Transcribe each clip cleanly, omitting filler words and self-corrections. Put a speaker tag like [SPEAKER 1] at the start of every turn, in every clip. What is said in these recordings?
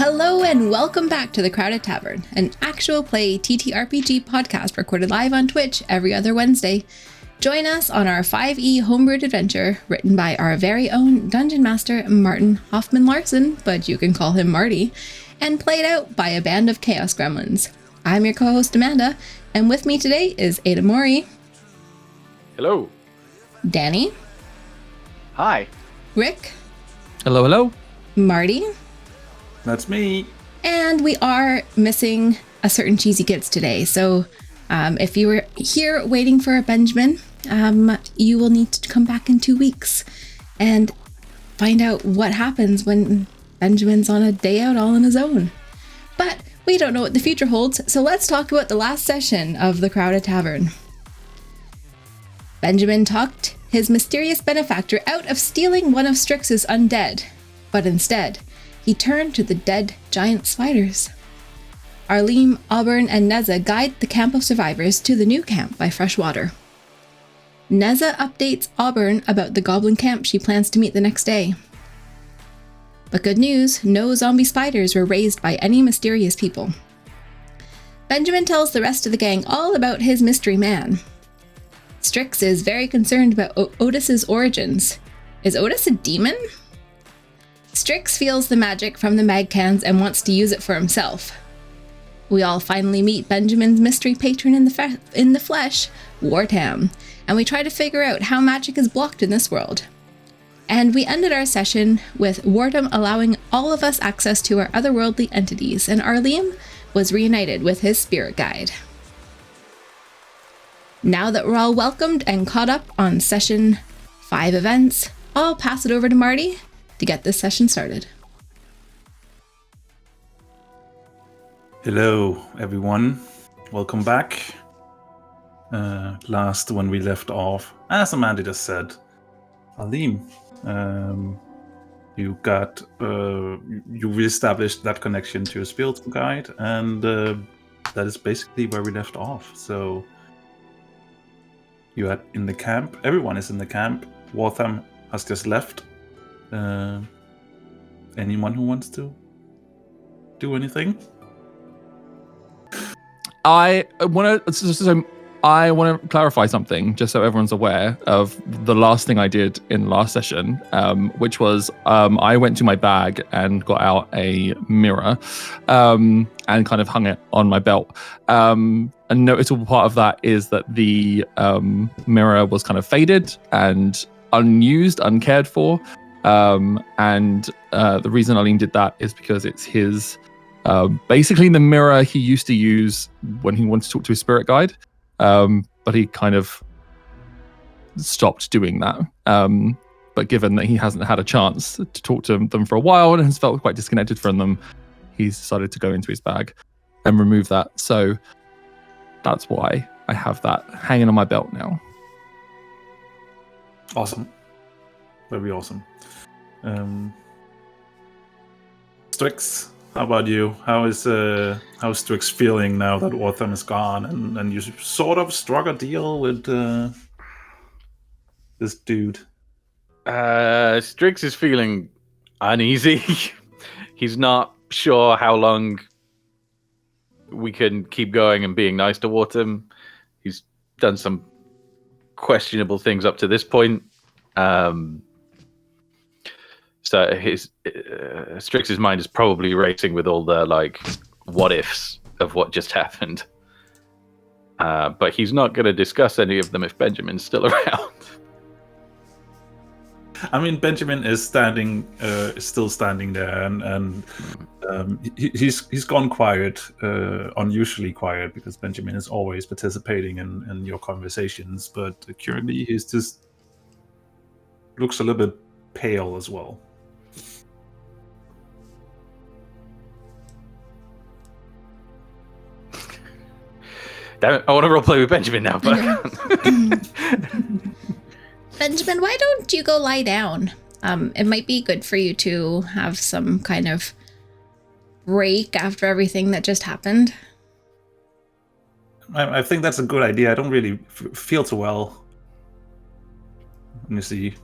[SPEAKER 1] Hello and welcome back to the Crowded Tavern, an actual play TTRPG podcast recorded live on Twitch every other Wednesday. Join us on our 5e homebrewed adventure written by our very own Dungeon Master Martin Hoffman Larson, but you can call him Marty, and played out by a band of Chaos Gremlins. I'm your co-host Amanda, and with me today is Ada Mori.
[SPEAKER 2] Hello.
[SPEAKER 1] Danny.
[SPEAKER 3] Hi.
[SPEAKER 1] Rick.
[SPEAKER 4] Hello, hello.
[SPEAKER 1] Marty.
[SPEAKER 5] That's me.
[SPEAKER 1] And we are missing a certain cheesy kids today. So if you were here waiting for a Benjamin, you will need to come back in 2 weeks and find out what happens when Benjamin's on a day out all on his own. But we don't know what the future holds, so let's talk about the last session of the Crowded Tavern. Benjamin talked his mysterious benefactor out of stealing one of Strix's undead, but instead, he turned to the dead giant spiders. Arlene, Auburn, and Neza guide the camp of survivors to the new camp by fresh water. Neza updates Auburn about the goblin camp she plans to meet the next day. But good news, no zombie spiders were raised by any mysterious people. Benjamin tells the rest of the gang all about his mystery man. Strix is very concerned about Otis's origins. Is Otis a demon? Strix feels the magic from the MagCans and wants to use it for himself. We all finally meet Benjamin's mystery patron in the flesh, Wortam, and we try to figure out how magic is blocked in this world. And we ended our session with Wortam allowing all of us access to our otherworldly entities, and Arlene was reunited with his spirit guide. Now that we're all welcomed and caught up on session 5 events, I'll pass it over to Marty to get this session started.
[SPEAKER 5] Hello, everyone. Welcome back. Last, when we left off, as Amanda just said, Alim, you reestablished that connection to your spiritual guide, and that is basically where we left off. So you are in the camp. Everyone is in the camp. Wortam has just left. Anyone who wants to do anything?
[SPEAKER 4] I want to clarify something, just so everyone's aware of the last thing I did in last session, which was I went to my bag and got out a mirror and kind of hung it on my belt. A noticeable part of that is that the mirror was kind of faded and unused, uncared for. And the reason Arlene did that is because it's his, basically the mirror he used to use when he wanted to talk to his spirit guide. But he kind of stopped doing that. But given that he hasn't had a chance to talk to them for a while and has felt quite disconnected from them, he's decided to go into his bag and remove that. So that's why I have that hanging on my belt now.
[SPEAKER 5] Awesome. Very awesome. Strix, how about you? How's Strix feeling now that Wortam is gone, and you sort of struck a deal with this dude?
[SPEAKER 2] Strix is feeling uneasy. He's not sure how long we can keep going and being nice to Wortam. He's done some questionable things up to this point. So his Strix's mind is probably racing with all the what ifs of what just happened. But he's not going to discuss any of them if Benjamin's still around.
[SPEAKER 5] I mean, Benjamin is still standing there, and he's gone quiet, unusually quiet, because Benjamin is always participating in your conversations. But currently, he's just looks a little bit pale as well.
[SPEAKER 2] Damn it, I want to roleplay with Benjamin now, but
[SPEAKER 1] Benjamin, why don't you go lie down? It might be good for you to have some kind of break after everything that just happened.
[SPEAKER 5] I think that's a good idea. I don't really feel too well. Let me see.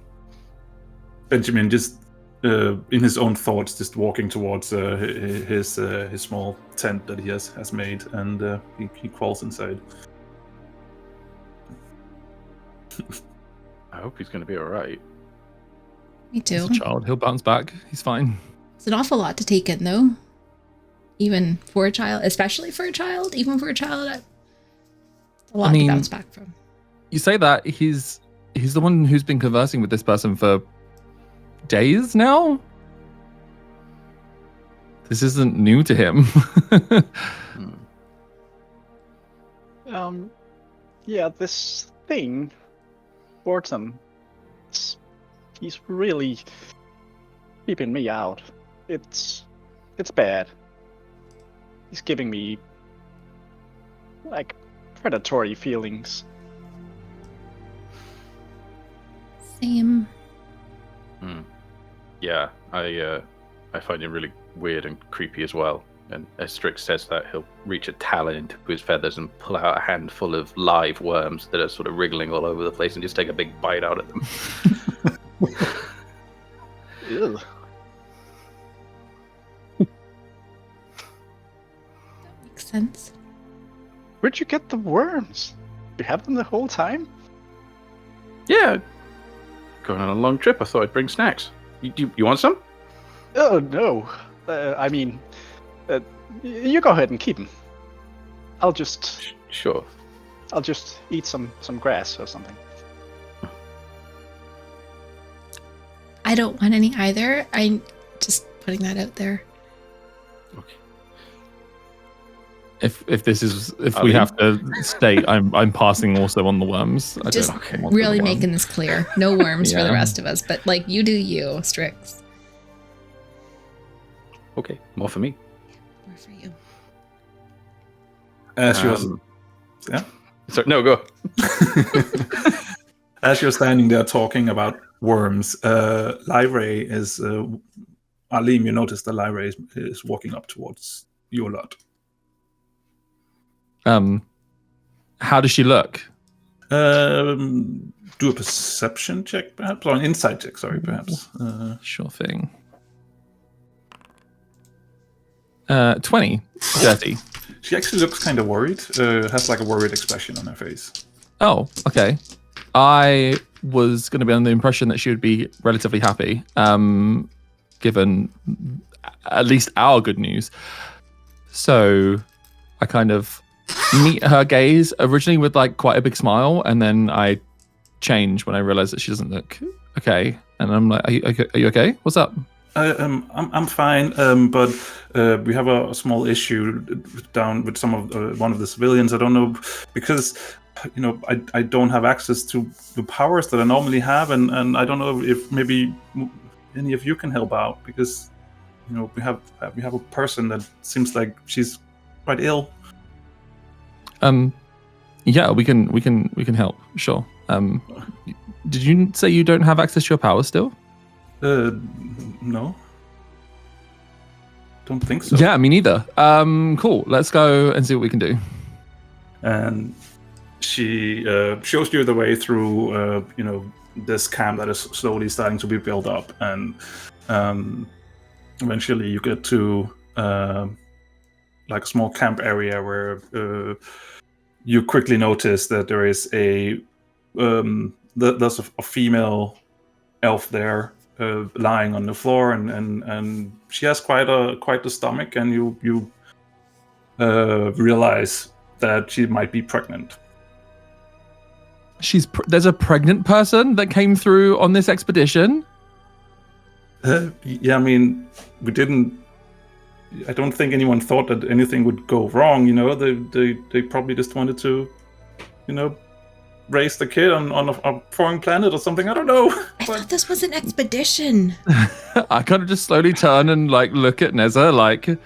[SPEAKER 5] Benjamin just in his own thoughts, just walking towards his small tent that he has made, and he crawls inside.
[SPEAKER 2] I hope he's going to be all right.
[SPEAKER 1] Me too.
[SPEAKER 4] He's a child. He'll bounce back. He's fine.
[SPEAKER 1] It's an awful lot to take in, though. Even for a child, especially for a child, even for a child, it's a lot to bounce back from.
[SPEAKER 4] You say that he's the one who's been conversing with this person for days now. This isn't new to him.
[SPEAKER 3] Yeah, this thing, Wortam, he's really keeping me out. It's bad. He's giving me like predatory feelings.
[SPEAKER 1] Same.
[SPEAKER 2] Yeah, I find him really weird and creepy as well. And as Strix says that, he'll reach a talon into his feathers and pull out a handful of live worms that are sort of wriggling all over the place and just take a big bite out of them.
[SPEAKER 3] Ew.
[SPEAKER 1] Makes sense.
[SPEAKER 3] Where'd you get the worms? You have them the whole time?
[SPEAKER 2] Yeah, going on a long trip. I thought I'd bring snacks. You want some?
[SPEAKER 3] Oh no. You go ahead and keep them. I'll just
[SPEAKER 2] Sure.
[SPEAKER 3] eat some grass or something.
[SPEAKER 1] I don't want any either. I'm just putting that out there.
[SPEAKER 2] Okay.
[SPEAKER 4] If we have to state, I'm passing also on the worms. I
[SPEAKER 1] Just
[SPEAKER 4] don't want
[SPEAKER 1] really
[SPEAKER 4] the worm.
[SPEAKER 1] making this clear. No worms for the
[SPEAKER 4] Yeah.
[SPEAKER 1] rest of us, but like you do you, Strix.
[SPEAKER 2] Okay, more for me.
[SPEAKER 1] More for you.
[SPEAKER 5] As you're, yeah.
[SPEAKER 2] So no, go.
[SPEAKER 5] As you're standing there talking about worms, Lyrae is. Alim, you notice that Lyrae is walking up towards your lot.
[SPEAKER 4] How does she look?
[SPEAKER 5] Do a perception check, perhaps, or an insight check. Sorry, perhaps.
[SPEAKER 4] Sure thing. 20. Dirty.
[SPEAKER 5] She actually looks kind of worried. Has like a worried expression on her face.
[SPEAKER 4] Oh, okay. I was going to be under the impression that she would be relatively happy, given at least our good news. So I kind of meet her gaze originally with like quite a big smile, and then I change when I realize that she doesn't look okay. And I'm like, are you okay? What's up?
[SPEAKER 5] I'm fine, but we have a small issue down with some of one of the civilians. I don't know, because I don't have access to the powers that I normally have, and I don't know if maybe any of you can help out, because we have a person that seems like she's quite ill.
[SPEAKER 4] Yeah, we can help. Sure. Did you say you don't have access to your powers still?
[SPEAKER 5] No. Don't think so.
[SPEAKER 4] Yeah, me neither. Cool. Let's go and see what we can do.
[SPEAKER 5] And she shows you the way through, this camp that is slowly starting to be built up, and eventually you get to like a small camp area where you quickly notice that there is there's a female elf there. Lying on the floor, and she has quite the stomach, and you realize that she might be pregnant.
[SPEAKER 4] There's a pregnant person that came through on this expedition.
[SPEAKER 5] Yeah, I mean, I don't think anyone thought that anything would go wrong. They probably just wanted to, raise the kid on a foreign planet or something. I don't know.
[SPEAKER 1] I thought this was an expedition.
[SPEAKER 4] I kind of just slowly turn and like look at Neza, like,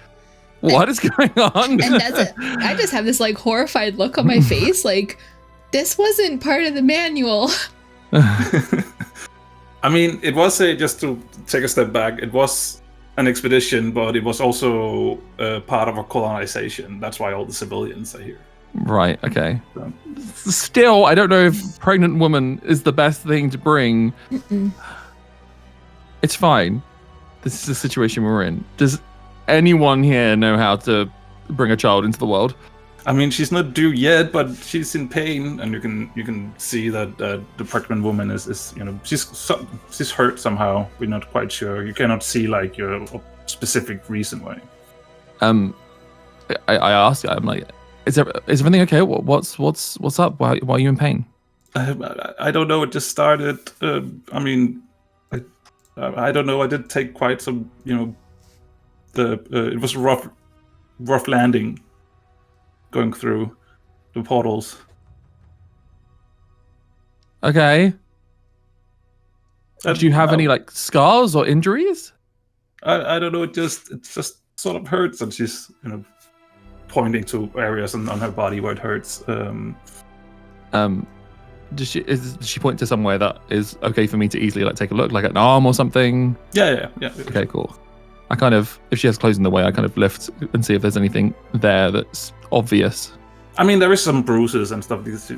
[SPEAKER 4] what is going on?
[SPEAKER 1] And Neza, I just have this like horrified look on my face, like this wasn't part of the manual.
[SPEAKER 5] I mean, it was just to take a step back. It was an expedition, but it was also part of a colonization. That's why all the civilians are here.
[SPEAKER 4] Right, okay. Still, I don't know if pregnant woman is the best thing to bring.
[SPEAKER 1] Mm-mm.
[SPEAKER 4] It's fine. this is the situation we're in. Does anyone here know how to bring a child into the world?
[SPEAKER 5] I mean, she's not due yet, but she's in pain, and you can see that the pregnant woman is she's hurt somehow. We're not quite sure. You cannot see like your specific reason why.
[SPEAKER 4] I asked her, I'm like, is everything okay? What's up? Why are you in pain?
[SPEAKER 5] I don't know. It just started. I mean, I don't know. I did take quite some. It was a rough landing. Going through the portals.
[SPEAKER 4] Okay. Do you have any like scars or injuries?
[SPEAKER 5] I don't know. It just sort of hurts, and she's pointing to areas on her body where it hurts.
[SPEAKER 4] Does she point to somewhere that is okay for me to easily like take a look, like an arm or something?
[SPEAKER 5] Yeah.
[SPEAKER 4] Okay, cool. I kind of, if she has clothes in the way, I kind of lift and see if there's anything there that's obvious.
[SPEAKER 5] I mean, there is some bruises and stuff because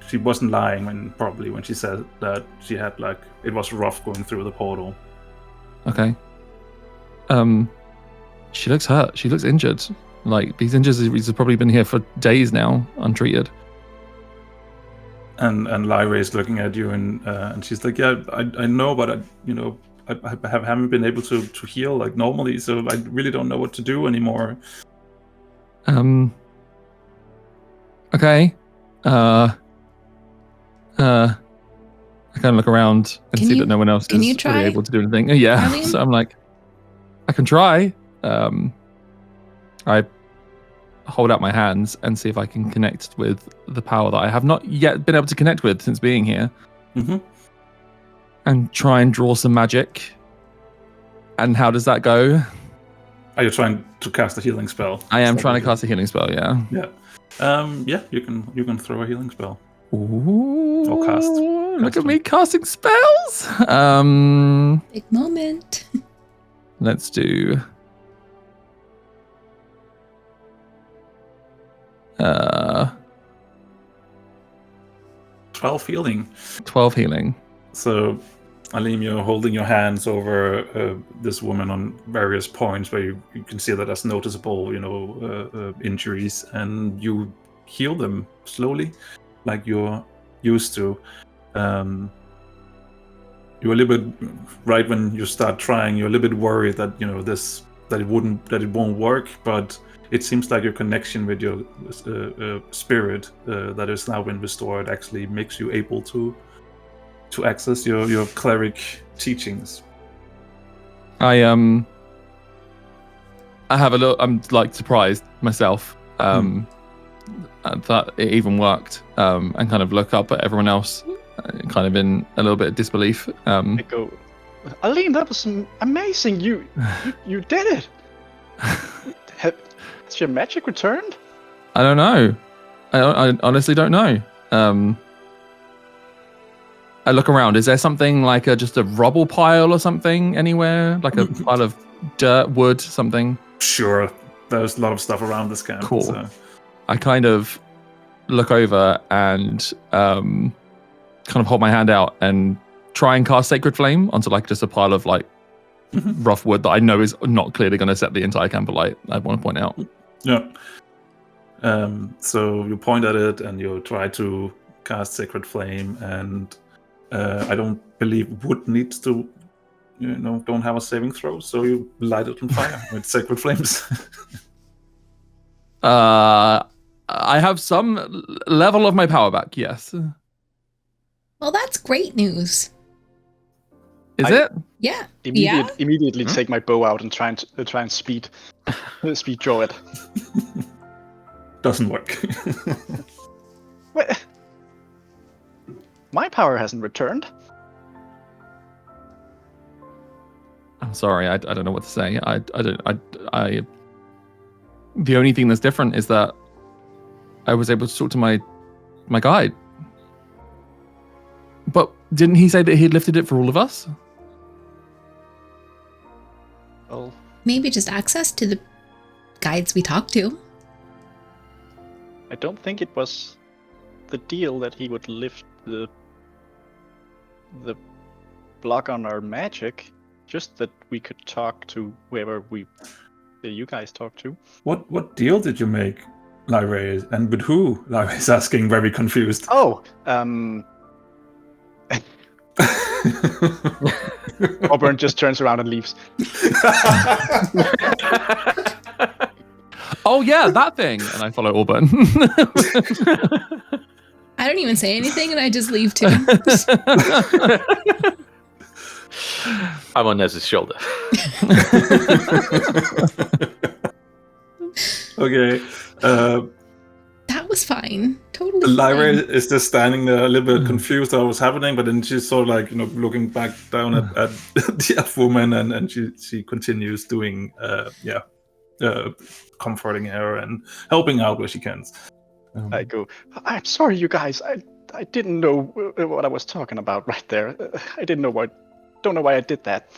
[SPEAKER 5] she wasn't lying when she said that she had like it was rough going through the portal.
[SPEAKER 4] Okay. She looks hurt. She looks injured. Like these injuries have probably been here for days now, untreated.
[SPEAKER 5] And Lyra is looking at you and she's like, yeah, I know, but I haven't been able to heal like normally, so I really don't know what to do anymore.
[SPEAKER 4] Okay. I kind of look around and see that no one else is really able to do anything. Yeah, Arlene? So I'm like, I can try. I hold out my hands and see if I can connect with the power that I have not yet been able to connect with since being here.
[SPEAKER 5] Mm-hmm.
[SPEAKER 4] And try and draw some magic. And how does that go?
[SPEAKER 5] Are you trying to cast a healing spell?
[SPEAKER 4] I am trying to cast a healing spell, yeah.
[SPEAKER 5] Yeah. Yeah, you can throw a healing spell.
[SPEAKER 4] Ooh,
[SPEAKER 5] or cast.
[SPEAKER 4] Look at me casting spells.
[SPEAKER 1] Big moment.
[SPEAKER 4] Let's do
[SPEAKER 5] 12 healing.
[SPEAKER 4] 12 healing.
[SPEAKER 5] So, Alim, you're holding your hands over this woman on various points where you can see that there's noticeable, injuries, and you heal them slowly, like you're used to. You're a little bit right when you start trying. You're a little bit worried that that it won't work, but it seems like your connection with your spirit that has now been restored actually makes you able to access your cleric teachings.
[SPEAKER 4] I have a little. I'm like surprised myself that it even worked, and kind of look up at everyone else, kind of in a little bit of disbelief.
[SPEAKER 3] I go, Aline, that was amazing. You did it. Has your magic returned?
[SPEAKER 4] I don't know. I honestly don't know. I look around. Is there something like just a rubble pile or something anywhere? Like a pile of dirt, wood, something?
[SPEAKER 5] Sure. There's a lot of stuff around this camp.
[SPEAKER 4] Cool.
[SPEAKER 5] So.
[SPEAKER 4] I kind of look over and kind of hold my hand out and try and cast Sacred Flame onto like just a pile of like rough wood that I know is not clearly going to set the entire camp alight. I want to point out.
[SPEAKER 5] Yeah. So you point at it and you try to cast Sacred Flame, and I don't believe wood needs to, don't have a saving throw, so you light it on fire with Sacred Flames.
[SPEAKER 4] I have some level of my power back, yes.
[SPEAKER 1] Well, that's great news.
[SPEAKER 4] Is it?
[SPEAKER 1] Yeah.
[SPEAKER 3] Immediately take my bow out and try and speed draw it.
[SPEAKER 5] Doesn't work.
[SPEAKER 3] What? My power hasn't returned.
[SPEAKER 4] I'm sorry, I don't know what to say. The only thing that's different is that I was able to talk to my guide. But didn't he say that he'd lifted it for all of us?
[SPEAKER 3] Well,
[SPEAKER 1] maybe just access to the guides we talked to.
[SPEAKER 3] I don't think it was the deal that he would lift the block on our magic. just that we could talk to whoever you guys talk to.
[SPEAKER 5] What deal did you make, Lyra? And with who? Lyra is asking, very confused.
[SPEAKER 3] Oh, Auburn just turns around and leaves.
[SPEAKER 4] Oh yeah, that thing. And I follow Auburn.
[SPEAKER 1] I don't even say anything, and I just leave too.
[SPEAKER 2] I'm on Nez's shoulder.
[SPEAKER 5] Okay.
[SPEAKER 1] That was fine. Totally
[SPEAKER 5] Lyra
[SPEAKER 1] fine.
[SPEAKER 5] is just standing there a little bit confused at what was happening, but then she's sort of like, looking back down at the elf woman, and she continues doing, comforting her and helping out where she can.
[SPEAKER 3] I go, I'm sorry, you guys. I didn't know what I was talking about right there. I don't know why I did that.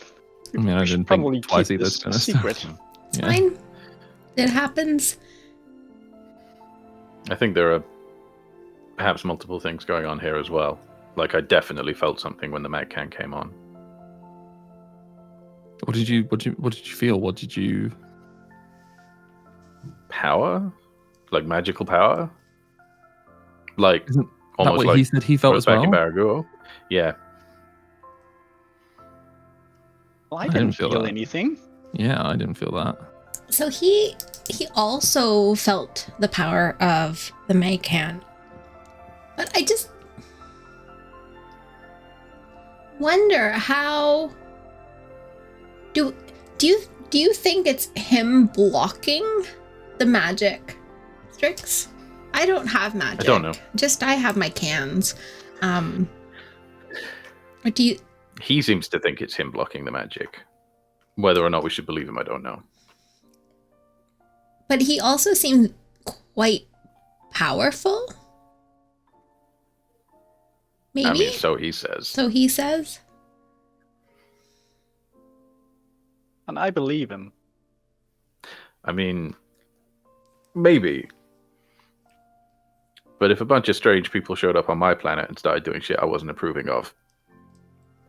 [SPEAKER 4] I mean, I
[SPEAKER 3] We should
[SPEAKER 4] didn't
[SPEAKER 3] probably
[SPEAKER 4] think twice
[SPEAKER 3] keep
[SPEAKER 4] either,
[SPEAKER 3] this
[SPEAKER 4] to be honest.
[SPEAKER 3] secret.
[SPEAKER 1] It's fine. It happens.
[SPEAKER 2] I think there are perhaps multiple things going on here as well. Like, I definitely felt something when the MagCan came on.
[SPEAKER 4] What did you feel? What did you?
[SPEAKER 2] Power? Like magical power? Like
[SPEAKER 4] Isn't that
[SPEAKER 2] almost
[SPEAKER 4] what
[SPEAKER 2] like
[SPEAKER 4] he said he felt as
[SPEAKER 2] back
[SPEAKER 4] well?
[SPEAKER 2] in Baraguo. Yeah.
[SPEAKER 3] Well, I
[SPEAKER 4] didn't
[SPEAKER 3] didn't
[SPEAKER 4] feel
[SPEAKER 3] feel
[SPEAKER 4] that.
[SPEAKER 3] anything.
[SPEAKER 4] Yeah, I didn't feel that.
[SPEAKER 1] So he also felt the power of the MagCan. But I just wonder how do you think it's him blocking the magic, Strix? I don't have magic.
[SPEAKER 2] I don't know.
[SPEAKER 1] I have my cans. What do you?
[SPEAKER 2] He seems to think it's him blocking the magic. Whether or not we should believe him, I don't know.
[SPEAKER 1] But he also seems quite powerful. Maybe.
[SPEAKER 2] I mean, so he says.
[SPEAKER 1] So he says.
[SPEAKER 3] And I believe him.
[SPEAKER 2] I mean, maybe. But if a bunch of strange people showed up on my planet and started doing shit I wasn't approving of,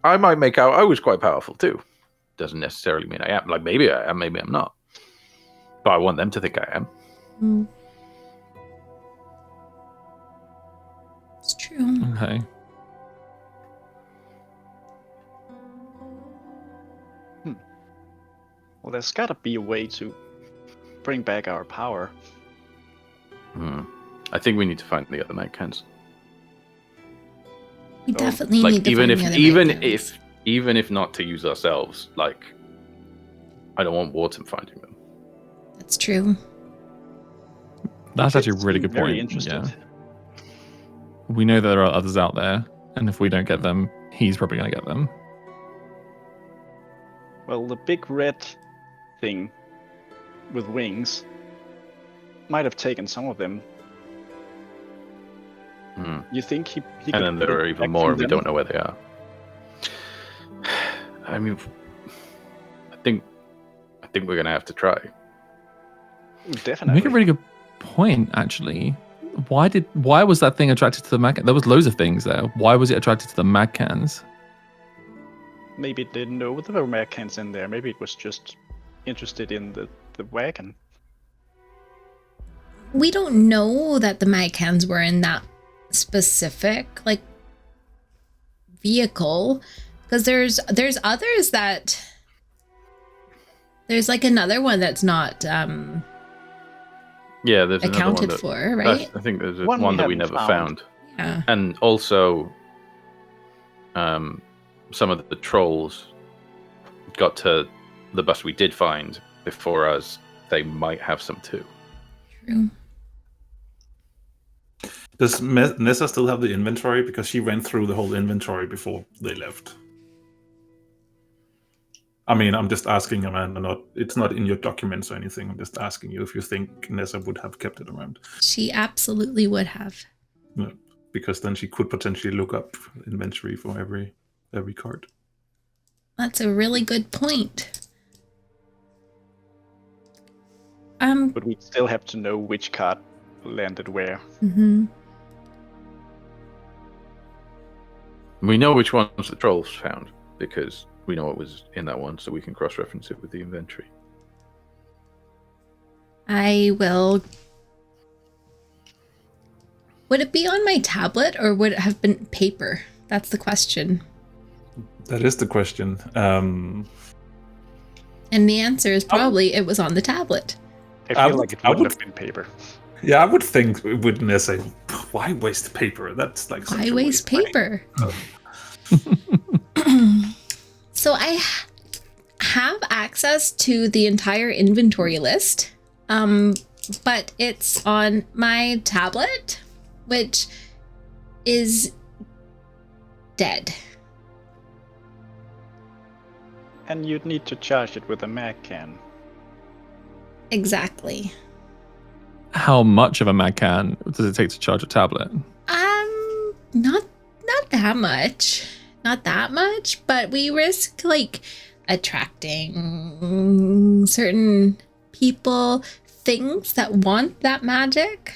[SPEAKER 2] I might make out I was quite powerful too. Doesn't necessarily mean I am. Like, maybe I am, maybe I'm not. But I want them to think I am.
[SPEAKER 1] Mm. It's true.
[SPEAKER 4] Okay.
[SPEAKER 3] Well, there's gotta be a way to bring back our power.
[SPEAKER 2] I think we need to find the other MagCans.
[SPEAKER 1] We definitely
[SPEAKER 2] Like,
[SPEAKER 1] need to
[SPEAKER 2] even
[SPEAKER 1] find
[SPEAKER 2] if
[SPEAKER 1] the other MagCans.
[SPEAKER 2] even if not to use ourselves, like, I don't want Wortam finding them.
[SPEAKER 1] That's true.
[SPEAKER 4] That's
[SPEAKER 3] He
[SPEAKER 4] actually a really
[SPEAKER 3] seemed
[SPEAKER 4] good point.
[SPEAKER 3] Very interested.
[SPEAKER 4] Yeah. We know there are others out there, and if we don't get them, he's probably going to get them.
[SPEAKER 3] Well, the big red thing with wings might have taken some of them. You think he could
[SPEAKER 2] And then there are
[SPEAKER 3] get
[SPEAKER 2] even
[SPEAKER 3] back
[SPEAKER 2] more,
[SPEAKER 3] from
[SPEAKER 2] and we
[SPEAKER 3] them?
[SPEAKER 2] don't know where they are. I mean, I think we're gonna have to try.
[SPEAKER 4] You
[SPEAKER 3] Definitely.
[SPEAKER 4] make a really good point, actually. Why was that thing attracted to the MagCans? There was loads of things there. Why was it attracted to the MagCans?
[SPEAKER 3] Maybe it didn't know there were MagCans in there. Maybe it was just interested in the wagon.
[SPEAKER 1] We don't know that the MagCans were in that specific vehicle, because there's others that there's another one that's not
[SPEAKER 2] Yeah, there's another
[SPEAKER 1] accounted
[SPEAKER 2] one
[SPEAKER 1] for, right?
[SPEAKER 2] I think there's
[SPEAKER 3] One
[SPEAKER 2] one
[SPEAKER 3] we
[SPEAKER 2] that we
[SPEAKER 3] haven't
[SPEAKER 2] never
[SPEAKER 3] found.
[SPEAKER 2] found.
[SPEAKER 1] Yeah.
[SPEAKER 2] And also, some of the trolls got to the bus we did find before us. They might have some too.
[SPEAKER 1] True.
[SPEAKER 5] Does Nessa still have the inventory? Because she went through the whole inventory before they left. I mean, I'm just asking, Amanda. It's not in your documents or anything. I'm just asking you if you think Nessa would have kept it around.
[SPEAKER 1] She absolutely would have.
[SPEAKER 5] Yeah, because then she could potentially look up inventory for every card.
[SPEAKER 1] That's a really good point.
[SPEAKER 3] But we still have to know which card landed where.
[SPEAKER 1] Mm-hmm.
[SPEAKER 2] We know which ones the trolls found because we know what was in that one, so we can cross-reference it with the inventory.
[SPEAKER 1] I will. Would it be on my tablet or would it have been paper? That's the question.
[SPEAKER 5] That is the question.
[SPEAKER 1] And the answer is probably it was on the tablet.
[SPEAKER 3] I feel like it wouldn't have been paper.
[SPEAKER 5] Yeah, I would think it wouldn't necessarily. Why waste paper? That's like such
[SPEAKER 1] Why
[SPEAKER 5] a
[SPEAKER 1] waste
[SPEAKER 5] of money.
[SPEAKER 1] paper? So I have access to the entire inventory list, but it's on my tablet, which is dead.
[SPEAKER 3] And you'd need to charge it with a MagCan.
[SPEAKER 1] Exactly.
[SPEAKER 4] How much of a MagCan does it take to charge a tablet?
[SPEAKER 1] Not that much. Not that much, but we risk like attracting certain people, things that want that magic.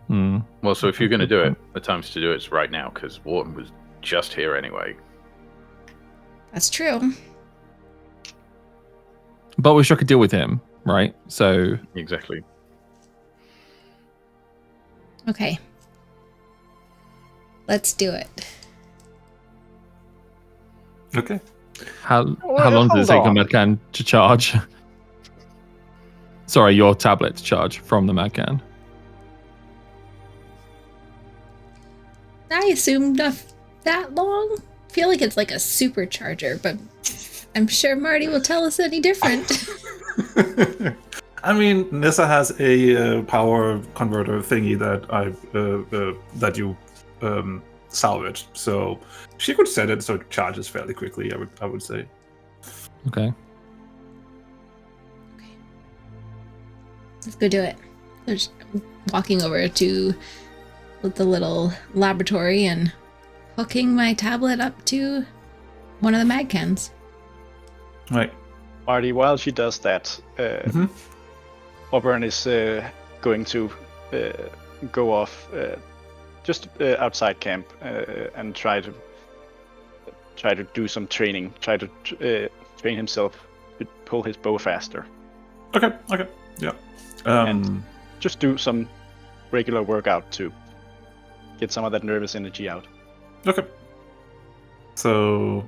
[SPEAKER 2] Well, so if you're going to do it, the time's to do it's right now, because Wortam was just here anyway.
[SPEAKER 1] That's true.
[SPEAKER 4] But we struck a deal with him, right? So
[SPEAKER 2] Exactly.
[SPEAKER 1] Okay. Let's do it.
[SPEAKER 5] Okay.
[SPEAKER 4] how
[SPEAKER 3] Well,
[SPEAKER 4] long does it take
[SPEAKER 3] hold
[SPEAKER 4] a
[SPEAKER 3] on.
[SPEAKER 4] MagCan to charge? Sorry, your tablet to charge from the MagCan.
[SPEAKER 1] I assumed that long. I feel like it's like a supercharger, but I'm sure Marty will tell us any different.
[SPEAKER 5] I mean, Nessa has a power converter thingy that that you salvaged, so she could set it so it charges fairly quickly. I would say.
[SPEAKER 4] Okay.
[SPEAKER 1] Let's go do it. I'm just walking over to the little laboratory and hooking my tablet up to one of the MagCans.
[SPEAKER 5] Right.
[SPEAKER 3] Marty, while she does that, Auburn is going to go off just outside camp and try to do some training. Try to train himself to pull his bow faster.
[SPEAKER 5] Okay. Yeah.
[SPEAKER 3] And just do some regular workout to get some of that nervous energy out.
[SPEAKER 5] Okay. So,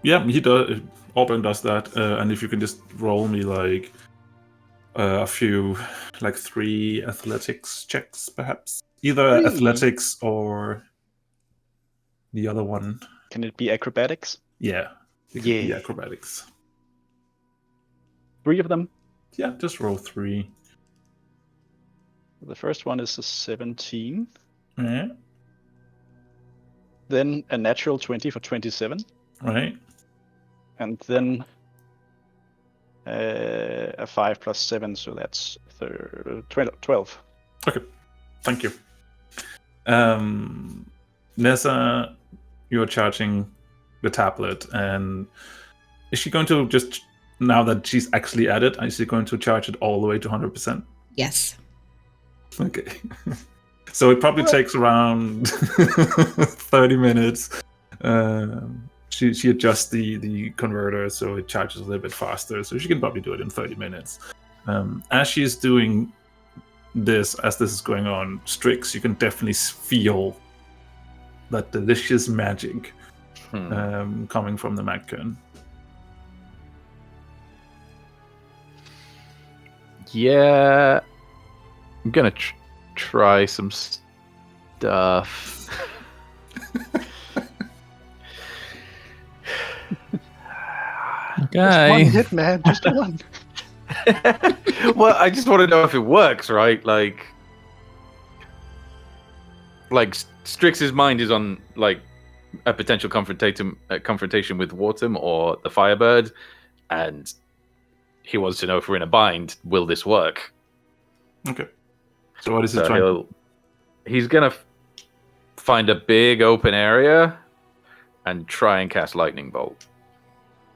[SPEAKER 5] yeah, he does. Auburn does that, and if you can just roll me like a few, like 3 athletics checks, perhaps either
[SPEAKER 3] 3?
[SPEAKER 5] athletics or the other one.
[SPEAKER 3] Can it be acrobatics?
[SPEAKER 5] Yeah. It could be acrobatics.
[SPEAKER 3] 3 of them.
[SPEAKER 5] Yeah, just roll 3.
[SPEAKER 3] The first one is a 17.
[SPEAKER 5] Yeah.
[SPEAKER 3] Then a natural 20 for 27.
[SPEAKER 5] Right.
[SPEAKER 3] And then a 5 plus 7, so that's 12.
[SPEAKER 5] Okay. Thank you. Nessa, you're charging the tablet, and is she going to just, now that she's actually at it, is she going to charge it all the way to 100%?
[SPEAKER 1] Yes.
[SPEAKER 5] Okay. So it probably takes around 30 minutes. She adjusts the converter so it charges a little bit faster, so she can probably do it in 30 minutes. As she's doing this, as this is going on, Strix, you can definitely feel that delicious magic coming from the MagCan.
[SPEAKER 2] Yeah, I'm gonna try some stuff.
[SPEAKER 3] Just
[SPEAKER 4] Okay.
[SPEAKER 3] one hit, man. Just one.
[SPEAKER 2] Well, I just want to know if it works, right? Like Strix's mind is on like a potential confrontation with Wortam or the Firebird, and he wants to know if we're in a bind. Will this work?
[SPEAKER 5] Okay. So what is
[SPEAKER 2] So
[SPEAKER 5] it trying?
[SPEAKER 2] he's gonna find a big open area and try and cast lightning bolt.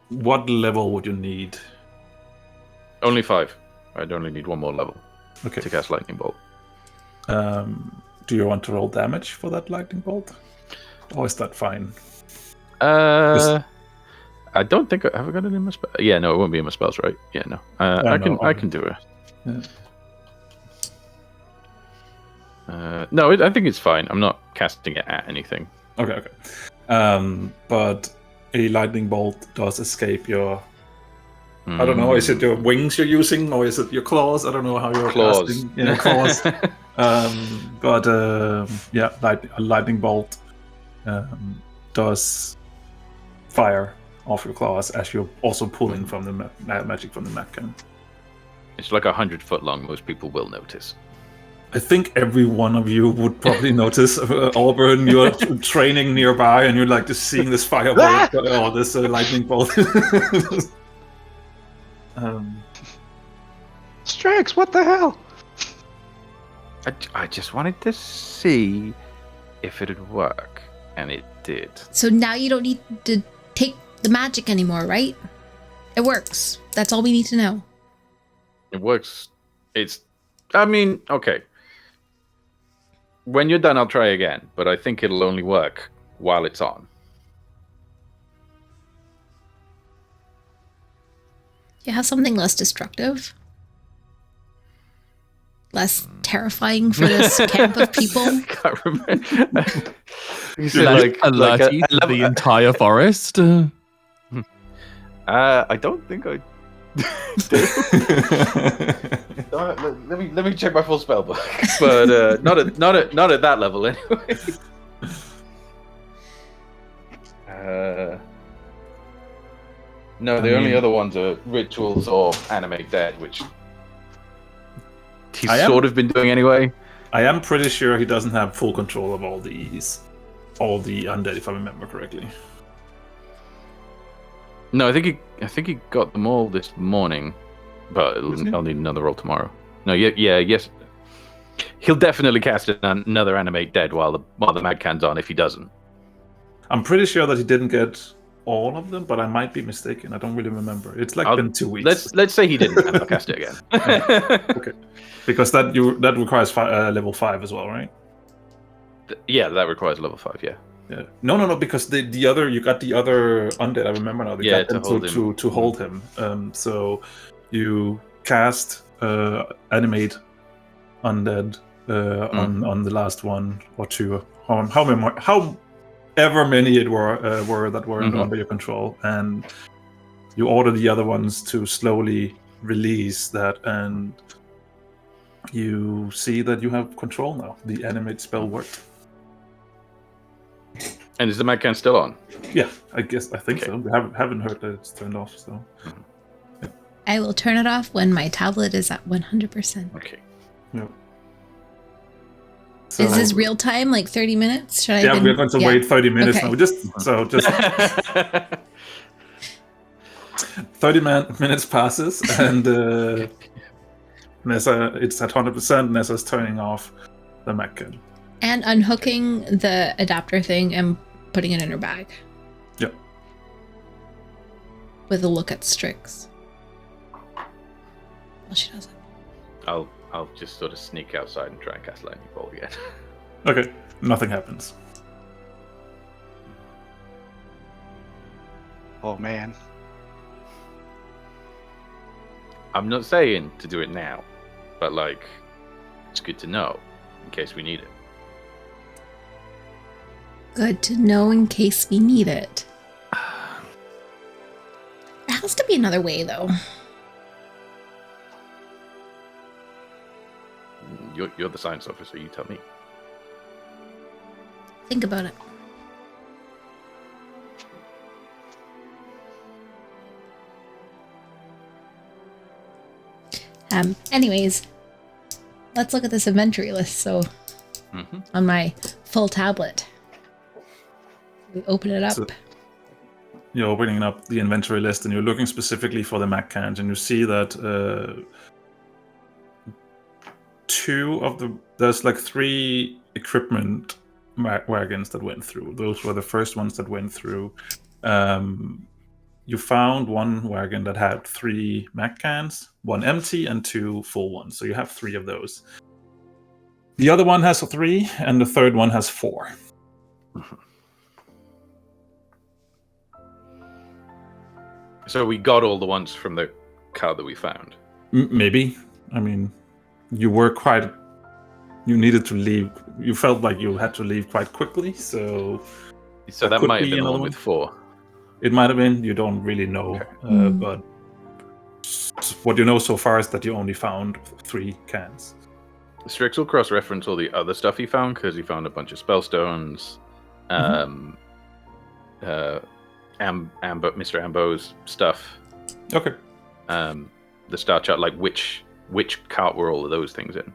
[SPEAKER 5] What level would you need?
[SPEAKER 2] Only 5. I'd only need 1 more level
[SPEAKER 5] Okay.
[SPEAKER 2] to cast lightning bolt.
[SPEAKER 5] Do you want to roll damage for that lightning bolt? Or is that fine?
[SPEAKER 2] I don't think have I got it in my spell. Yeah, no, it won't be in my spells, right? Yeah, no. I can do it.
[SPEAKER 5] Yeah.
[SPEAKER 2] No, I think it's fine. I'm not casting it at anything.
[SPEAKER 5] Okay. But a lightning bolt does escape your. I don't know. Is it your wings you're using, or is it your claws? I don't know how you're
[SPEAKER 2] claws.
[SPEAKER 5] casting. Yeah, claws. But a lightning bolt does fire off your claws as you're also pulling from the magic from the MagCan.
[SPEAKER 2] It's like 100 foot long. Most people will notice.
[SPEAKER 5] I think every one of you would probably notice. Auburn, you're training nearby, and you're like just seeing this fireball or this lightning bolt.
[SPEAKER 3] Strix, what the hell?
[SPEAKER 2] I just wanted to see if it'd work, and it did.
[SPEAKER 1] So now you don't need to take the magic anymore, right? It works. That's all we need to know.
[SPEAKER 2] It works. Okay. When you're done, I'll try again, but I think it'll only work while it's on.
[SPEAKER 1] You have something less destructive? Less terrifying for this camp of people?
[SPEAKER 2] I can't remember. You said
[SPEAKER 4] Like the entire forest?
[SPEAKER 2] I don't think I let me check my full spell book, but not at that level anyway. No, the only other ones are rituals or animate dead, which he's sort of been doing anyway.
[SPEAKER 5] I am pretty sure he doesn't have full control of all the undead, if I remember correctly.
[SPEAKER 2] No, I think he got them all this morning, but I'll need another roll tomorrow. No, yes. He'll definitely cast another animate dead while the MagCan's on if he doesn't.
[SPEAKER 5] I'm pretty sure that he didn't get all of them, but I might be mistaken. I don't really remember. It's been 2 weeks.
[SPEAKER 2] Let's say he didn't, and I'll cast it again.
[SPEAKER 5] Okay, because that requires level 5 as well, right?
[SPEAKER 2] Yeah, that requires level 5. Yeah.
[SPEAKER 5] Yeah. No, because the other you got the other undead. I remember now. To hold him. So you cast animate undead on the last one or two. However many it were that were under your control, and you order the other ones to slowly release that, and you see that you have control now. The animate spell worked.
[SPEAKER 2] And is the MagCan still on?
[SPEAKER 5] Yeah, I think so. We haven't heard that it's turned off, so.
[SPEAKER 1] Yeah. I will turn it off when my tablet is at 100%.
[SPEAKER 2] Okay.
[SPEAKER 5] Yeah.
[SPEAKER 1] So, is this real time, like 30 minutes?
[SPEAKER 5] We're going to wait 30 minutes now. Just 30 minutes passes, and Neza, it's at 100%. Neza's turning off the MagCan.
[SPEAKER 1] And unhooking the adapter thing and putting it in her bag.
[SPEAKER 5] Yep.
[SPEAKER 1] With a look at Strix. Well, she does it.
[SPEAKER 2] I'll just sort of sneak outside and try and cast lightning bolt again.
[SPEAKER 5] Okay, nothing happens.
[SPEAKER 3] Oh man.
[SPEAKER 2] I'm not saying to do it now, but it's good to know in case we need it.
[SPEAKER 1] Good to know in case we need it. There has to be another way, though.
[SPEAKER 2] You're the science officer, you tell me.
[SPEAKER 1] Think about it. Anyways, let's look at this inventory list. So, on my full tablet. We open it up. So
[SPEAKER 5] you're opening up the inventory list and you're looking specifically for the MagCans, and you see that there's 3 equipment wagons that went through. Those were the first ones that went through. You found one wagon that had 3 MagCans, 1 empty and 2 full ones. So you have 3 of those. The other one has 3, and the third one has 4.
[SPEAKER 2] So we got all the ones from the card that we found.
[SPEAKER 5] Maybe. I mean, you needed to leave. You felt like you had to leave quite quickly, so
[SPEAKER 2] that
[SPEAKER 5] could
[SPEAKER 2] might have
[SPEAKER 5] be
[SPEAKER 2] been the
[SPEAKER 5] another
[SPEAKER 2] one with 4.
[SPEAKER 5] It might have been. You don't really know,
[SPEAKER 2] Okay.
[SPEAKER 5] but what you know so far is that you only found 3 cans.
[SPEAKER 2] Strix will cross-reference all the other stuff he found because he found a bunch of spellstones, Mr. Ambo's stuff.
[SPEAKER 5] Okay.
[SPEAKER 2] The star chart, like which cart were all of those things in?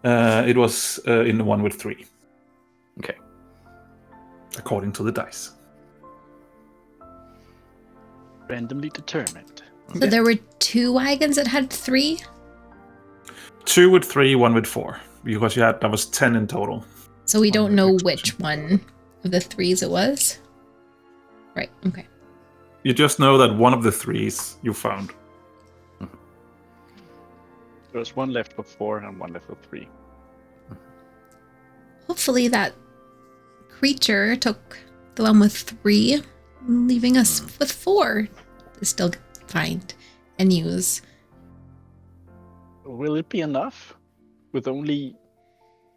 [SPEAKER 5] It was in the one with 3.
[SPEAKER 2] Okay.
[SPEAKER 5] According to the dice.
[SPEAKER 3] Randomly determined.
[SPEAKER 1] So there were 2 wagons that had 3?
[SPEAKER 5] 2 with 3, 1 with 4. Because that was 10 in total.
[SPEAKER 1] So we don't
[SPEAKER 5] with
[SPEAKER 1] know
[SPEAKER 5] exception.
[SPEAKER 1] which one of the 3s it was? Right, okay.
[SPEAKER 5] You just know that one of the 3s you found.
[SPEAKER 3] There's one left for 4 and one left for 3.
[SPEAKER 1] Hopefully that creature took the one with 3, leaving us with 4 to still find and use.
[SPEAKER 3] Will it be enough with only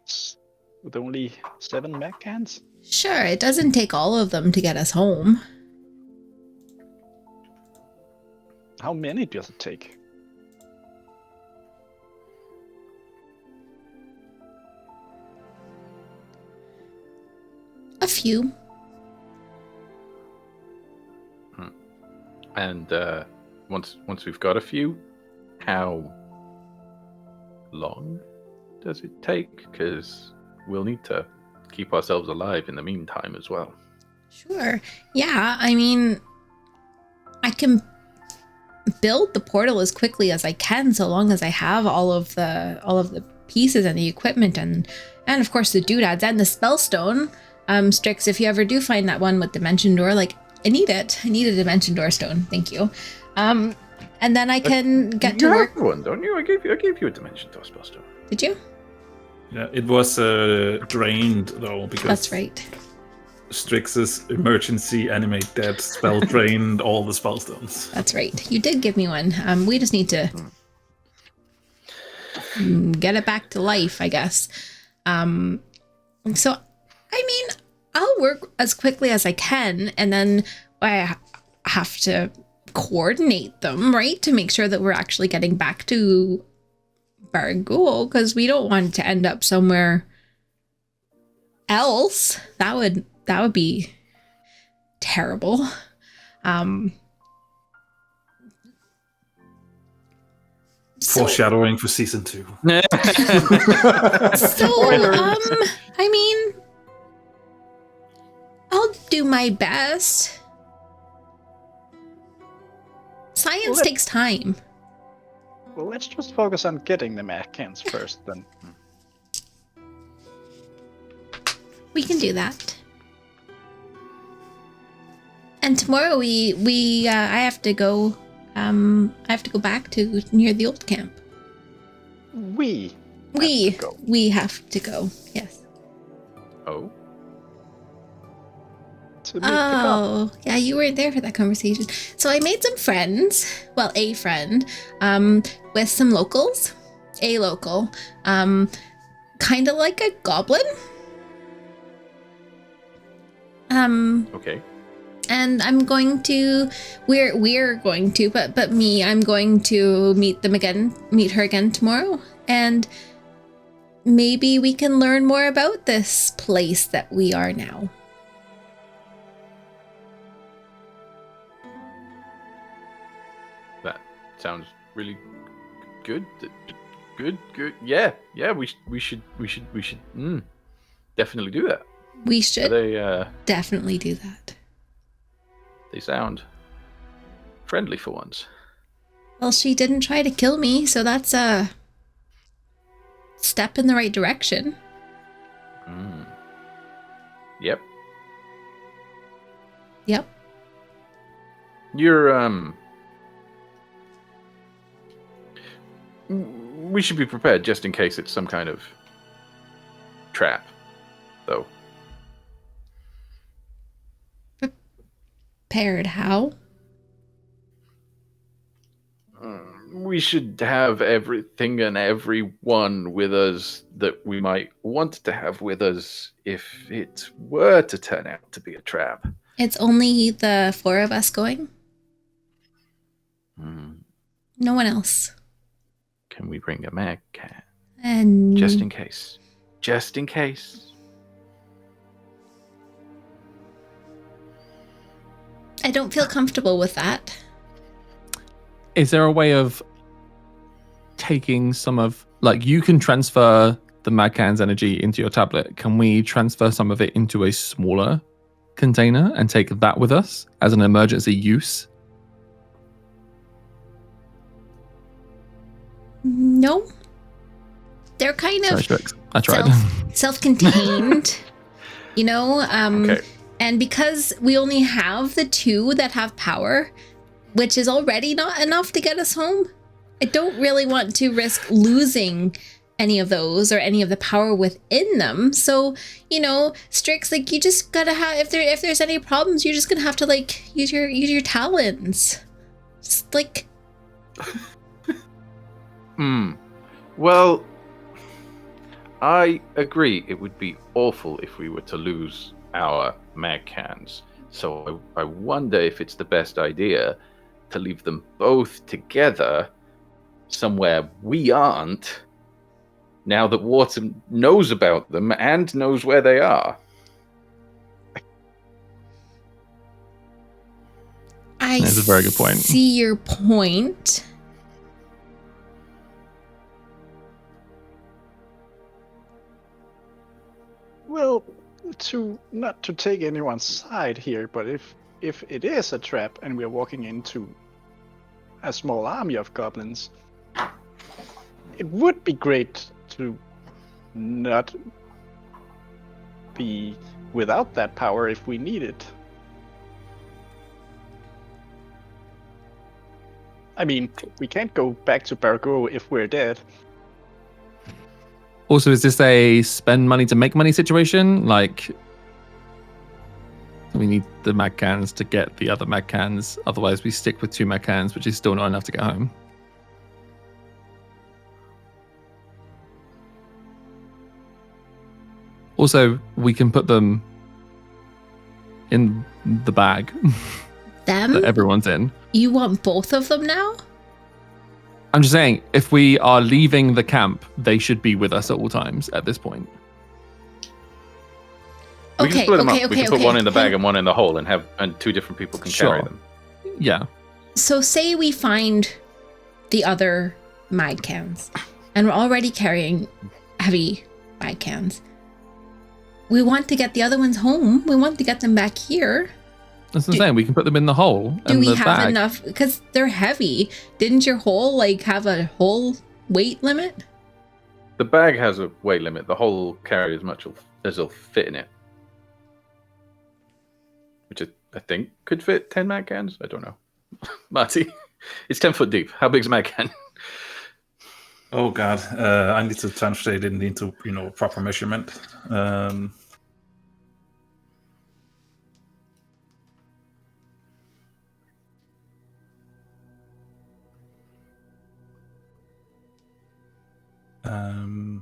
[SPEAKER 3] 7 MagCans?
[SPEAKER 1] Sure, it doesn't take all of them to get us home.
[SPEAKER 3] How many does it take?
[SPEAKER 1] A few.
[SPEAKER 2] And once we've got a few, how long does it take? Because we'll need to keep ourselves alive in the meantime as well.
[SPEAKER 1] Sure. Yeah, I mean, I can build the portal as quickly as I can, so long as I have all of the pieces and the equipment and of course the doodads and the spellstone. Strix, if you ever do find that one with Dimension Door, like I need it. I need a Dimension Door stone. Thank you. And then I can get to work.
[SPEAKER 2] You have one, don't you? I gave you a Dimension Door spellstone.
[SPEAKER 1] Did you?
[SPEAKER 5] Yeah, it was drained though because
[SPEAKER 1] That's right.
[SPEAKER 5] Strix's emergency animate dead spell drained all the spellstones.
[SPEAKER 1] That's right. You did give me one. We just need to get it back to life, I guess. So, I mean, I'll work as quickly as I can, and then I have to coordinate them, right, to make sure that we're actually getting back to Bargul, because we don't want to end up somewhere else. That would be terrible.
[SPEAKER 5] Foreshadowing for season 2.
[SPEAKER 1] I mean, I'll do my best. Science takes time.
[SPEAKER 3] Well, let's just focus on getting the MagCans first, then.
[SPEAKER 1] We can do that. And tomorrow I have to go. I have to go back to near the old camp.
[SPEAKER 3] We
[SPEAKER 1] have to go. Yes.
[SPEAKER 2] Oh.
[SPEAKER 3] To meet the goblin.
[SPEAKER 1] Oh, yeah, you weren't there for that conversation. So I made some friends. Well, a friend, with some locals. A local, kind of like a goblin.
[SPEAKER 2] Okay.
[SPEAKER 1] And I'm going to. We're going to, but me. I'm going to meet her again tomorrow, and maybe we can learn more about this place that we are now.
[SPEAKER 2] That sounds really good. Good. Yeah. We should definitely do that.
[SPEAKER 1] We should
[SPEAKER 2] They
[SPEAKER 1] definitely do that.
[SPEAKER 2] they sound friendly for once.
[SPEAKER 1] Well, she didn't try to kill me, so that's a step in the right direction.
[SPEAKER 2] Yep.
[SPEAKER 1] Yep.
[SPEAKER 2] You're we should be prepared just in case it's some kind of trap, though.
[SPEAKER 1] prepared. How?
[SPEAKER 2] We should have everything and everyone with us that we might want to have with us if it were to turn out to be a trap.
[SPEAKER 1] It's only the 4 of us going? No one else.
[SPEAKER 2] Can we bring a MagCan?
[SPEAKER 1] And
[SPEAKER 2] Just in case. Just in case.
[SPEAKER 1] I don't feel comfortable with that.
[SPEAKER 4] Is there a way of taking some of, like, you can transfer the MagCan's energy into your tablet. Can we transfer some of it into a smaller container and take that with us as an emergency use?
[SPEAKER 1] No. They're kind of
[SPEAKER 4] I tried.
[SPEAKER 1] self-contained, you know?
[SPEAKER 2] Okay.
[SPEAKER 1] And because we only have the 2 that have power, which is already not enough to get us home, I don't really want to risk losing any of those or any of the power within them. So, you know, Strix, like, you just gotta have, if there's any problems, you're just gonna have to, like, use your talons. Just like.
[SPEAKER 2] Well, I agree. It would be awful if we were to lose our MagCans. So I wonder if it's the best idea to leave them both together somewhere we aren't, now that Wortam knows about them and knows where they are.
[SPEAKER 4] That's a very good point.
[SPEAKER 1] See your point.
[SPEAKER 3] Well, not to take anyone's side here, but if it is a trap and we're walking into a small army of goblins, it would be great to not be without that power if we need it. I mean, we can't go back to Bargo if we're dead.
[SPEAKER 4] Also, is this a spend money to make money situation? Like, we need the MagCans to get the other MagCans. Otherwise, we stick with 2 MagCans, which is still not enough to get home. Also, we can put them in the bag
[SPEAKER 1] Them?
[SPEAKER 4] that everyone's in.
[SPEAKER 1] You want both of them now?
[SPEAKER 4] I'm just saying, if we are leaving the camp, they should be with us at all times at this point.
[SPEAKER 2] We can split them up. We can put one in the bag
[SPEAKER 1] Hang-
[SPEAKER 2] and one in the hole, and 2 different people can carry them.
[SPEAKER 4] Yeah.
[SPEAKER 1] So say we find the other MagCans, and we're already carrying heavy MagCans. We want to get the other ones home. We want to get them back here.
[SPEAKER 4] That's what I'm saying. We can put them in the hole.
[SPEAKER 1] Do
[SPEAKER 4] and
[SPEAKER 1] we
[SPEAKER 4] the
[SPEAKER 1] have
[SPEAKER 4] bag.
[SPEAKER 1] enough? Because they're heavy. Didn't your hole, like, have a whole weight limit?
[SPEAKER 2] The bag has a weight limit. The hole will carry as much as will fit in it. Which I think could fit 10 MagCans. I don't know. Marty, it's 10 foot deep. How big's a MagCan?
[SPEAKER 5] Oh god, I need to translate it into proper measurement.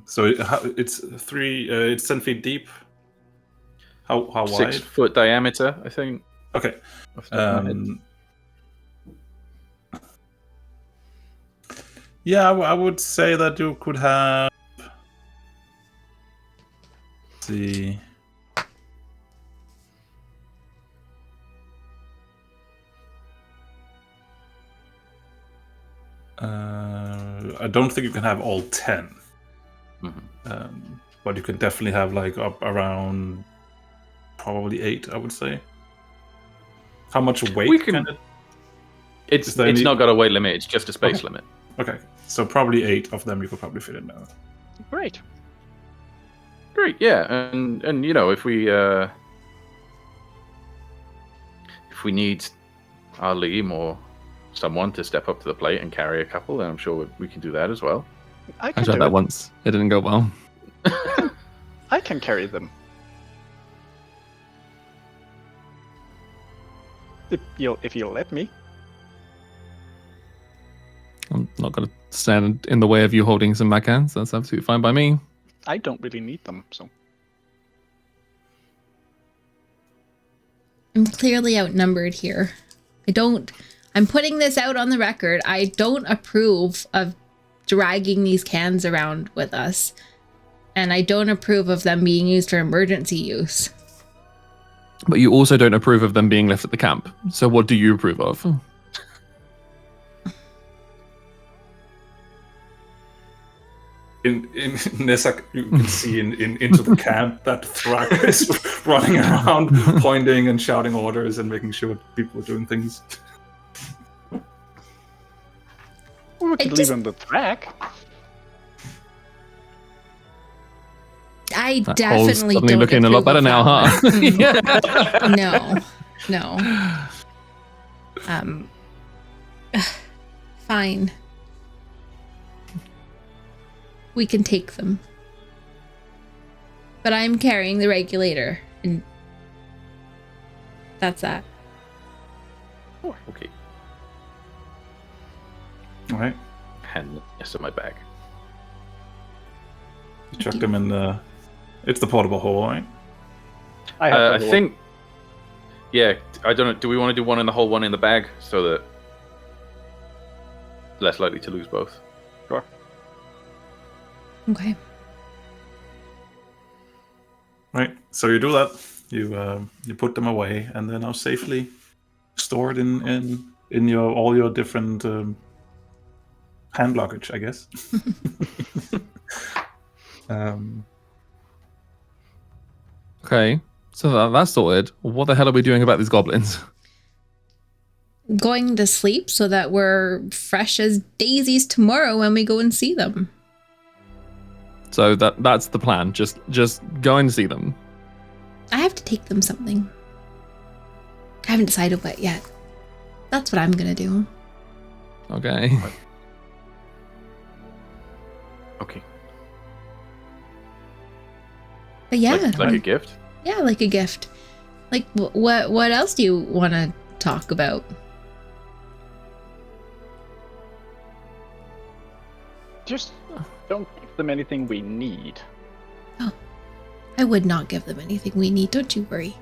[SPEAKER 5] So it's 10 feet deep. How wide?
[SPEAKER 2] 6 foot diameter, I think.
[SPEAKER 5] Okay.
[SPEAKER 2] Off the top of my head.
[SPEAKER 5] Yeah, I would say that you could have. Let's see. I don't think you can have all 10.
[SPEAKER 2] Mm-hmm.
[SPEAKER 5] But you can definitely have like up around probably 8, I would say. How much weight can it?
[SPEAKER 2] It's not got a weight limit, it's just a space limit.
[SPEAKER 5] Okay, so probably 8 of them you could probably fit in there.
[SPEAKER 3] Great.
[SPEAKER 2] Great, yeah, and if we need Arleem or someone to step up to the plate and carry a couple, then I'm sure we can do that as well.
[SPEAKER 3] I
[SPEAKER 4] I tried that once. It didn't go well.
[SPEAKER 3] I can carry them. If you'll let me.
[SPEAKER 4] I'm not going to stand in the way of you holding some MagCans. That's absolutely fine by me.
[SPEAKER 3] I don't really need them, so.
[SPEAKER 1] I'm clearly outnumbered here. I'm putting this out on the record. I don't approve of dragging these cans around with us. And I don't approve of them being used for emergency use.
[SPEAKER 4] But you also don't approve of them being left at the camp. So what do you approve of?
[SPEAKER 5] In Neza, you can see into the camp that Thrak is running around, pointing and shouting orders and making sure people are doing things.
[SPEAKER 3] Well, we could leave him the Thrak.
[SPEAKER 1] I
[SPEAKER 4] That
[SPEAKER 1] definitely
[SPEAKER 4] hole's suddenly
[SPEAKER 1] don't
[SPEAKER 4] looking a lot
[SPEAKER 1] approve
[SPEAKER 4] better
[SPEAKER 1] of
[SPEAKER 4] now,
[SPEAKER 1] that
[SPEAKER 4] huh?
[SPEAKER 1] one. No. Fine. We can take them. But I'm carrying the regulator, and that's that.
[SPEAKER 2] Oh, okay.
[SPEAKER 5] All right.
[SPEAKER 2] Hand this in my bag.
[SPEAKER 5] You chuck them in the... It's the portable hole, right?
[SPEAKER 2] I think... Yeah, I don't know. Do we want to do one in the hole, one in the bag, so that less likely to lose both?
[SPEAKER 3] Sure.
[SPEAKER 1] Okay.
[SPEAKER 5] Right. So you do that. You put them away, and they're now safely stored in all your different hand luggage, I guess.
[SPEAKER 4] Okay, so that's sorted. What the hell are we doing about these goblins?
[SPEAKER 1] Going to sleep so that we're fresh as daisies tomorrow when we go and see them.
[SPEAKER 4] So that's the plan. Just go and see them.
[SPEAKER 1] I have to take them something. I haven't decided what yet. That's what I'm gonna do.
[SPEAKER 4] Okay.
[SPEAKER 2] Okay.
[SPEAKER 1] But yeah,
[SPEAKER 2] Like a gift?
[SPEAKER 1] yeah, like a gift. Like what else do you want to talk about?
[SPEAKER 3] Just don't give them anything we need.
[SPEAKER 1] Oh, I would not give them anything we need. Don't you worry.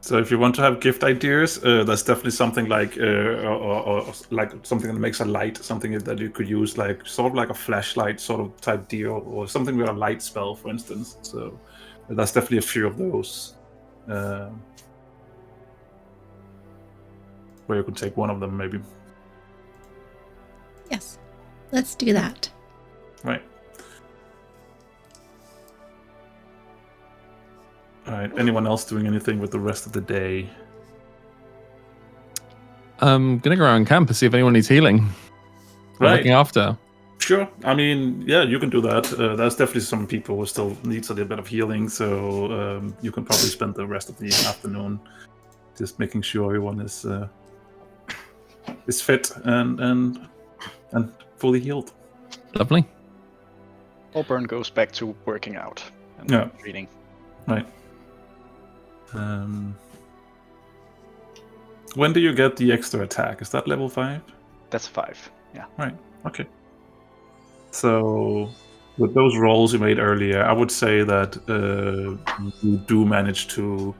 [SPEAKER 5] So if you want to have gift ideas, that's definitely something like or like something that makes a light, something that you could use, like sort of like a flashlight sort of type deal, or something with a light spell, for instance. So that's definitely a few of those. Where you could take one of them, maybe.
[SPEAKER 1] Yes, let's do that.
[SPEAKER 5] Right. All right. Anyone else doing anything with the rest of the day?
[SPEAKER 4] I'm gonna go around camp and see if anyone needs healing. Or
[SPEAKER 5] Right.
[SPEAKER 4] looking after.
[SPEAKER 5] Sure. I mean, yeah, you can do that. There's definitely some people who still needs a little bit of healing, so you can probably spend the rest of the afternoon just making sure everyone is fit and fully healed.
[SPEAKER 4] Lovely.
[SPEAKER 3] Auburn goes back to working out and
[SPEAKER 5] Yeah.
[SPEAKER 3] reading.
[SPEAKER 5] Right. When do you get the extra attack? Is that level 5?
[SPEAKER 3] That's 5. Yeah.
[SPEAKER 5] Right. Okay. So, with those rolls you made earlier, I would say that you do manage to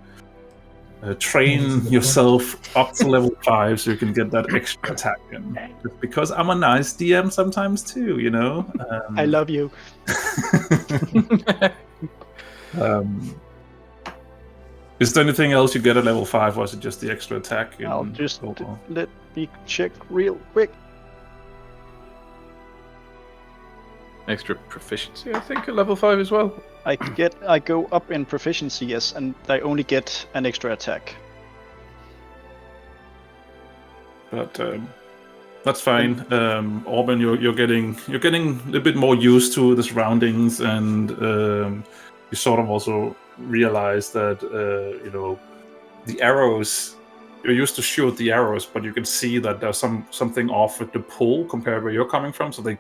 [SPEAKER 5] train yourself up to level 5 so you can get that extra attack in. Just because I'm a nice DM sometimes too, you know?
[SPEAKER 3] I love you.
[SPEAKER 5] Is there anything else you get at level 5, or is it just the extra attack?
[SPEAKER 3] I'll just
[SPEAKER 5] total?
[SPEAKER 3] let me check real quick.
[SPEAKER 2] Extra proficiency, I think, at level 5 as well.
[SPEAKER 3] I go up in proficiency, yes, and I only get an extra attack.
[SPEAKER 5] But that's fine. Auburn, you're getting a bit more used to the surroundings, and you sort of also realize that the arrows, you're used to shoot the arrows, but you can see that there's something off with the pull compared where you're coming from. So they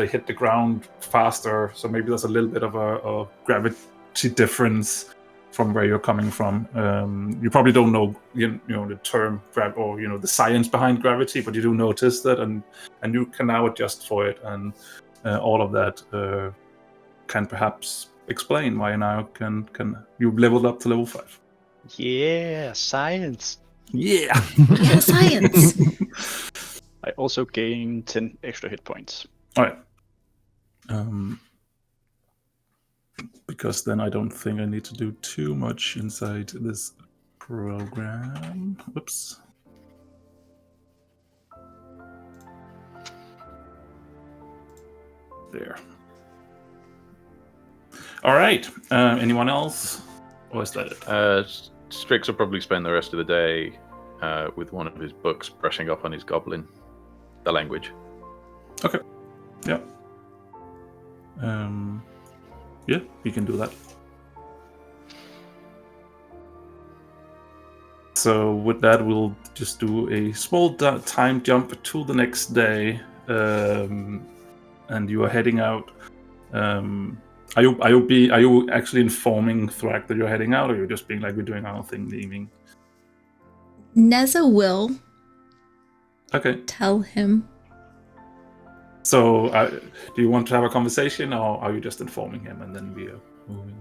[SPEAKER 5] hit the ground faster. So maybe there's a little bit of a gravity difference from where you're coming from. You probably don't know, you know, the term or you know the science behind gravity, but you do notice that, and you can now adjust for it, and all of that can perhaps explain why now you've leveled up to level 5.
[SPEAKER 3] Yeah, science.
[SPEAKER 5] Yeah.
[SPEAKER 1] Yeah, science.
[SPEAKER 3] I also gained 10 extra hit points.
[SPEAKER 5] All right. Because then I don't think I need to do too much inside this program. Oops. There. All right. Anyone else? Or is that it?
[SPEAKER 2] Strix will probably spend the rest of the day with one of his books, brushing up on his goblin, the language.
[SPEAKER 5] Okay. Yeah. Yeah, you can do that. So with that, we'll just do a small time jump to the next day, and you are heading out. Are you actually informing Thrak that you're heading out, or are you just being like, we're doing our thing in the evening?
[SPEAKER 1] Neza will
[SPEAKER 5] Okay.
[SPEAKER 1] tell him.
[SPEAKER 5] So, do you want to have a conversation, or are you just informing him and then we are moving?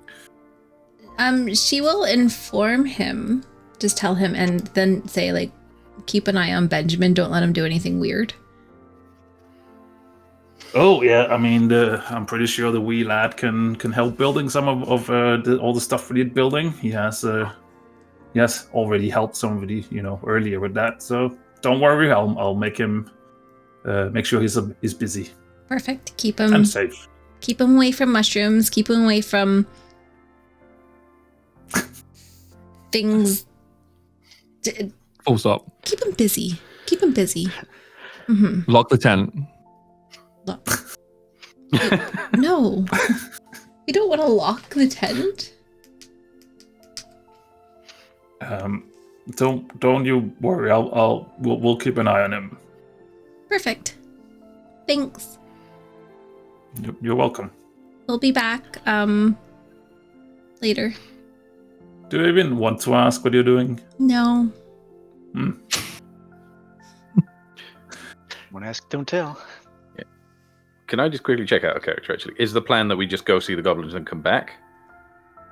[SPEAKER 1] She will inform him, just tell him, and then say, like, keep an eye on Benjamin. Don't let him do anything weird.
[SPEAKER 5] Oh yeah, I mean, I'm pretty sure the wee lad can help building some of all the stuff we need building. He has already helped somebody, you know, earlier with that. So don't worry, I'll make him. Make sure he's busy.
[SPEAKER 1] Perfect. Keep him
[SPEAKER 5] and safe.
[SPEAKER 1] Keep him away from mushrooms. Keep him away from things.
[SPEAKER 4] Full stop.
[SPEAKER 1] Keep him busy. Keep him busy. Mm-hmm.
[SPEAKER 4] Lock the tent.
[SPEAKER 1] Look. No. We don't want to lock the tent.
[SPEAKER 5] Don't you worry. We'll keep an eye on him.
[SPEAKER 1] Perfect. Thanks.
[SPEAKER 5] You're welcome.
[SPEAKER 1] We'll be back later.
[SPEAKER 5] Do you even want to ask what you're doing?
[SPEAKER 1] No.
[SPEAKER 3] Won't ask, don't tell.
[SPEAKER 2] Yeah. Can I just quickly check out a character, actually? Is the plan that we just go see the goblins and come back?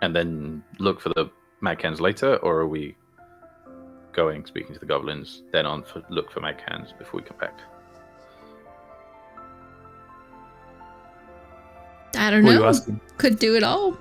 [SPEAKER 2] And then look for the MagCans later? Or are we going, speaking to the goblins, then look for MagCans before we come back?
[SPEAKER 1] I don't
[SPEAKER 5] What are
[SPEAKER 1] know.
[SPEAKER 5] you asking?
[SPEAKER 1] Could do it all.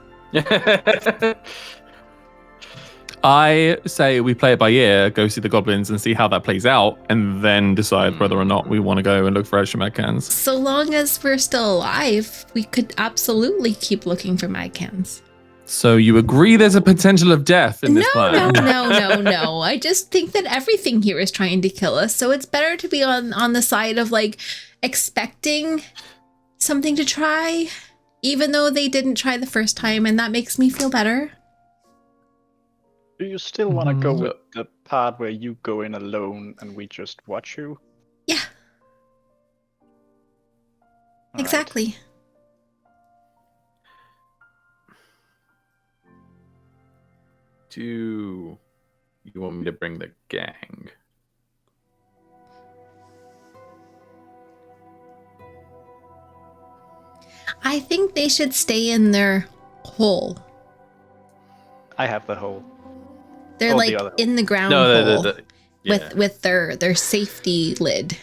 [SPEAKER 4] I say we play it by ear, go see the goblins and see how that plays out, and then decide whether or not we want to go and look for extra MagCans.
[SPEAKER 1] So long as we're still alive, we could absolutely keep looking for MagCans.
[SPEAKER 4] So you agree there's a potential of death in this plan?
[SPEAKER 1] No. I just think that everything here is trying to kill us, so it's better to be on the side of, like, expecting something to try, even though they didn't try the first time, and that makes me feel better.
[SPEAKER 3] Do you still want to go with the part where you go in alone and we just watch you?
[SPEAKER 1] Yeah.
[SPEAKER 3] All
[SPEAKER 1] Exactly.
[SPEAKER 3] right.
[SPEAKER 2] Do you want me to bring the gang?
[SPEAKER 1] I think they should stay in their hole.
[SPEAKER 3] I have the hole.
[SPEAKER 1] They're
[SPEAKER 3] Oh,
[SPEAKER 1] like
[SPEAKER 3] the other
[SPEAKER 1] in the ground
[SPEAKER 2] No,
[SPEAKER 1] hole
[SPEAKER 2] yeah.
[SPEAKER 1] with their safety lid.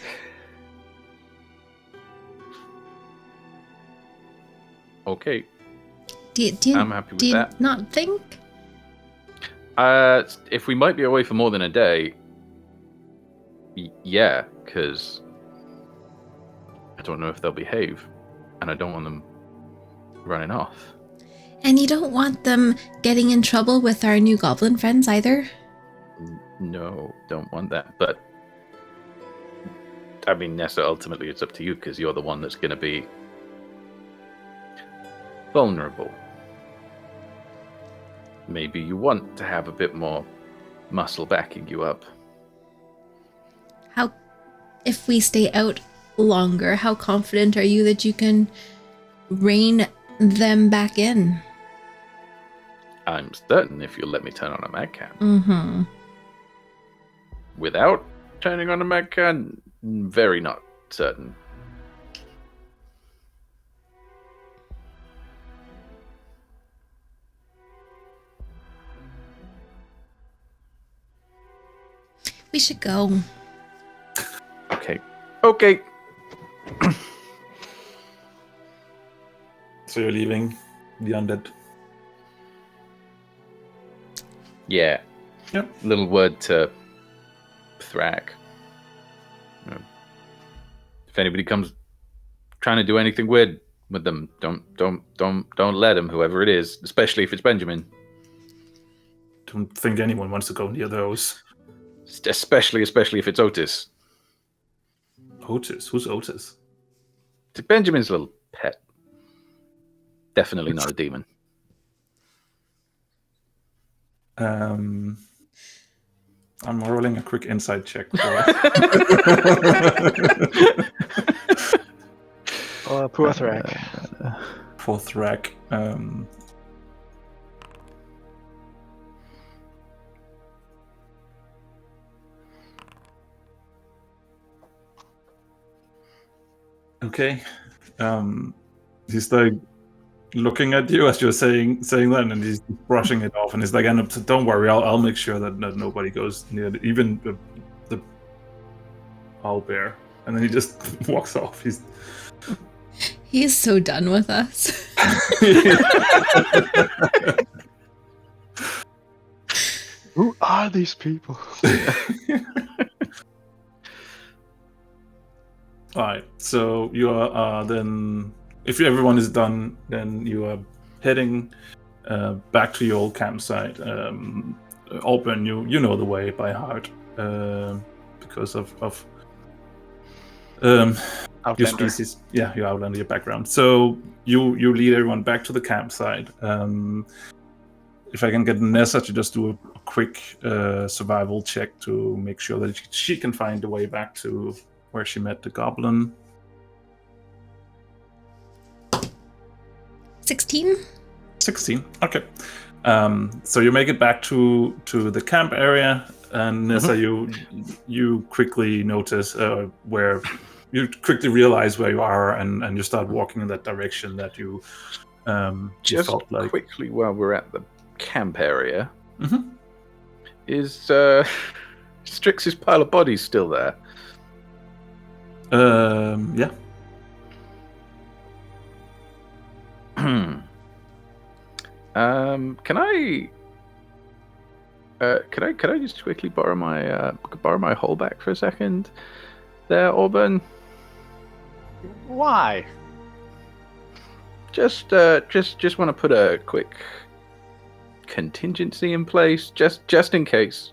[SPEAKER 2] Okay.
[SPEAKER 1] Do you
[SPEAKER 2] I'm happy with
[SPEAKER 1] do you
[SPEAKER 2] that.
[SPEAKER 1] not think?
[SPEAKER 2] If we might be away for more than a day, yeah, because I don't know if they'll behave, and I don't want them running off.
[SPEAKER 1] And you don't want them getting in trouble with our new goblin friends either?
[SPEAKER 2] No, don't want that. But, I mean, Nessa, ultimately it's up to you, because you're the one that's going to be vulnerable. Maybe you want to have a bit more muscle backing you up.
[SPEAKER 1] If we stay out longer, how confident are you that you can rein them back in?
[SPEAKER 2] I'm certain if you'll let me turn on a MagCan.
[SPEAKER 1] Mm-hmm.
[SPEAKER 2] Without turning on a MagCan, very not certain.
[SPEAKER 1] We should go.
[SPEAKER 2] Okay.
[SPEAKER 5] So you're leaving the undead.
[SPEAKER 2] Yeah.
[SPEAKER 5] Yep.
[SPEAKER 2] Little word to Thrak. If anybody comes trying to do anything weird with them, don't let them, whoever it is, especially if it's Benjamin.
[SPEAKER 5] Don't think anyone wants to go near those.
[SPEAKER 2] Especially if it's Otis.
[SPEAKER 5] Otis? Who's Otis?
[SPEAKER 2] It's Benjamin's little pet. Definitely not a demon.
[SPEAKER 5] I'm rolling a quick insight check. For
[SPEAKER 3] Oh, poor Thrak.
[SPEAKER 5] for Thrak. Okay. He's like looking at you as you're saying that, and he's brushing it off, and he's like, "Don't worry, I'll make sure that nobody goes near even the owl bear." And then he just walks off.
[SPEAKER 1] He's so done with us.
[SPEAKER 3] Who are these people?
[SPEAKER 5] All right. So you are then, if everyone is done, then you are heading back to your old campsite. Alban, you know the way by heart because of your species. Yeah, your outlander, your background. So you lead everyone back to the campsite. If I can get Neza to just do a quick survival check to make sure that she can find the way back to where she met the goblin.
[SPEAKER 1] 16.
[SPEAKER 5] 16. Okay. So you make it back to the camp area, and Nessa, you quickly notice where you quickly realize where you are, and you start walking in that direction that you
[SPEAKER 2] Just
[SPEAKER 5] felt like.
[SPEAKER 2] quickly while we're at the camp area, is Strix's pile of bodies still there?
[SPEAKER 5] Yeah.
[SPEAKER 2] Can I just quickly borrow my hole back for a second? There, Auburn.
[SPEAKER 3] Why?
[SPEAKER 2] Just want to put a quick contingency in place, just in case.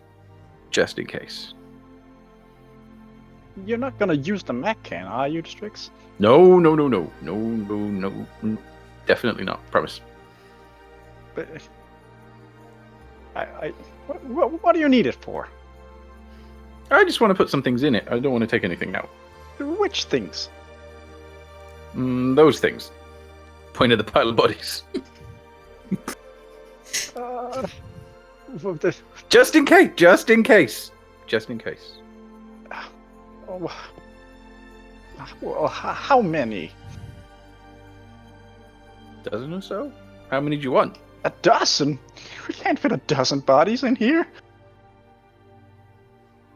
[SPEAKER 2] Just in case.
[SPEAKER 3] You're not gonna use the MagCan, are you, Strix?
[SPEAKER 2] No. Definitely not. Promise.
[SPEAKER 3] But what do you need it for?
[SPEAKER 2] I just want to put some things in it. I don't want to take anything out.
[SPEAKER 3] Which things?
[SPEAKER 2] Those things. Point at the pile of bodies. Just in case.
[SPEAKER 3] Well, how many?
[SPEAKER 2] Dozen or so? How many do you want?
[SPEAKER 3] A dozen? We can't fit a dozen bodies in here.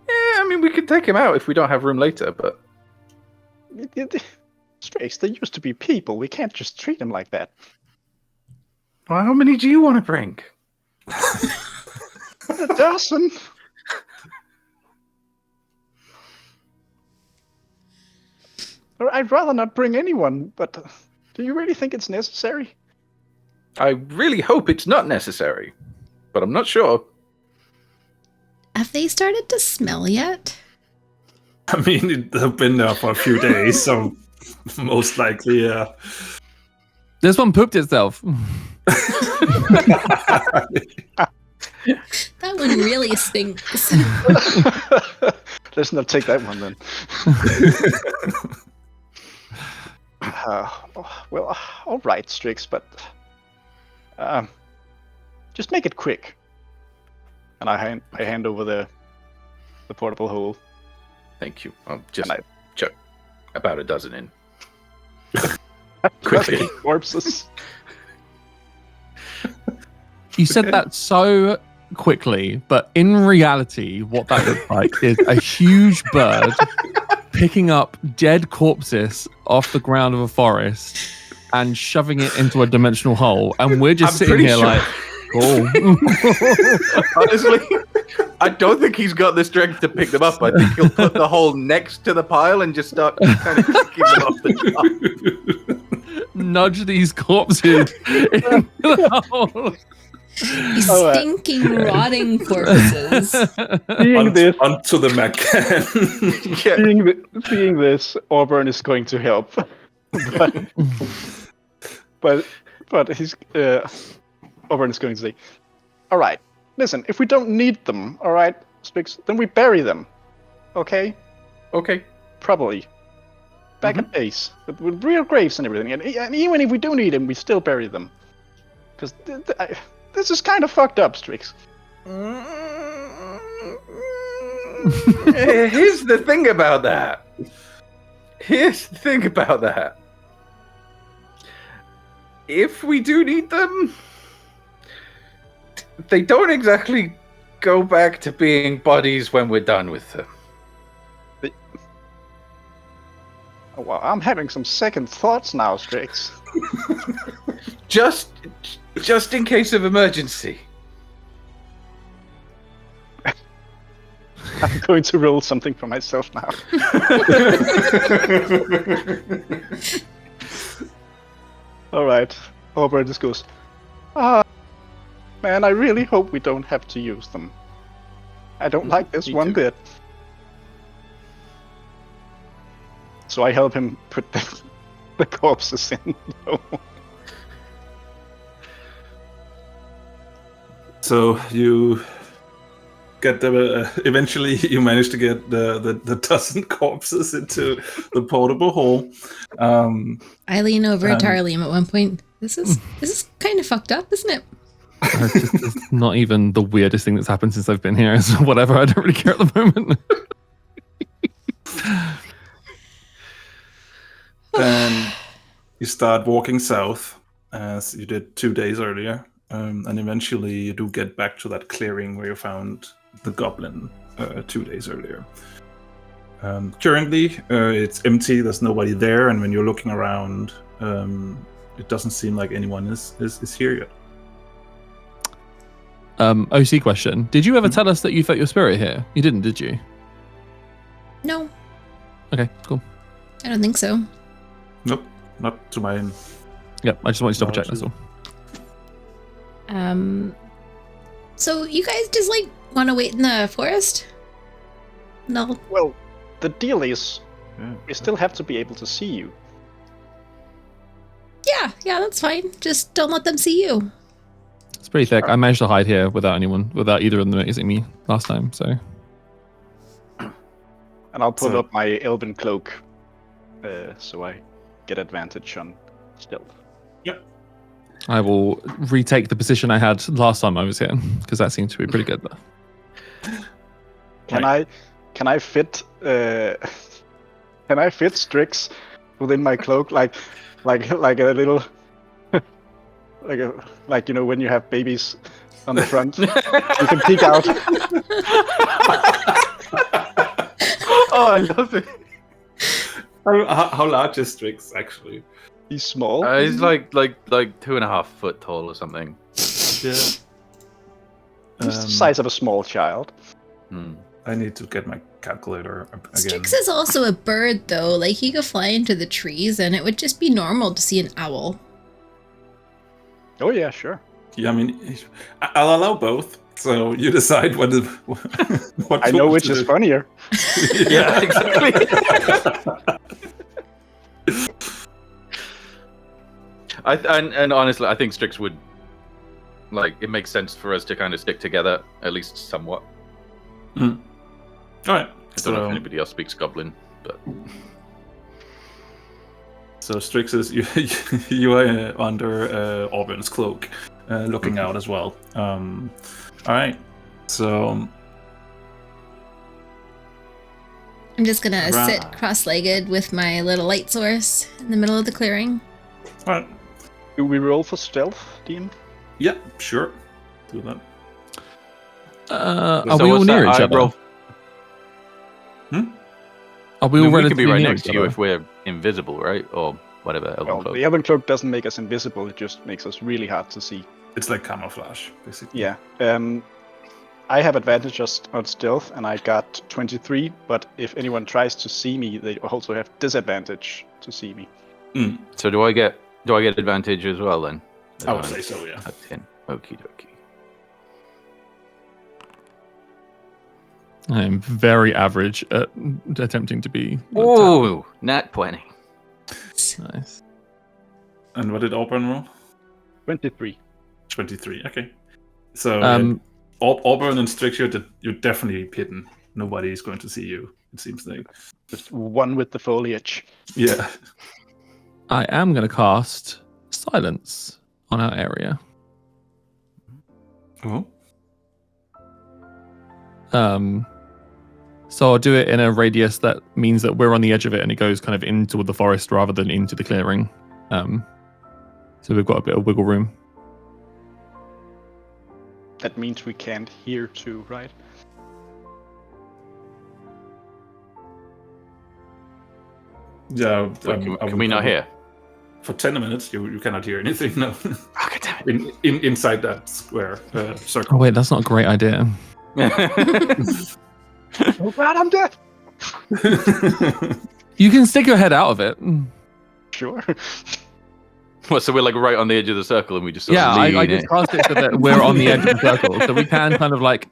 [SPEAKER 2] Yeah, I mean, we could take him out if we don't have room later, but...
[SPEAKER 3] Strix, they used to be people. We can't just treat them like that.
[SPEAKER 2] Well, how many do you want to bring?
[SPEAKER 3] A dozen? I'd rather not bring anyone, but do you really think it's necessary?
[SPEAKER 2] I really hope it's not necessary, but I'm not sure.
[SPEAKER 1] Have they started to smell yet?
[SPEAKER 5] I mean, they've been there for a few days, so most likely, yeah.
[SPEAKER 4] This one pooped itself.
[SPEAKER 1] That one really stinks.
[SPEAKER 3] Let's not take that one then. Well, all right, Strix, but Just make it quick. And I hand over the portable hole.
[SPEAKER 2] Thank you. I'll just
[SPEAKER 3] And
[SPEAKER 2] chuck about a dozen in.
[SPEAKER 3] Quickly. Corpses.
[SPEAKER 4] You said that so quickly, but in reality, what that looks like is a huge bird picking up dead corpses off the ground of a forest and shoving it into a dimensional hole. And we're just sitting here like, cool.
[SPEAKER 2] Honestly, I don't think he's got the strength to pick them up. I think he'll put the hole next to the pile and just start kind of kicking them off the top.
[SPEAKER 4] Nudge these corpses into the hole.
[SPEAKER 1] These stinking, rotting corpses.
[SPEAKER 3] Seeing this,
[SPEAKER 5] onto the MagCan.
[SPEAKER 3] seeing this, Auburn is going to help. but he's Auburn is going to say, "All right, listen. If we don't need them, all right, Strix, then we bury them. Okay?
[SPEAKER 2] Okay.
[SPEAKER 3] Probably. Back at base with real graves and everything. And even if we do need them, we still bury them. Because this is kind of fucked up, Strix."
[SPEAKER 2] Here's the thing about that. If we do need them, they don't exactly go back to being bodies when we're done with them.
[SPEAKER 3] Oh, wow, I'm having some second thoughts now, Strix.
[SPEAKER 2] Just in case of emergency.
[SPEAKER 3] I'm going to roll something for myself now. All right. Auburn just goes, man, I really hope we don't have to use them. I don't like this
[SPEAKER 2] Me
[SPEAKER 3] one
[SPEAKER 2] too.
[SPEAKER 3] bit. So I help him put the corpses in.
[SPEAKER 5] So you get eventually you manage to get the dozen corpses into the portable hole.
[SPEAKER 1] I lean over to Arlene at one point. This is kind of fucked up, isn't it?
[SPEAKER 4] It's not even the weirdest thing that's happened since I've been here. So whatever, I don't really care at the moment.
[SPEAKER 5] Then you start walking south, as you did 2 days earlier, and eventually you do get back to that clearing where you found the goblin 2 days earlier. Currently, it's empty. There's nobody there, and when you're looking around, it doesn't seem like anyone is here yet.
[SPEAKER 4] OC question. Did you ever tell us that you felt your spirit here? You didn't, did you?
[SPEAKER 1] No,
[SPEAKER 4] Okay, cool.
[SPEAKER 1] I don't think so.
[SPEAKER 5] Nope, not to my end.
[SPEAKER 4] Yep, I just wanted to double check, that's all.
[SPEAKER 1] So you guys just want to wait in the forest? No.
[SPEAKER 3] Well, the deal is, we still have to be able to see you.
[SPEAKER 1] Yeah, that's fine. Just don't let them see you.
[SPEAKER 4] It's pretty thick. I managed to hide here without either of them noticing me last time, so.
[SPEAKER 3] And I'll put
[SPEAKER 5] So-
[SPEAKER 3] up my elven cloak, so I get advantage on stealth.
[SPEAKER 4] I will retake the position I had last time I was here, because that seemed to be pretty good.
[SPEAKER 3] Can I fit Strix within my cloak like a little like you know when you have babies on the front, you can peek out.
[SPEAKER 2] Oh, I love it.
[SPEAKER 5] How large is Strix actually?
[SPEAKER 3] He's small.
[SPEAKER 2] He's like 2.5 foot tall or something.
[SPEAKER 5] Yeah.
[SPEAKER 3] He's the size of a small child.
[SPEAKER 5] I need to get my calculator again.
[SPEAKER 1] Strix is also a bird, though. He could fly into the trees, and it would just be normal to see an owl.
[SPEAKER 3] Oh yeah, sure.
[SPEAKER 5] Yeah, I mean, I'll allow both. So you decide what. What
[SPEAKER 3] I know
[SPEAKER 5] to
[SPEAKER 3] which
[SPEAKER 5] do.
[SPEAKER 3] is funnier.
[SPEAKER 2] Yeah, exactly. And honestly, I think Strix would it makes sense for us to kind of stick together, at least somewhat.
[SPEAKER 5] All right.
[SPEAKER 2] I don't know if anybody else speaks Goblin, but
[SPEAKER 5] So Strix is you are under Auburn's cloak, looking out as well. All right, so
[SPEAKER 1] I'm just gonna sit cross-legged with my little light source in the middle of the clearing.
[SPEAKER 5] all right,
[SPEAKER 3] Do we roll for stealth, DM?
[SPEAKER 5] yeah, sure, do that.
[SPEAKER 4] Are
[SPEAKER 2] So
[SPEAKER 4] we all
[SPEAKER 2] what's
[SPEAKER 4] near
[SPEAKER 2] that?
[SPEAKER 4] each
[SPEAKER 2] I
[SPEAKER 4] other?
[SPEAKER 2] roll-
[SPEAKER 4] Are we
[SPEAKER 2] I
[SPEAKER 4] all
[SPEAKER 2] mean, we could
[SPEAKER 4] relatively
[SPEAKER 2] be right
[SPEAKER 4] near
[SPEAKER 2] next
[SPEAKER 4] each
[SPEAKER 2] to you
[SPEAKER 4] other?
[SPEAKER 2] if we're invisible, right? Or whatever.
[SPEAKER 3] Well,
[SPEAKER 2] Cloak.
[SPEAKER 3] the Elven Cloak doesn't make us invisible, it just makes us really hard to see.
[SPEAKER 5] It's like camouflage, basically.
[SPEAKER 3] Yeah. I have advantage on stealth, and I got 23, but if anyone tries to see me, they also have disadvantage to see me.
[SPEAKER 2] So do I get advantage as well then?
[SPEAKER 5] I would say so, yeah.
[SPEAKER 2] At 10. Okie dokie.
[SPEAKER 4] I am very average at attempting to be.
[SPEAKER 2] Oh, nat 20.
[SPEAKER 4] Nice.
[SPEAKER 5] And what did Auburn roll?
[SPEAKER 3] 23.
[SPEAKER 5] 23. Okay. So Auburn and Strix, you're definitely hidden. Nobody is going to see you. It seems like.
[SPEAKER 3] Just one with the foliage.
[SPEAKER 5] Yeah.
[SPEAKER 4] I am going to cast Silence on our area.
[SPEAKER 5] Oh.
[SPEAKER 4] So I'll do it in a radius that means that we're on the edge of it and it goes kind of into the forest rather than into the clearing. So we've got a bit of wiggle room.
[SPEAKER 3] That means we can't hear too, right?
[SPEAKER 5] Yeah.
[SPEAKER 2] Wait, can we not hear?
[SPEAKER 5] For 10 minutes, you cannot hear anything. No.
[SPEAKER 2] Oh, God damn it.
[SPEAKER 5] Inside that square circle.
[SPEAKER 4] Oh wait, that's not a great idea.
[SPEAKER 3] Oh god, I'm dead!
[SPEAKER 4] You can stick your head out of it.
[SPEAKER 3] Sure.
[SPEAKER 2] What, so we're like right on the edge of the circle and we just sort
[SPEAKER 4] Yeah,
[SPEAKER 2] of
[SPEAKER 4] I
[SPEAKER 2] lean
[SPEAKER 4] just
[SPEAKER 2] in?
[SPEAKER 4] cast it so that we're on the edge of the circle, so we can kind of like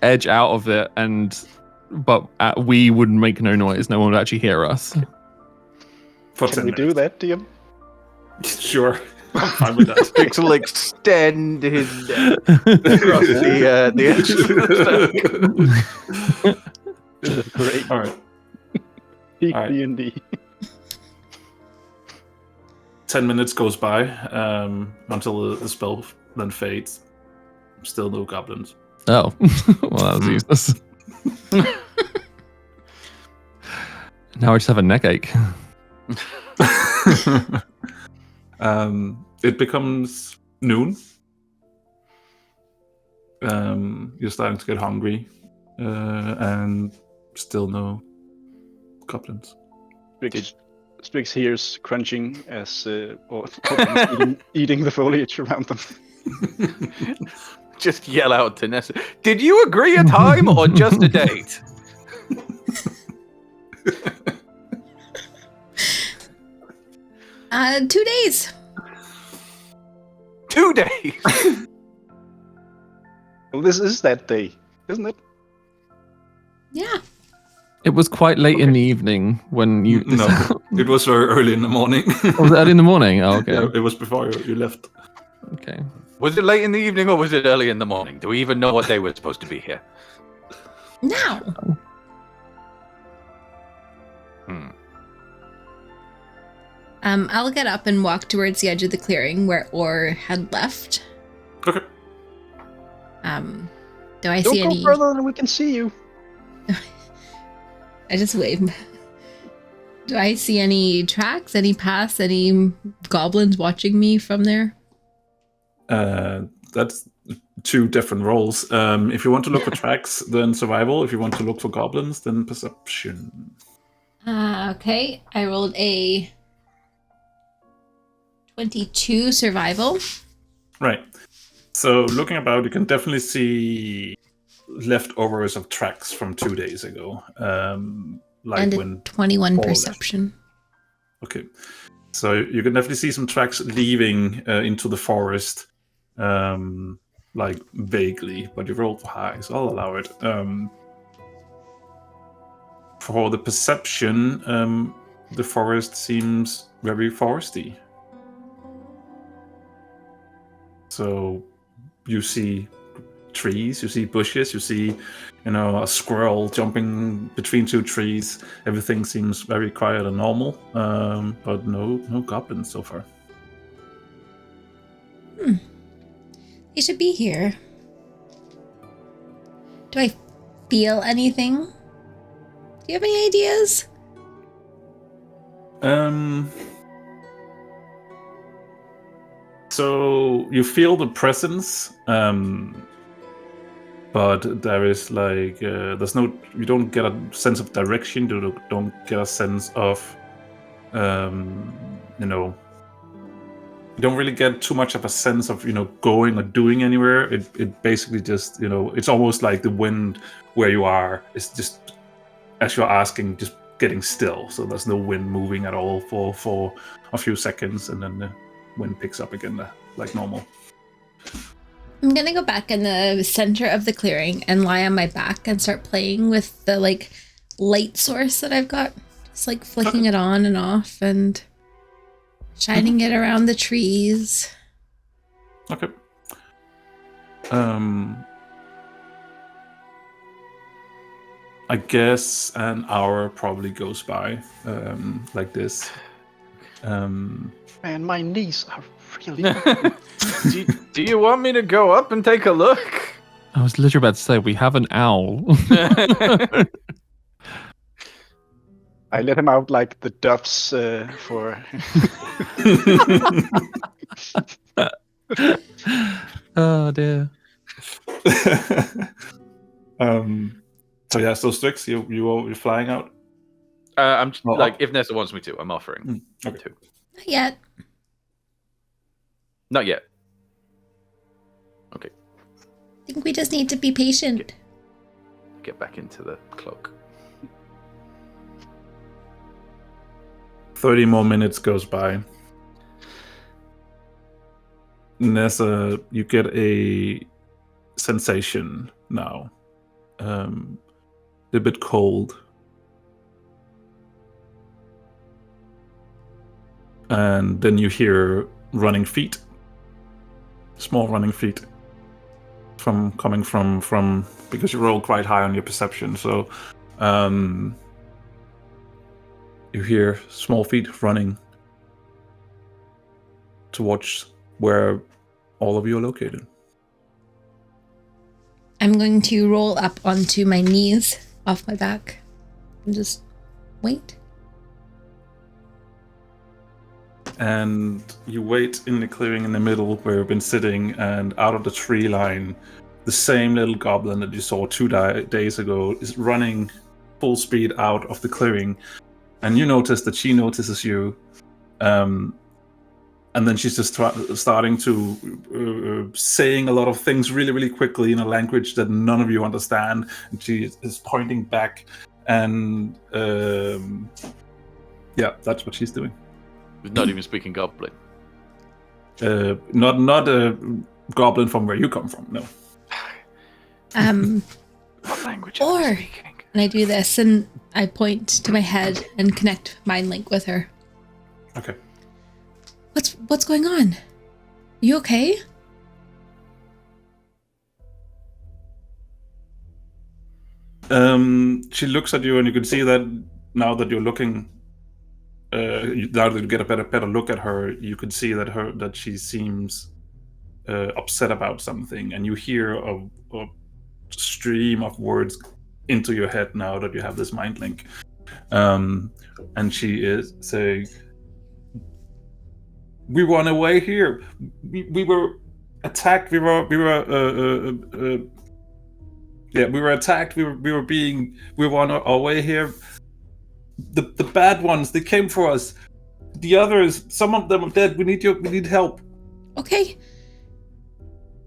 [SPEAKER 4] edge out of it, but we would make no noise. No one would actually hear us.
[SPEAKER 5] For
[SPEAKER 3] Can
[SPEAKER 5] 10
[SPEAKER 3] we
[SPEAKER 5] minutes.
[SPEAKER 3] do that, DM?
[SPEAKER 5] Sure. I'm fine with that.
[SPEAKER 2] Strix will extend his neck across the edge of the circle.
[SPEAKER 3] Great.
[SPEAKER 5] All right.
[SPEAKER 3] Peak
[SPEAKER 5] Alright.
[SPEAKER 3] D&D.
[SPEAKER 5] 10 minutes goes by until the spell then fades. Still no goblins.
[SPEAKER 4] Oh, well, that was useless. Now I just have a neck ache.
[SPEAKER 5] It becomes noon. You're starting to get hungry, and still no goblins.
[SPEAKER 3] Strix hears crunching as goblins eating the foliage around them.
[SPEAKER 2] Just yell out to Nessa, did you agree a time or just a date?
[SPEAKER 1] 2 days.
[SPEAKER 2] 2 days.
[SPEAKER 3] Well, this is that day, isn't it?
[SPEAKER 1] Yeah.
[SPEAKER 4] It was quite late in the evening when you.
[SPEAKER 5] No, it was very early in the morning.
[SPEAKER 4] Was it early in the morning? Oh, okay.
[SPEAKER 5] Yeah, it was before you left.
[SPEAKER 4] Okay.
[SPEAKER 2] Was it late in the evening or was it early in the morning? Do we even know what day we're supposed to be here?
[SPEAKER 1] Now. I'll get up and walk towards the edge of the clearing where Orr had left.
[SPEAKER 5] Okay.
[SPEAKER 1] Do I
[SPEAKER 3] Don't
[SPEAKER 1] see
[SPEAKER 3] go
[SPEAKER 1] any?
[SPEAKER 3] further than we can see you.
[SPEAKER 1] I just wave. Do I see any tracks, any paths, any goblins watching me from there?
[SPEAKER 5] That's 2 different roles. If you want to look for tracks, then survival. If you want to look for goblins, then perception.
[SPEAKER 1] Okay. I rolled a 22 survival.
[SPEAKER 5] Right. So looking about, you can definitely see leftovers of tracks from 2 days ago. Like
[SPEAKER 1] And a
[SPEAKER 5] when
[SPEAKER 1] 21
[SPEAKER 5] all left.
[SPEAKER 1] perception.
[SPEAKER 5] Okay. So you can definitely see some tracks leaving into the forest, like vaguely, but you rolled high, so I'll allow it. For the perception, the forest seems very foresty. So you see trees, you see bushes, you see, a squirrel jumping between 2 trees. Everything seems very quiet and normal, but no goblins so far.
[SPEAKER 1] He should be here. Do I feel anything? Do you have any ideas?
[SPEAKER 5] So you feel the presence, but there is like there's no. You don't get a sense of direction. You don't get a sense of, you know. You don't really get too much of a sense of going or doing anywhere. It basically just it's almost like the wind where you are is just as you're asking just getting still. So there's no wind moving at all for a few seconds, and then the wind picks up again like normal.
[SPEAKER 1] I'm gonna go back in the center of the clearing and lie on my back and start playing with the light source that I've got. Just flicking it on and off and shining it around the trees.
[SPEAKER 5] Okay. I guess an hour probably goes by like this.
[SPEAKER 3] Man, my knees are really...
[SPEAKER 2] do you want me to go up and take a look?
[SPEAKER 4] I was literally about to say, we have an owl.
[SPEAKER 3] I let him out like the doves for...
[SPEAKER 4] Oh, dear.
[SPEAKER 5] So yeah, so Strix, you're flying out?
[SPEAKER 2] I'm if Nessa wants me to, I'm offering.
[SPEAKER 5] Okay.
[SPEAKER 2] To.
[SPEAKER 1] Not yet.
[SPEAKER 2] Not yet. Okay.
[SPEAKER 1] I think we just need to be patient.
[SPEAKER 2] Get back into the cloak.
[SPEAKER 5] 30 more minutes goes by. Nessa, you get a sensation now. A bit cold. And then you hear running feet. Small running feet. Coming from because you roll quite high on your perception, so you hear small feet running towards where all of you are located.
[SPEAKER 1] I'm going to roll up onto my knees off my back and just wait.
[SPEAKER 5] And you wait in the clearing in the middle where you've been sitting, and out of the tree line, the same little goblin that you saw 2 days ago is running full speed out of the clearing. And you notice that she notices you. And then she's just starting to saying a lot of things really, really quickly in a language that none of you understand. And she is pointing back. And yeah, that's what she's doing.
[SPEAKER 2] Not even speaking goblin.
[SPEAKER 5] Not a goblin from where you come from, no.
[SPEAKER 2] What language are you speaking?
[SPEAKER 1] And I do this, and I point to my head and connect mind link with her.
[SPEAKER 5] Okay.
[SPEAKER 1] What's going on? You okay?
[SPEAKER 5] She looks at you, and you can see that now that you're looking. Now that you get a better look at her, you can see that she seems upset about something, and you hear a stream of words into your head now that you have this mind link. And she is saying, "We run away here. We were attacked. We were attacked. We were on our way here. The bad ones, they came for us. The others, some of them are dead. We need help."
[SPEAKER 1] Okay.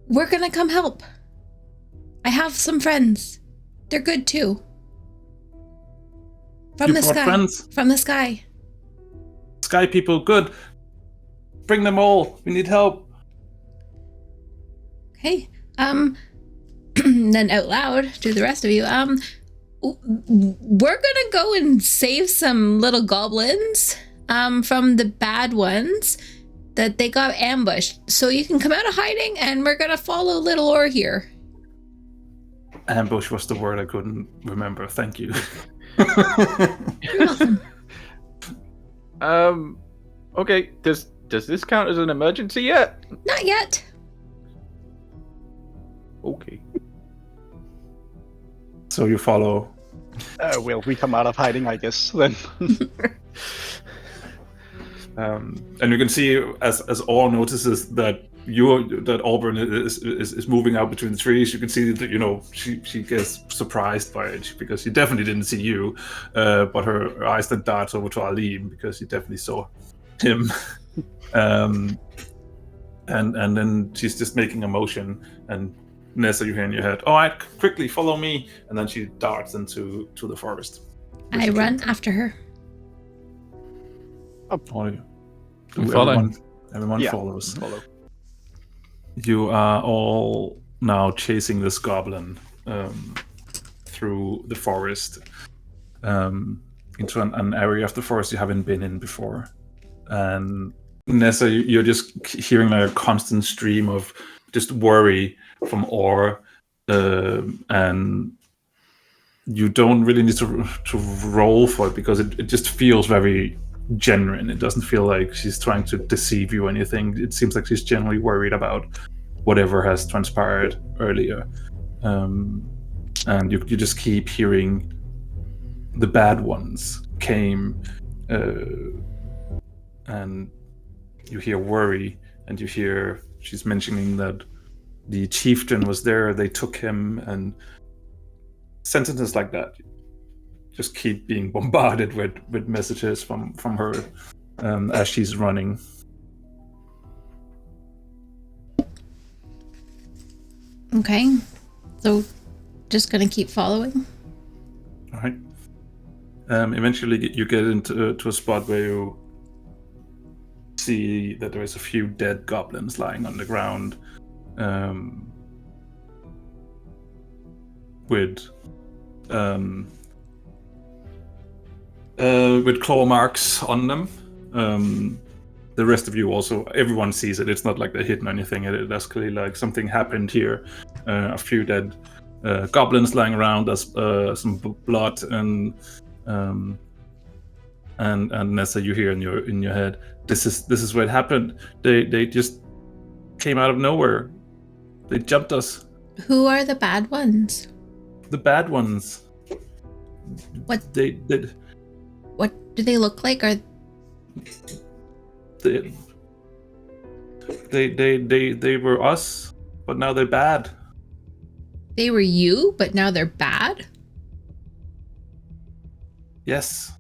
[SPEAKER 1] We're gonna come help. I have some friends. They're good too. From the sky.
[SPEAKER 5] Friends?
[SPEAKER 1] From the sky.
[SPEAKER 5] Sky people, good. Bring them all. We need help.
[SPEAKER 1] Okay. Then out loud to the rest of you, we're gonna go and save some little goblins from the bad ones that they got ambushed. So you can come out of hiding, and we're gonna follow little Or here.
[SPEAKER 5] Ambush was the word I couldn't remember. Thank you.
[SPEAKER 1] You're welcome.
[SPEAKER 2] Okay. Does this count as an emergency yet?
[SPEAKER 1] Not yet.
[SPEAKER 5] So you follow.
[SPEAKER 3] Well, we come out of hiding, I guess, then.
[SPEAKER 5] And you can see as all notices that Auburn is moving out between the trees. You can see that she gets surprised by it because she definitely didn't see you, but her eyes then dart over to Alim because she definitely saw him. And then she's just making a motion, and Neza, you hear in your head, "All right, quickly follow me," and then she darts into the forest.
[SPEAKER 1] I run after her.
[SPEAKER 5] All of you.
[SPEAKER 4] I'm following.
[SPEAKER 5] Everyone follows.
[SPEAKER 3] Follow.
[SPEAKER 5] You are all now chasing this goblin through the forest into an area of the forest you haven't been in before. And Nessa, you're just hearing like a constant stream of just worry from Orr, and you don't really need to roll for it because it just feels very genuine. It doesn't feel like she's trying to deceive you or anything. It seems like she's generally worried about whatever has transpired earlier. And you just keep hearing the bad ones came, and you hear worry, and you hear she's mentioning that the chieftain was there, they took him, and sentences like that just keep being bombarded with messages from her as she's running.
[SPEAKER 1] Okay. So just gonna keep following.
[SPEAKER 5] All right. Eventually you get into to a spot where you see that there is a few dead goblins lying on the ground, with claw marks on them. The rest of you also, everyone sees it. It's not like they're hidden or anything. That's clearly like something happened here. A few dead goblins lying around. There's some blood and Nessa, you hear in your head, this is what happened. They just came out of nowhere. They jumped us.
[SPEAKER 1] Who are the bad ones?
[SPEAKER 5] The bad ones.
[SPEAKER 1] What
[SPEAKER 5] they
[SPEAKER 1] What do they look like? Are
[SPEAKER 5] they were us, but now they're bad.
[SPEAKER 1] they were you, but now they're bad?
[SPEAKER 5] Yes.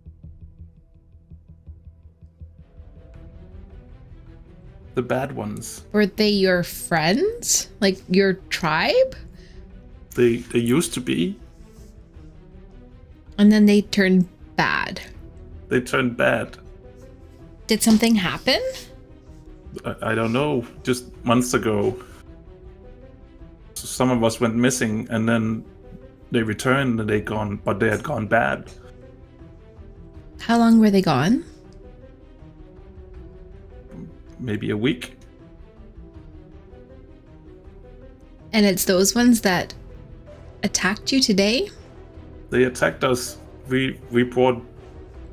[SPEAKER 5] The bad ones.
[SPEAKER 1] Were they your friends? Like your tribe?
[SPEAKER 5] They used to be.
[SPEAKER 1] And then they turned bad.
[SPEAKER 5] They turned bad.
[SPEAKER 1] Did something happen?
[SPEAKER 5] I don't know. Just months ago, some of us went missing, and then they returned, and they had gone bad.
[SPEAKER 1] How long were they gone?
[SPEAKER 5] Maybe a week.
[SPEAKER 1] And it's those ones that attacked you today?
[SPEAKER 5] They attacked us. We brought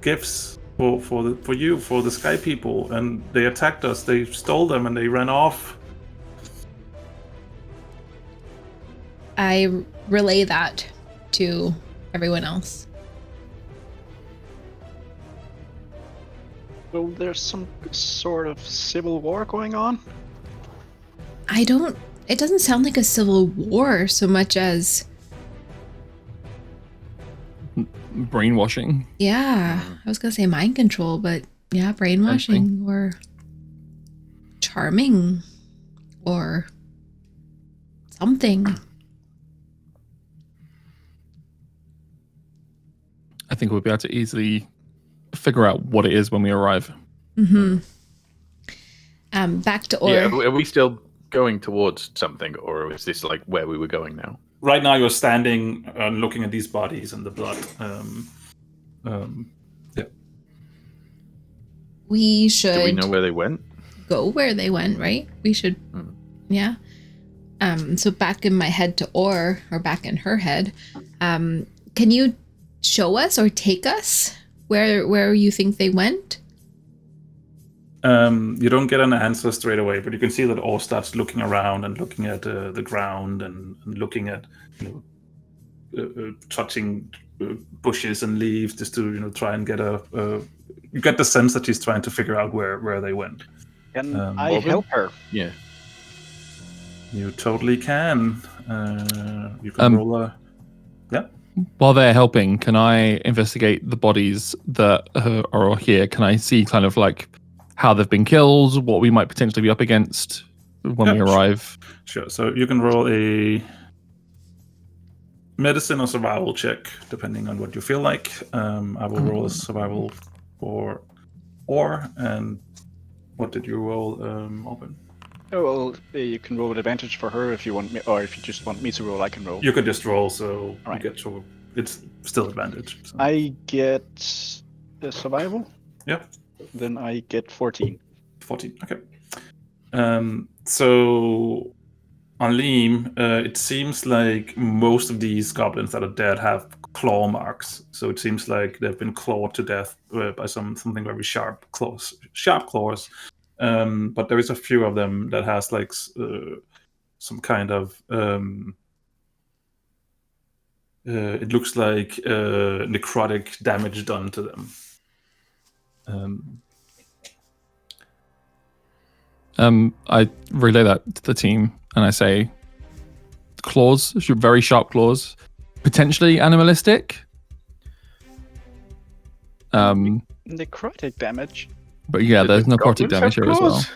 [SPEAKER 5] gifts for the sky people, and they attacked us. They stole them and they ran off.
[SPEAKER 1] I relay that to everyone else.
[SPEAKER 3] So there's some sort of civil war going on?
[SPEAKER 1] It doesn't sound like a civil war so much as,
[SPEAKER 4] brainwashing.
[SPEAKER 1] yeah, I was gonna say mind control, but yeah, brainwashing or charming or something.
[SPEAKER 4] I think we'll be able to easily figure out what it is when we arrive.
[SPEAKER 1] Mm-hmm. Back to Orr.
[SPEAKER 2] Yeah, are we still going towards something, or is this like where we were going now?
[SPEAKER 5] Right now, you're standing and looking at these bodies and the blood. Yeah.
[SPEAKER 1] We should
[SPEAKER 2] Do we know where they went?
[SPEAKER 1] go where they went, right? We should, yeah. So back in my head to Orr, or back in her head, can you show us or take us where you think they went?
[SPEAKER 5] You don't get an answer straight away, but you can see that all starts looking around and looking at the ground and looking at touching bushes and leaves just to try and get you get the sense that she's trying to figure out where they went.
[SPEAKER 3] Can I help her?
[SPEAKER 2] Yeah.
[SPEAKER 5] You totally can. You can roll a... Yeah.
[SPEAKER 4] While they're helping, can I investigate the bodies that are here? Can I see kind of like how they've been killed, what we might potentially be up against when we arrive?
[SPEAKER 5] Sure. So you can roll a medicine or survival check, depending on what you feel like. I will roll a survival for Or, and what did you roll, Open?
[SPEAKER 3] Oh, well, you can roll with advantage for her if you want me, or if you just want me to roll, I can roll.
[SPEAKER 5] You could just roll, so
[SPEAKER 3] Right.
[SPEAKER 5] you get to... It's still advantage. So.
[SPEAKER 3] I get the survival.
[SPEAKER 5] Yep.
[SPEAKER 3] Then I get 14.
[SPEAKER 5] 14. Okay. So on Liam, it seems like most of these goblins that are dead have claw marks. So it seems like they've been clawed to death by something very sharp claws. But there is a few of them that has like some kind of it looks like necrotic damage done to them.
[SPEAKER 4] I relay that to the team and I say, claws, very sharp claws, potentially animalistic.
[SPEAKER 3] Necrotic damage.
[SPEAKER 4] But yeah, there's
[SPEAKER 2] the
[SPEAKER 4] necrotic
[SPEAKER 2] goblins
[SPEAKER 4] damage
[SPEAKER 2] have
[SPEAKER 4] here as well.
[SPEAKER 2] claws?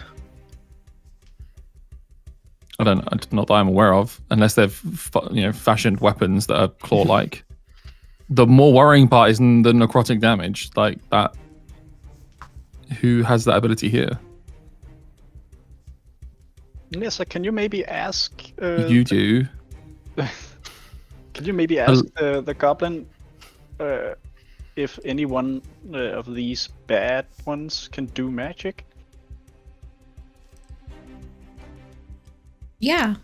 [SPEAKER 4] Not that I'm aware of, unless they've fashioned weapons that are claw-like. The more worrying part is the necrotic damage, like that. Who has that ability here?
[SPEAKER 3] Nessa, can you maybe ask?
[SPEAKER 4] You do.
[SPEAKER 3] Can you maybe ask the goblin if any one of these bad ones can do magic?
[SPEAKER 1] Yeah.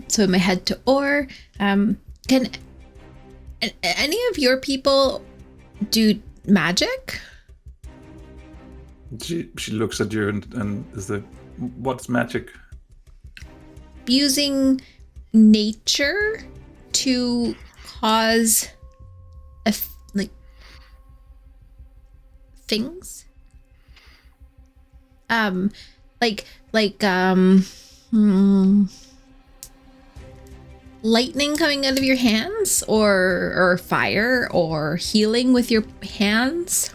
[SPEAKER 1] So I head to Or. Can any of your people do magic?
[SPEAKER 5] She looks at you and is the... What's magic?
[SPEAKER 1] Using nature to cause things, lightning coming out of your hands, or fire, or healing with your hands.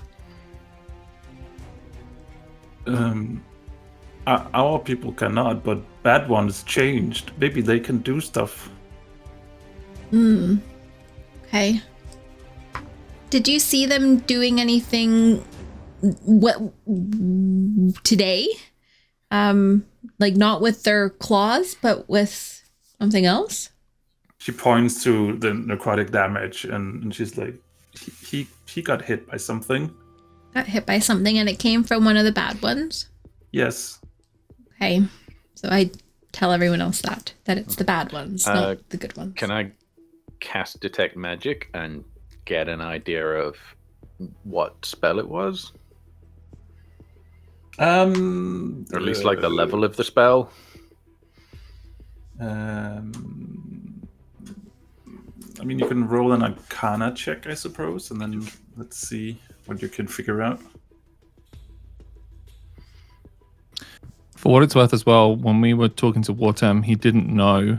[SPEAKER 5] Our people cannot, but bad ones changed. Maybe they can do stuff.
[SPEAKER 1] Okay. Did you see them doing anything today? Not with their claws, but with something else?
[SPEAKER 5] She points to the necrotic damage and she's like, he got hit by something.
[SPEAKER 1] Got hit by something and it came from one of the bad ones?
[SPEAKER 5] Yes.
[SPEAKER 1] Okay. So I tell everyone else that it's the bad ones, not the good ones.
[SPEAKER 2] Can I cast Detect Magic and get an idea of what spell it was? Or at least like the level of the spell?
[SPEAKER 5] You can roll an Arcana check, I suppose, and then let's see what you can figure out.
[SPEAKER 4] For what it's worth as well, when we were talking to Wortam, he didn't know,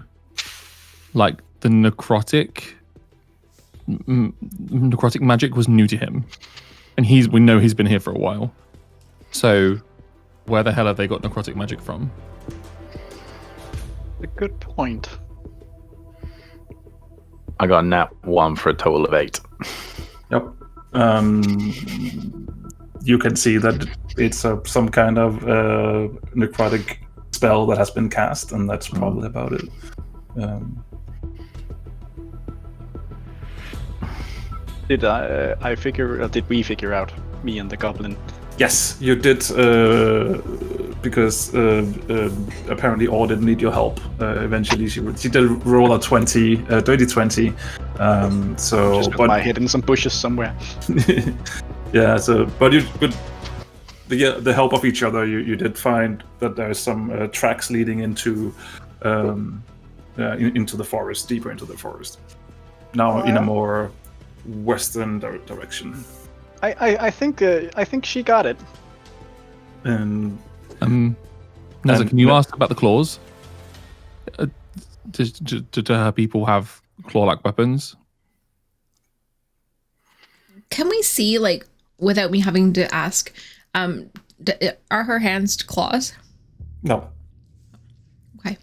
[SPEAKER 4] the necrotic magic was new to him, and we know he's been here for a while. So, where the hell have they got necrotic magic from?
[SPEAKER 3] A good point.
[SPEAKER 2] I got a nat 1 for a total of 8.
[SPEAKER 5] Yep. You can see that it's some kind of necrotic spell that has been cast, and that's probably about it.
[SPEAKER 3] Did we figure out, me and the goblin?
[SPEAKER 5] Yes, you did, because apparently Or didn't need your help. Eventually, she did roll a dirty 20.
[SPEAKER 3] Just got my head in some bushes somewhere.
[SPEAKER 5] Yeah. But with the help of each other, you did find that there's some tracks leading into the forest, deeper into the forest. now in a more western direction.
[SPEAKER 3] I think she got it.
[SPEAKER 5] And
[SPEAKER 4] Neza, can you ask about the claws? Do her people have claw-like weapons?
[SPEAKER 1] Can we see, like, without me having to ask, are her hands claws?
[SPEAKER 5] no.
[SPEAKER 1] Okay.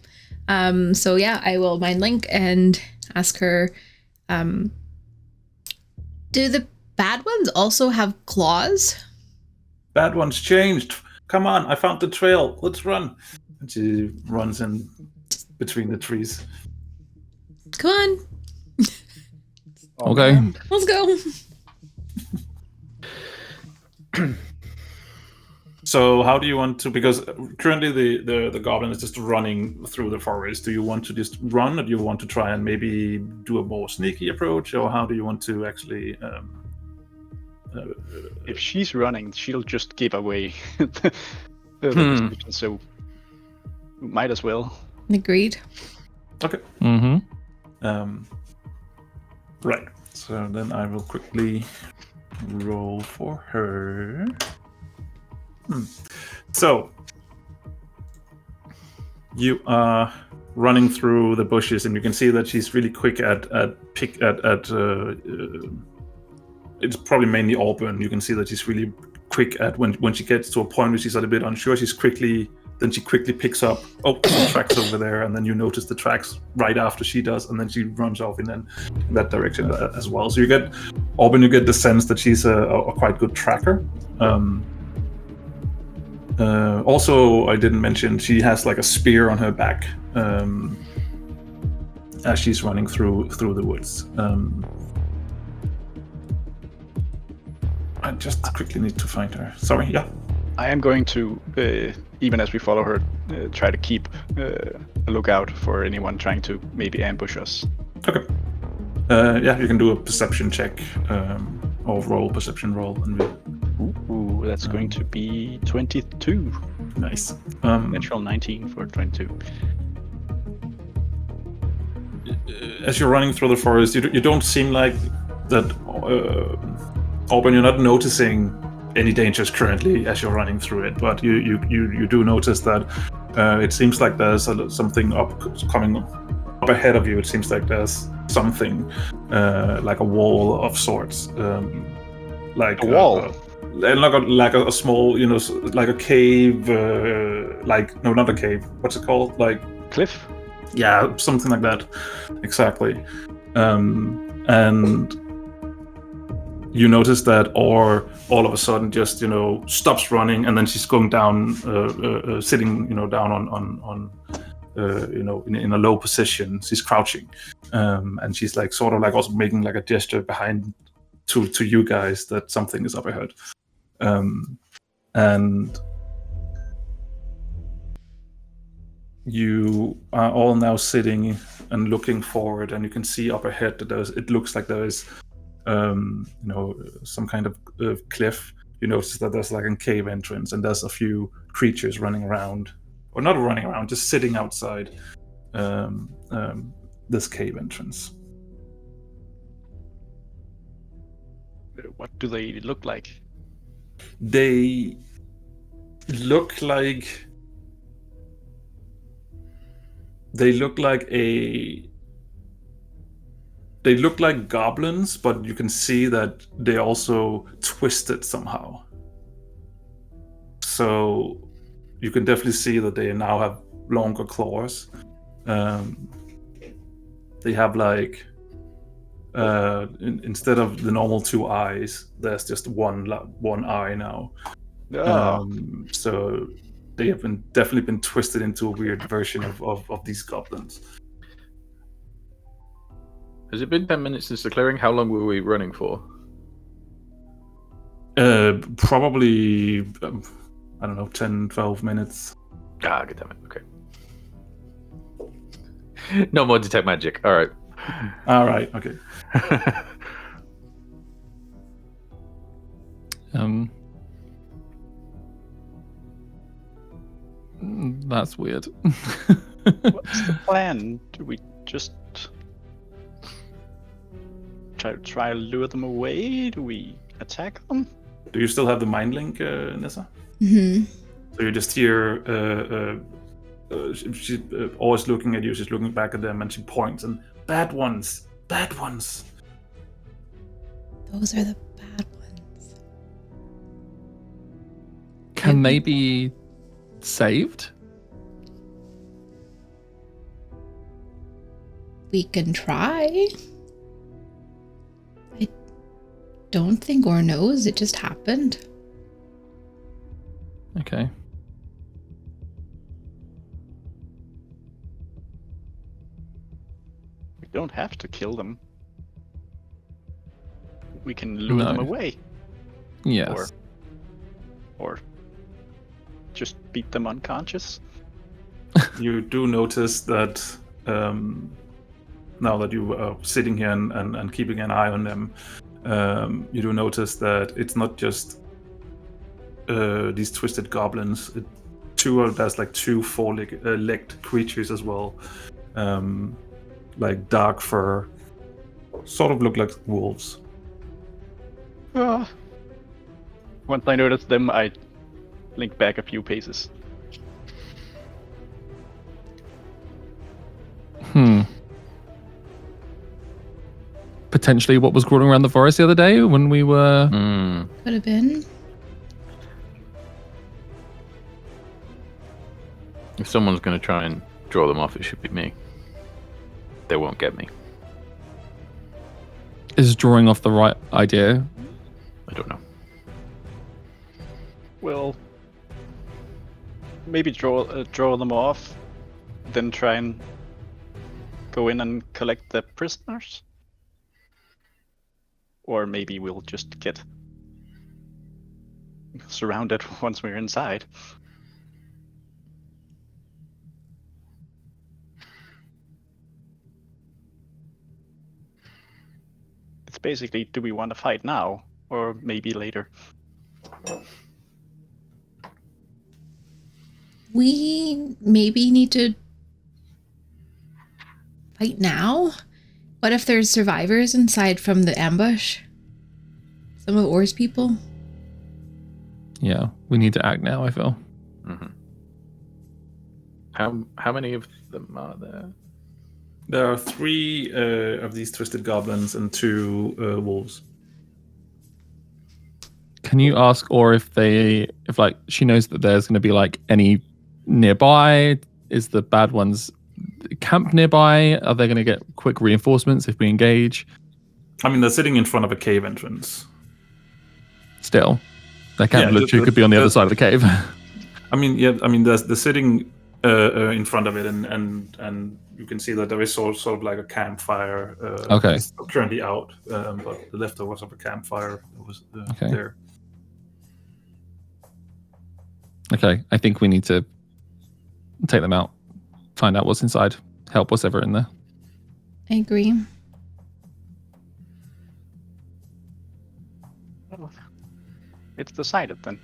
[SPEAKER 1] So yeah, I will mind link and ask her, do the bad ones also have claws?
[SPEAKER 5] Bad one's changed. Come on, I found the trail. Let's run. And she runs in between the trees.
[SPEAKER 1] Come on,
[SPEAKER 4] Okay.
[SPEAKER 1] let's go.
[SPEAKER 5] So how do you want to, because currently the goblin is just running through the forest. Do you want to just run, or do you want to try and maybe do a more sneaky approach, or how do you want to actually
[SPEAKER 3] If she's running, she'll just give away the position, so might as well.
[SPEAKER 1] Agreed.
[SPEAKER 5] Okay.
[SPEAKER 4] Mm-hmm.
[SPEAKER 5] Right. So then I will quickly roll for her. So you are running through the bushes, and you can see that she's really quick at it's probably mainly Auburn. You can see that she's really quick at when she gets to a point where she's a bit unsure. She quickly picks up some tracks over there, and then you notice the tracks right after she does, and then she runs off in that direction as well. So you get Auburn. You get the sense that she's a quite good tracker. Also, I didn't mention she has like a spear on her back as she's running through the woods. I just quickly need to find her. Sorry, yeah.
[SPEAKER 3] I am going to, even as we follow her, try to keep a lookout for anyone trying to maybe ambush us.
[SPEAKER 5] Okay. Yeah, you can do a perception check or perception roll. And
[SPEAKER 3] Ooh, that's going to be 22.
[SPEAKER 5] Nice.
[SPEAKER 3] Natural 19 for 22.
[SPEAKER 5] As you're running through the forest, you don't seem like that. Auburn, you're not noticing any dangers currently as you're running through it, but you do notice that it seems like there's something coming up ahead of you. It seems like there's something like a wall of sorts, like
[SPEAKER 3] a wall.
[SPEAKER 5] Like a small, like a cave, no, not a cave. What's it called? Like
[SPEAKER 3] Cliff?
[SPEAKER 5] Yeah, something like that. Exactly. And you notice that Or all of a sudden just, stops running, and then she's going down, sitting, down on in a low position. She's crouching, and she's like sort of like also making like a gesture behind to you guys that something is up ahead. And you are all now sitting and looking forward, and you can see up ahead that it looks like there is some kind of cliff. You notice that there's like a cave entrance, and there's a few creatures running around, or not running around, just sitting outside this cave entrance.
[SPEAKER 3] What do they look like?
[SPEAKER 5] They look like goblins, but you can see that they also twisted somehow. So you can definitely see that they now have longer claws. They have like instead of the normal two eyes, there's just one eye now. So they have definitely been twisted into a weird version of these goblins.
[SPEAKER 2] Has it been 10 minutes since the clearing? How long were we running for?
[SPEAKER 5] Probably, I don't know, 10, 12 minutes.
[SPEAKER 2] Ah, good damn it. Okay. No more detect magic. All right.
[SPEAKER 5] All right. Okay.
[SPEAKER 4] That's weird.
[SPEAKER 3] What's the plan? Do we just try to lure them away? Do we attack them?
[SPEAKER 5] Do you still have the mind link, Nessa?
[SPEAKER 1] Mm-hmm.
[SPEAKER 5] So you just hear she's always looking at you. She's looking back at them, and she points and bad ones.
[SPEAKER 1] Those are the bad ones.
[SPEAKER 4] Can they be saved?
[SPEAKER 1] We can try. I don't think Or knows. It just happened.
[SPEAKER 4] Okay.
[SPEAKER 3] We don't have to kill them. We can lure them away.
[SPEAKER 4] Yes.
[SPEAKER 3] Or just beat them unconscious.
[SPEAKER 5] You do notice that now that you are sitting here and keeping an eye on them, you do notice that it's not just these twisted goblins. There's like two four-legged creatures as well, like dark fur, sort of look like wolves.
[SPEAKER 3] Once I notice them, I blink back a few paces.
[SPEAKER 4] Potentially what was crawling around the forest the other day when we were...
[SPEAKER 1] Could have been.
[SPEAKER 2] If someone's going to try and draw them off, it should be me. They won't get me.
[SPEAKER 4] Is drawing off the right idea?
[SPEAKER 2] I don't know.
[SPEAKER 3] Well, maybe draw them off, then try and go in and collect the prisoners. Or maybe we'll just get surrounded once we're inside. It's basically, do we want to fight now or maybe later?
[SPEAKER 1] We maybe need to fight now? What if there's survivors inside from the ambush? Some of Or's people?
[SPEAKER 4] Yeah, we need to act now, I feel.
[SPEAKER 2] Mm-hmm. How many of them are there?
[SPEAKER 5] There are 3 of these twisted goblins and 2 wolves.
[SPEAKER 4] Can you ask Or if like she knows that there's going to be like any nearby? Is the bad ones camp nearby? Are they going to get quick reinforcements if we engage?
[SPEAKER 5] I mean, they're sitting in front of a cave entrance.
[SPEAKER 4] Still, that camp literally could be on the other side of the cave.
[SPEAKER 5] I mean, they're sitting in front of it, and you can see that there is sort of like a campfire.
[SPEAKER 4] Okay.
[SPEAKER 5] It's currently out, but the leftovers of a campfire was there.
[SPEAKER 4] Okay, I think we need to take them out, find out what's inside, help what's ever in there.
[SPEAKER 1] I agree.
[SPEAKER 3] Well, it's decided then.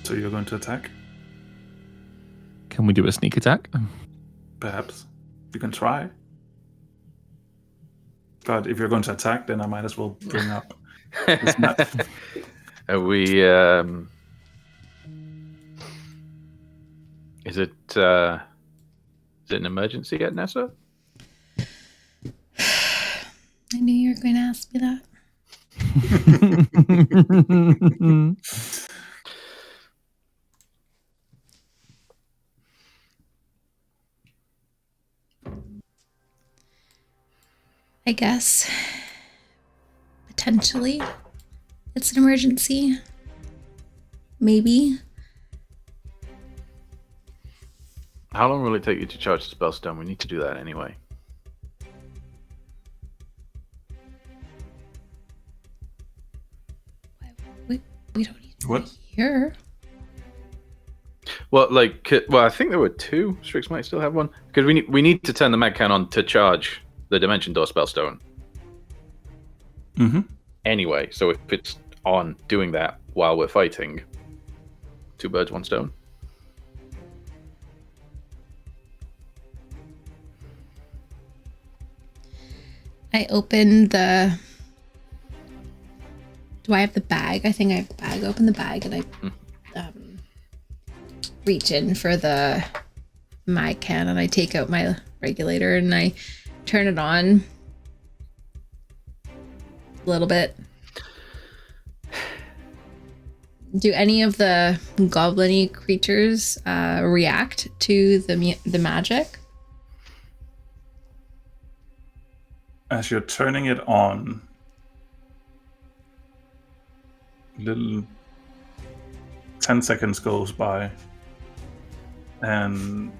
[SPEAKER 5] So you're going to attack?
[SPEAKER 4] Can we do a sneak attack?
[SPEAKER 5] Perhaps. You can try. But if you're going to attack, then I might as well bring up this map.
[SPEAKER 2] Are we? Is it an emergency yet, Nessa?
[SPEAKER 1] I knew you were going to ask me that. I guess potentially it's an emergency. Maybe.
[SPEAKER 2] How long will it take you to charge the spellstone? We need to do that anyway.
[SPEAKER 1] We don't need to
[SPEAKER 5] What?
[SPEAKER 1] be here.
[SPEAKER 2] Well, I think there were 2. Strix might still have one because we need to turn the MagCan on to charge the Dimension Door spellstone.
[SPEAKER 5] Mm-hmm.
[SPEAKER 2] Anyway, so if it's on doing that while we're fighting, 2 birds, 1 stone.
[SPEAKER 1] I open the... Do I have the bag? I think I have the bag. Open the bag and I reach in for the MagCan and I take out my regulator and I turn it on a little bit. Do any of the goblin-y creatures react to the magic?
[SPEAKER 5] As you're turning it on, little 10 seconds goes by, and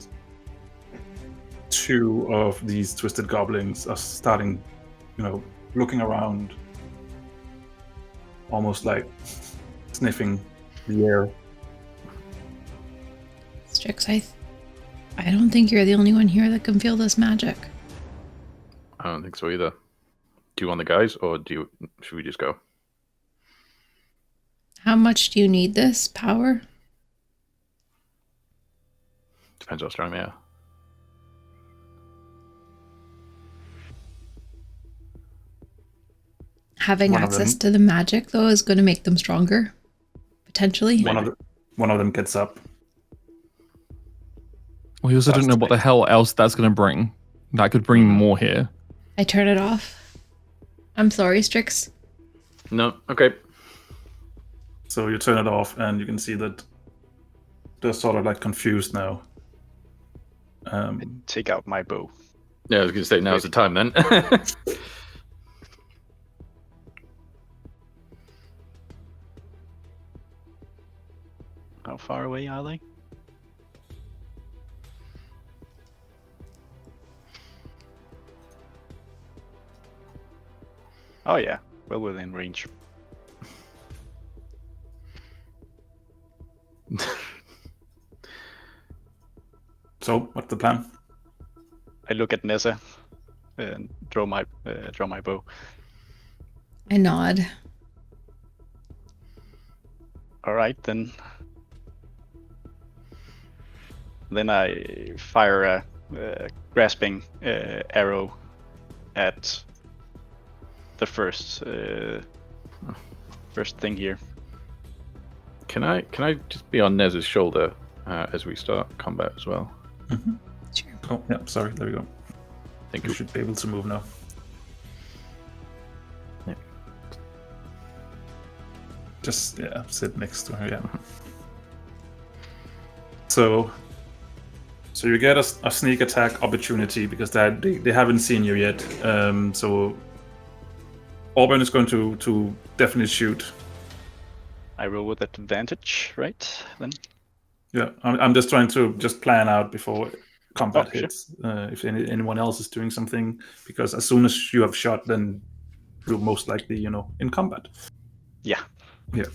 [SPEAKER 5] 2 of these twisted goblins are starting, looking around, almost like sniffing the air.
[SPEAKER 1] Strix, I don't think you're the only one here that can feel this magic.
[SPEAKER 2] I don't think so either. Do you want the guys, or should we just go?
[SPEAKER 1] How much do you need this power?
[SPEAKER 2] Depends how strong they are.
[SPEAKER 1] Having access to the magic, though, is going to make them stronger, potentially.
[SPEAKER 5] One of them gets up.
[SPEAKER 4] We also don't know what the hell else that's going to bring. That could bring more here.
[SPEAKER 1] I turn it off. I'm sorry, Strix.
[SPEAKER 2] No, okay.
[SPEAKER 5] So you turn it off, and you can see that they're sort of like confused now.
[SPEAKER 3] I take out my bow.
[SPEAKER 2] Yeah, I was going to say, now's the time then.
[SPEAKER 3] How far away are they? Oh yeah, well within range.
[SPEAKER 5] So, what's the plan?
[SPEAKER 3] I look at Neza and draw my bow.
[SPEAKER 1] I nod.
[SPEAKER 3] All right, then. Then I fire a grasping arrow at the first thing here.
[SPEAKER 2] Can I just be on Nez's shoulder as we start combat as well?
[SPEAKER 5] Mm-hmm.
[SPEAKER 1] Sure.
[SPEAKER 5] Oh, yeah, sorry, there we go.
[SPEAKER 2] Thank
[SPEAKER 5] You
[SPEAKER 2] you.
[SPEAKER 5] should be able to move now.
[SPEAKER 2] Yeah.
[SPEAKER 5] Just, sit next to her, yeah. So you get a sneak attack opportunity because they haven't seen you yet. So Auburn is going to definitely shoot.
[SPEAKER 3] I roll with advantage, right? Then.
[SPEAKER 5] Yeah, I'm just trying to plan out before combat
[SPEAKER 3] sure.
[SPEAKER 5] hits. If anyone else is doing something, because as soon as you have shot, then you're most likely, in combat.
[SPEAKER 3] Yeah.
[SPEAKER 5] Yeah.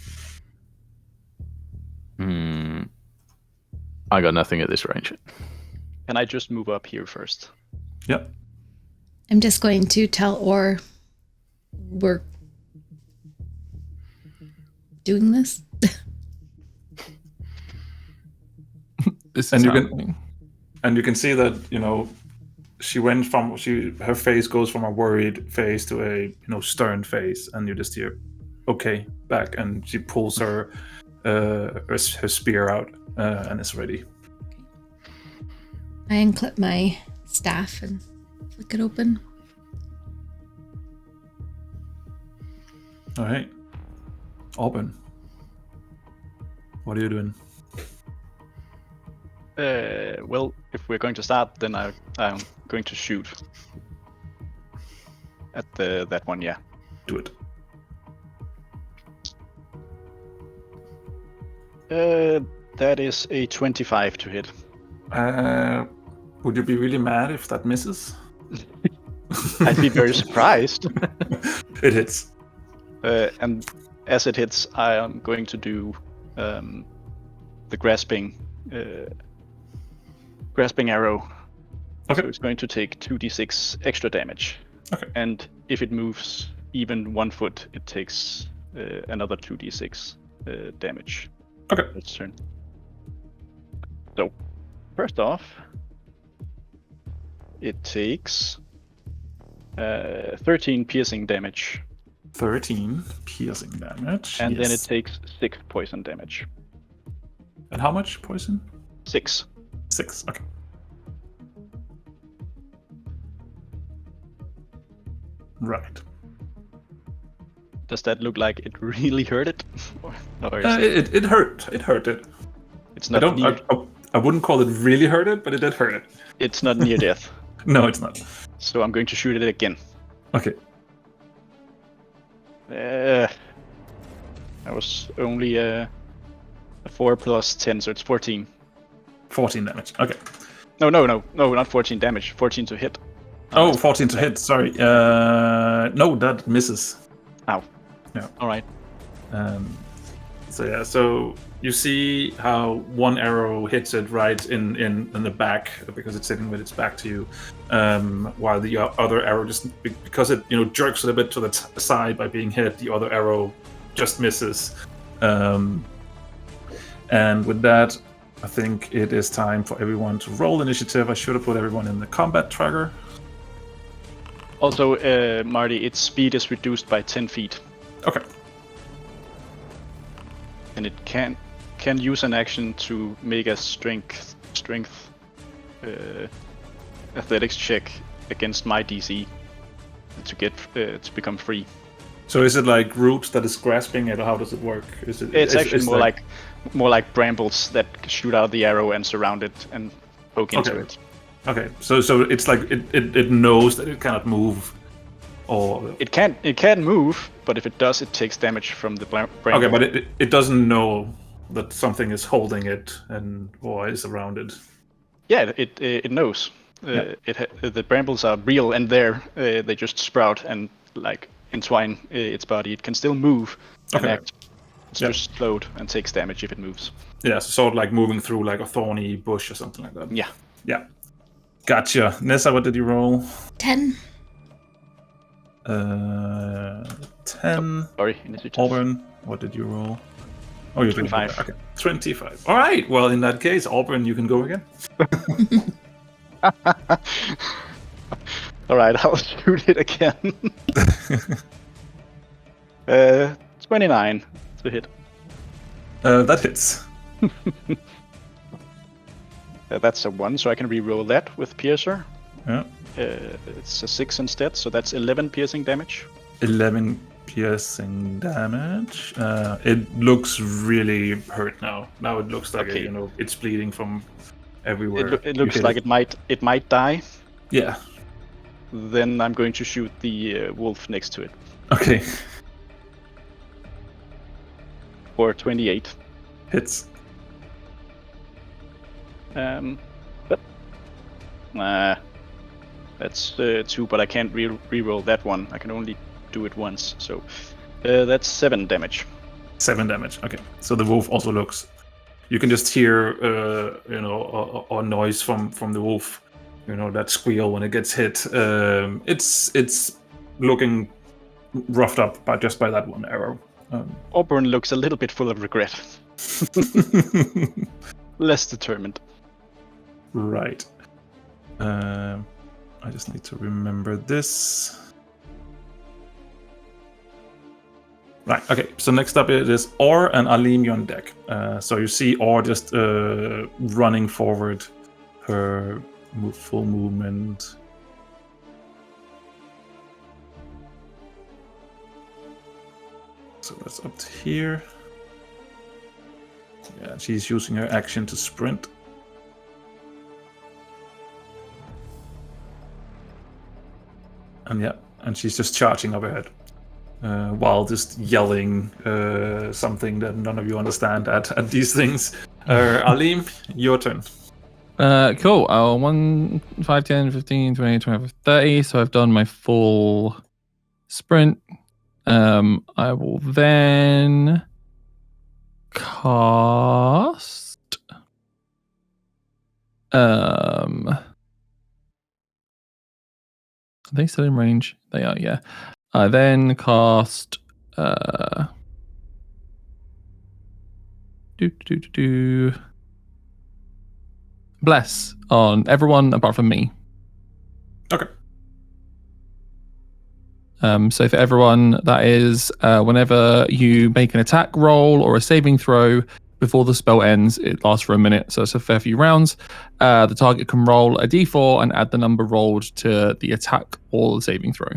[SPEAKER 2] I got nothing at this range.
[SPEAKER 3] Can I just move up here first?
[SPEAKER 5] Yep.
[SPEAKER 1] I'm just going to tell Or we're doing this.
[SPEAKER 5] And you can see that she went from her face goes from a worried face to a stern face, and you just hear okay back, and she pulls her spear out and is ready.
[SPEAKER 1] I unclip my staff and flick it open.
[SPEAKER 5] All right, Auburn, what are you doing?
[SPEAKER 3] Well, if we're going to start, then I'm going to shoot at that one. Yeah.
[SPEAKER 5] Do it.
[SPEAKER 3] That is a 25 to hit.
[SPEAKER 5] Would you be really mad if that misses?
[SPEAKER 3] I'd be very surprised.
[SPEAKER 5] It hits.
[SPEAKER 3] And as it hits, I am going to do the grasping arrow.
[SPEAKER 5] Okay.
[SPEAKER 3] So it's going to take 2d6 extra damage.
[SPEAKER 5] Okay.
[SPEAKER 3] And if it moves even 1 foot, it takes another 2d6 damage.
[SPEAKER 5] Okay.
[SPEAKER 3] Its turn. So, first off, it takes 13 piercing damage.
[SPEAKER 5] 13 piercing damage.
[SPEAKER 3] And then it
[SPEAKER 5] yes.
[SPEAKER 3] takes 6 poison damage.
[SPEAKER 5] And how much poison?
[SPEAKER 3] 6.
[SPEAKER 5] 6. Okay. Right.
[SPEAKER 3] Does that look like it really hurt it? Or is
[SPEAKER 5] It hurt. It hurt it.
[SPEAKER 3] it's
[SPEAKER 5] I
[SPEAKER 3] not
[SPEAKER 5] don't. I wouldn't call it really hurt it, but it did hurt it.
[SPEAKER 3] it's not near death.
[SPEAKER 5] No, it's not.
[SPEAKER 3] So I'm going to shoot it again.
[SPEAKER 5] Okay.
[SPEAKER 3] That was only a 4 plus 10, so it's 14.
[SPEAKER 5] 14 damage. Okay.
[SPEAKER 3] No, not 14 damage. 14 to hit.
[SPEAKER 5] Oh, 14 to hit. Sorry. No, that misses.
[SPEAKER 3] Ow.
[SPEAKER 5] Yeah.
[SPEAKER 3] All right.
[SPEAKER 5] So you see how one arrow hits it right in the back because it's sitting with its back to you, while the other arrow just because it jerks a little bit to the side by being hit, the other arrow just misses. And with that, I think it is time for everyone to roll initiative. I should have put everyone in the combat tracker.
[SPEAKER 3] Also, Marty, its speed is reduced by 10 feet.
[SPEAKER 5] Okay.
[SPEAKER 3] And it can use an action to make a strength athletics check against my DC to get to become free.
[SPEAKER 5] So is it like roots that is grasping it, or how does it work?
[SPEAKER 3] It's actually more like brambles that shoot out the arrow and surround it and poke into it.
[SPEAKER 5] Okay, so it's like it knows that it cannot move, or
[SPEAKER 3] it can move, but if it does, it takes damage from the bramble.
[SPEAKER 5] Okay, but it doesn't know that something is holding it or is around it.
[SPEAKER 3] Yeah, it knows. The brambles are real and there. They just sprout and like entwine its body. It can still move and act. It's just slowed and takes damage if it moves.
[SPEAKER 5] Yeah, so sort of like moving through like a thorny bush or something like that.
[SPEAKER 3] Yeah.
[SPEAKER 5] Yeah. Gotcha. Nessa, what did you roll?
[SPEAKER 1] 10.
[SPEAKER 5] 10.
[SPEAKER 3] Sorry, initiative.
[SPEAKER 5] Auburn, what did you roll? Oh, you
[SPEAKER 3] 25.
[SPEAKER 5] Okay, 25. All right. Well, in that case, Auburn, you can go again.
[SPEAKER 3] All right, I'll shoot it again. 29 to hit.
[SPEAKER 5] That hits.
[SPEAKER 3] That's a 1, so I can re-roll that with Piercer.
[SPEAKER 5] Yeah.
[SPEAKER 3] It's a 6 instead, so that's 11 piercing damage.
[SPEAKER 5] 11 piercing damage. It looks really hurt now. Now it looks like it's bleeding from everywhere.
[SPEAKER 3] It looks like it might die.
[SPEAKER 5] Yeah.
[SPEAKER 3] Then I'm going to shoot the wolf next to it.
[SPEAKER 5] Okay.
[SPEAKER 3] For 28.
[SPEAKER 5] Hits.
[SPEAKER 3] That's 2, but I can't re-roll that one. I can only do it once, so that's 7 damage.
[SPEAKER 5] 7 damage. Okay. So the wolf also looks. You can just hear, a noise from the wolf. That squeal when it gets hit. It's looking roughed up by that one arrow.
[SPEAKER 3] Auburn looks a little bit full of regret. Less determined.
[SPEAKER 5] Right. I just need to remember this. Right, okay. So next up it is Or and Alim on deck. So you see Or just running forward, her full movement. So that's up to here. Yeah, she's using her action to sprint. And she's just charging up ahead, while just yelling something that none of you understand at these things. Alim, your turn.
[SPEAKER 4] Cool. 1, 5, 10, 15, 20, 25, 30. So I've done my full sprint. I will then cast. Are they still in range? They are, yeah. I then cast Bless on everyone apart from me.
[SPEAKER 5] Okay.
[SPEAKER 4] So for everyone, that is whenever you make an attack roll or a saving throw before the spell ends, it lasts for a minute, so it's a fair few rounds. The target can roll a d4 and add the number rolled to the attack or the saving throw.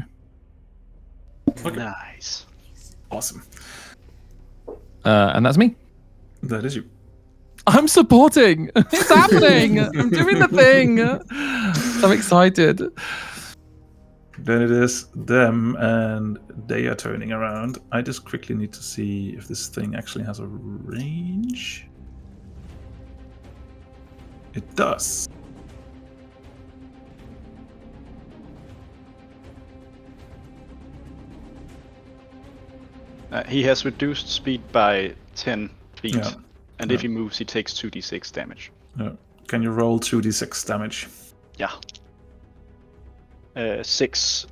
[SPEAKER 5] Okay.
[SPEAKER 3] Nice.
[SPEAKER 5] Awesome.
[SPEAKER 4] And that's me.
[SPEAKER 5] That is you.
[SPEAKER 4] I'm supporting. It's happening. I'm doing the thing. I'm excited.
[SPEAKER 5] Then it is them, and they are turning around. I just quickly need to see if this thing actually has a range. It does.
[SPEAKER 3] He has reduced speed by 10 feet,
[SPEAKER 5] Yeah.
[SPEAKER 3] and if he moves, he takes 2d6 damage.
[SPEAKER 5] Can you roll 2d6 damage?
[SPEAKER 3] Yeah. 6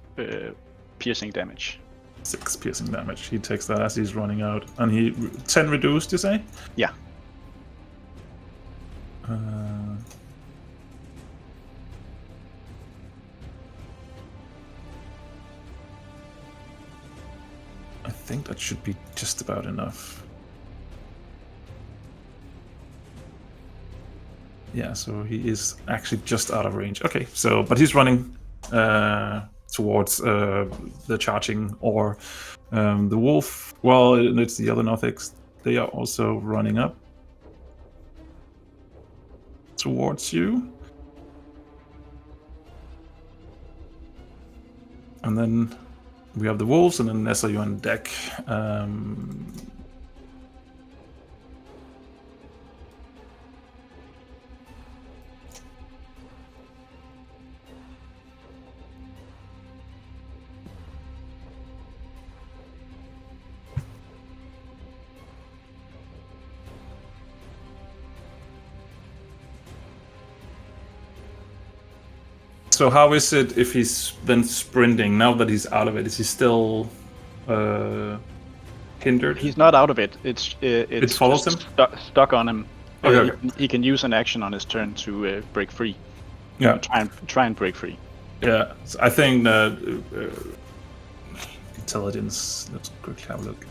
[SPEAKER 3] piercing damage.
[SPEAKER 5] 6 piercing damage. He takes that as he's running out. And he 10 reduced, you say?
[SPEAKER 3] Yeah.
[SPEAKER 5] I think that should be just about enough. Yeah, so he is actually just out of range. Okay, so but he's running towards the charging or the wolf. Well, it's the other Nothics. They are also running up towards you. And then we have the wolves, and then Nessa, you on deck. So how is it if he's been sprinting now that he's out of it? Is he still hindered?
[SPEAKER 3] He's not out of it. It
[SPEAKER 5] follows
[SPEAKER 3] just
[SPEAKER 5] him?
[SPEAKER 3] Stuck on him.
[SPEAKER 5] Okay.
[SPEAKER 3] He can use an action on his turn to break free.
[SPEAKER 5] Yeah.
[SPEAKER 3] Try and break free.
[SPEAKER 5] Yeah. So I think that intelligence. Let's quickly have a look.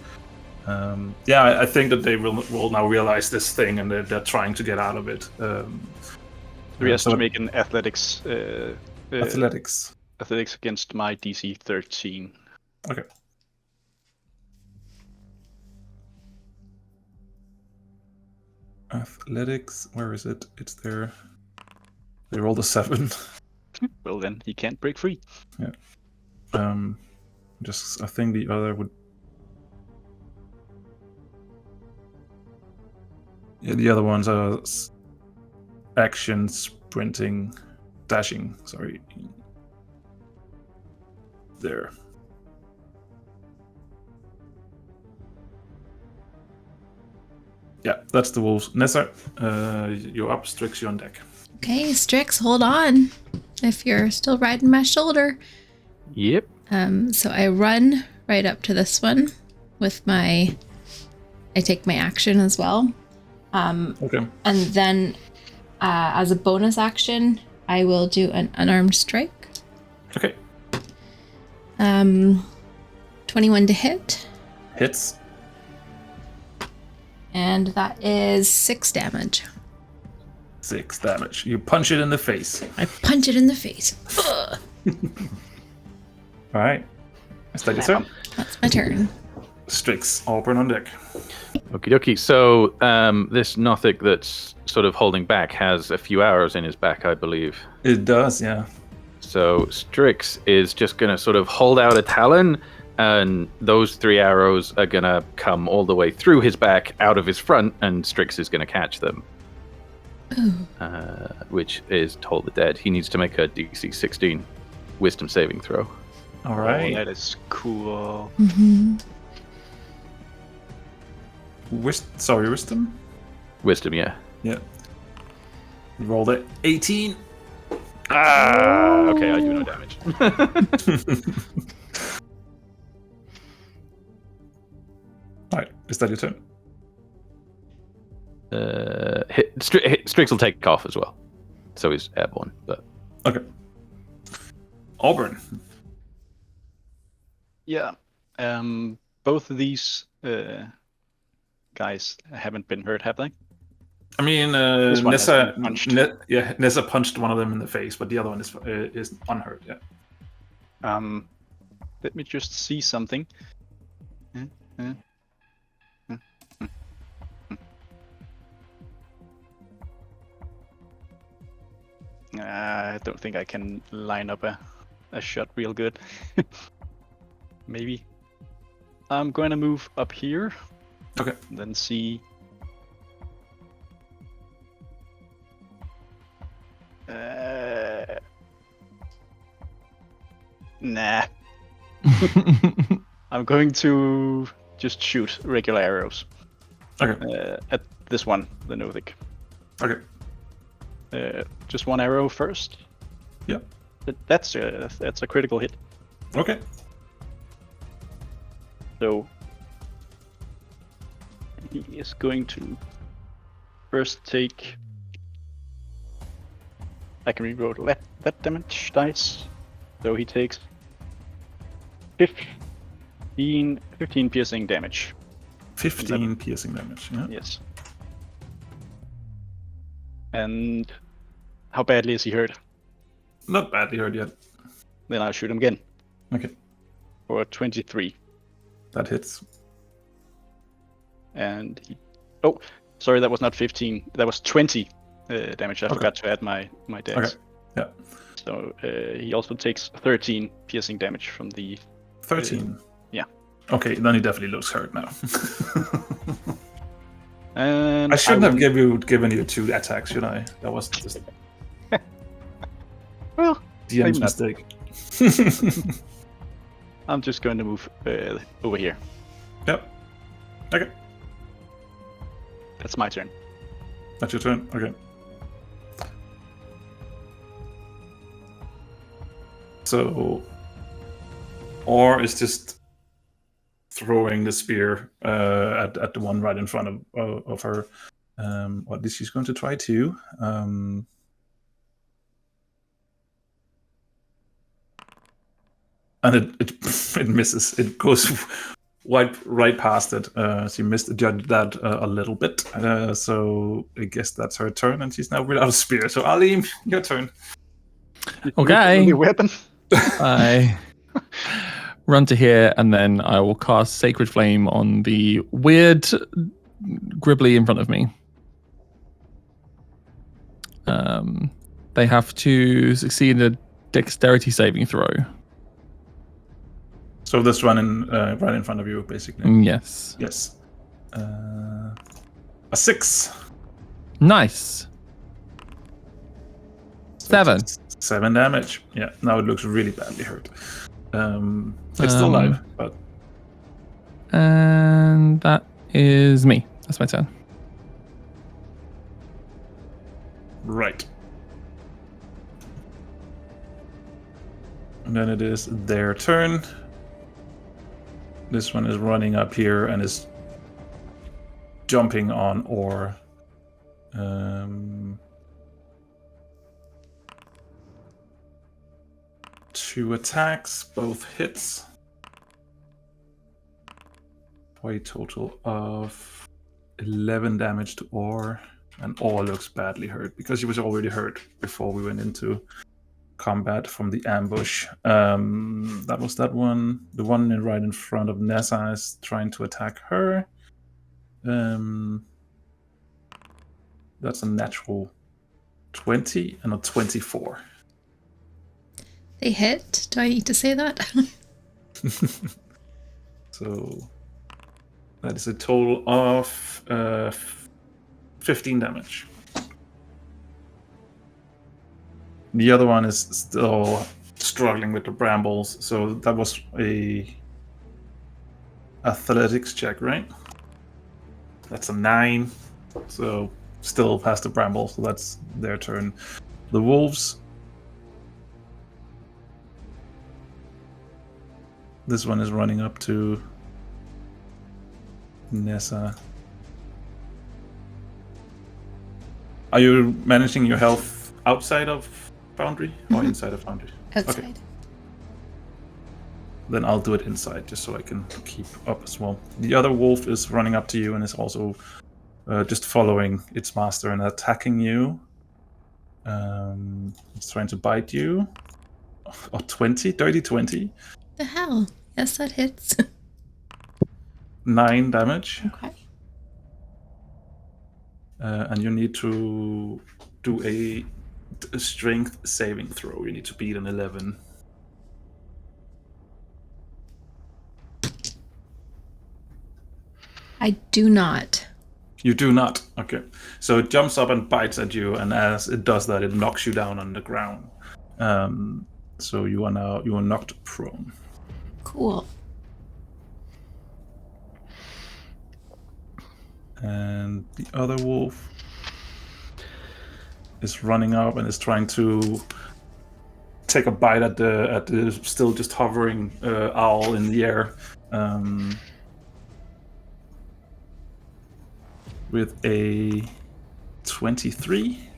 [SPEAKER 5] Yeah, I think that they will now realize this thing, and they're trying to get out of it.
[SPEAKER 3] So he has to make an athletics.
[SPEAKER 5] Athletics.
[SPEAKER 3] Athletics against my DC 13.
[SPEAKER 5] Okay. Athletics. Where is it? It's there. They rolled a 7.
[SPEAKER 3] Well, then he can't break free.
[SPEAKER 5] Yeah. Just I think the other would. Yeah, the other ones are action, sprinting, dashing. Sorry. There. Yeah, that's the wolves. Nessa, you're up. Strix, you're on deck.
[SPEAKER 1] Okay, Strix, hold on. If you're still riding my shoulder.
[SPEAKER 2] Yep.
[SPEAKER 1] So I run right up to this one with I take my action as well.
[SPEAKER 5] Okay.
[SPEAKER 1] And then as a bonus action, I will do an unarmed strike.
[SPEAKER 5] Okay.
[SPEAKER 1] 21 to hit.
[SPEAKER 5] Hits.
[SPEAKER 1] And that is 6 damage.
[SPEAKER 5] 6 damage. You punch it in the face.
[SPEAKER 1] I punch it in the face. Ugh.
[SPEAKER 5] All right. Is that your turn?
[SPEAKER 1] That's my turn.
[SPEAKER 5] Strix, Auburn on deck.
[SPEAKER 2] Okie dokie. So this Nothic that's sort of holding back has a few arrows in his back, I believe.
[SPEAKER 5] It does, yeah.
[SPEAKER 2] So Strix is just going to sort of hold out a talon, and those 3 arrows are going to come all the way through his back, out of his front, and Strix is going to catch them. Which is Toll the Dead. He needs to make a DC 16 wisdom saving throw.
[SPEAKER 5] All right.
[SPEAKER 3] Oh, that is cool.
[SPEAKER 1] Mm-hmm.
[SPEAKER 5] Wisdom?
[SPEAKER 2] Wisdom, yeah.
[SPEAKER 5] Yeah. You rolled it. 18.
[SPEAKER 2] Okay, I do no damage.
[SPEAKER 5] Alright, is that your turn?
[SPEAKER 2] Strix will take off as well. So he's airborne, but...
[SPEAKER 5] Okay. Auburn.
[SPEAKER 3] Yeah. Both of these guys haven't been hurt, have they?
[SPEAKER 5] I mean,
[SPEAKER 3] This one has
[SPEAKER 5] Nessa,
[SPEAKER 3] been punched.
[SPEAKER 5] Nessa punched one of them in the face, but the other one is unhurt. Yeah.
[SPEAKER 3] Let me just see something. I don't think I can line up a shot real good. Maybe. I'm going to move up here.
[SPEAKER 5] Okay.
[SPEAKER 3] Then see. Nah. I'm going to just shoot regular arrows.
[SPEAKER 5] Okay.
[SPEAKER 3] At this one, the Nothic.
[SPEAKER 5] Okay.
[SPEAKER 3] Just one arrow first.
[SPEAKER 5] Yeah.
[SPEAKER 3] That's a critical hit.
[SPEAKER 5] Okay.
[SPEAKER 3] So he is going to first take. I can reroll that damage dice. So he takes 15 piercing damage.
[SPEAKER 5] 15 piercing damage. Yeah.
[SPEAKER 3] Yes. And how badly is he hurt?
[SPEAKER 5] Not badly hurt yet.
[SPEAKER 3] Then I'll shoot him again.
[SPEAKER 5] Okay.
[SPEAKER 3] For 23.
[SPEAKER 5] That hits.
[SPEAKER 3] And he... Oh, sorry, that was not 15. That was 20 damage. I forgot to add my dex.
[SPEAKER 5] Okay. Yeah.
[SPEAKER 3] So he also takes 13 piercing damage from the...
[SPEAKER 5] 13.
[SPEAKER 3] Yeah.
[SPEAKER 5] Okay, then he definitely looks hurt now.
[SPEAKER 3] And
[SPEAKER 5] I shouldn't have given you 2 attacks, should I? That was just
[SPEAKER 3] well,
[SPEAKER 5] DM's
[SPEAKER 3] maybe not.
[SPEAKER 5] mistake.
[SPEAKER 3] I'm just going to move over here.
[SPEAKER 5] Yep. Okay.
[SPEAKER 3] That's my turn.
[SPEAKER 5] That's your turn. Okay. So, Or is just throwing the spear at the one right in front of her. What is she's going to try to? And it misses. It goes right past it. She misjudged that a little bit. So I guess that's her turn, and she's now without a spear. So Alim, your turn.
[SPEAKER 4] Okay.
[SPEAKER 3] Your weapon.
[SPEAKER 4] I run to here, and then I will cast Sacred Flame on the weird Gribbly in front of me. They have to succeed a dexterity saving throw.
[SPEAKER 5] So this one right in front of you, basically.
[SPEAKER 4] Yes.
[SPEAKER 5] Yes. A 6.
[SPEAKER 4] Nice. 7.
[SPEAKER 5] 7 damage. Yeah. Now it looks really badly hurt. It's still alive, but.
[SPEAKER 4] And that is me. That's my turn.
[SPEAKER 5] Right. And then it is their turn. This one is running up here and is jumping on Or. 2 attacks, both hits. For a total of 11 damage to Or. And Or looks badly hurt because he was already hurt before we went into combat from the ambush. That was that one. The one right in front of Nessa is trying to attack her. That's a natural 20 and a 24.
[SPEAKER 1] They hit? Do I need to say that?
[SPEAKER 5] So that is a total of 15 damage. The other one is still struggling with the brambles, so that was a athletics check, right? That's a 9, so still past the brambles, so that's their turn. The wolves. This one is running up to Nessa. Are you managing your health outside of Foundry or inside of Foundry?
[SPEAKER 1] Outside.
[SPEAKER 5] Okay. then I'll do it inside, just so I can keep up as well. The other wolf is running up to you and is also just following its master and attacking you. It's trying to bite you. Oh, 20, dirty 20.
[SPEAKER 1] The hell? Yes, that hits.
[SPEAKER 5] 9 damage.
[SPEAKER 1] Okay.
[SPEAKER 5] And you need to do a strength saving throw. You need to beat an 11.
[SPEAKER 1] I do not.
[SPEAKER 5] You do not. Okay. So it jumps up and bites at you, and as it does that, it knocks you down on the ground. So you are knocked prone.
[SPEAKER 1] Cool.
[SPEAKER 5] And the other wolf is running up and is trying to take a bite at the still just hovering owl in the air. With a 23.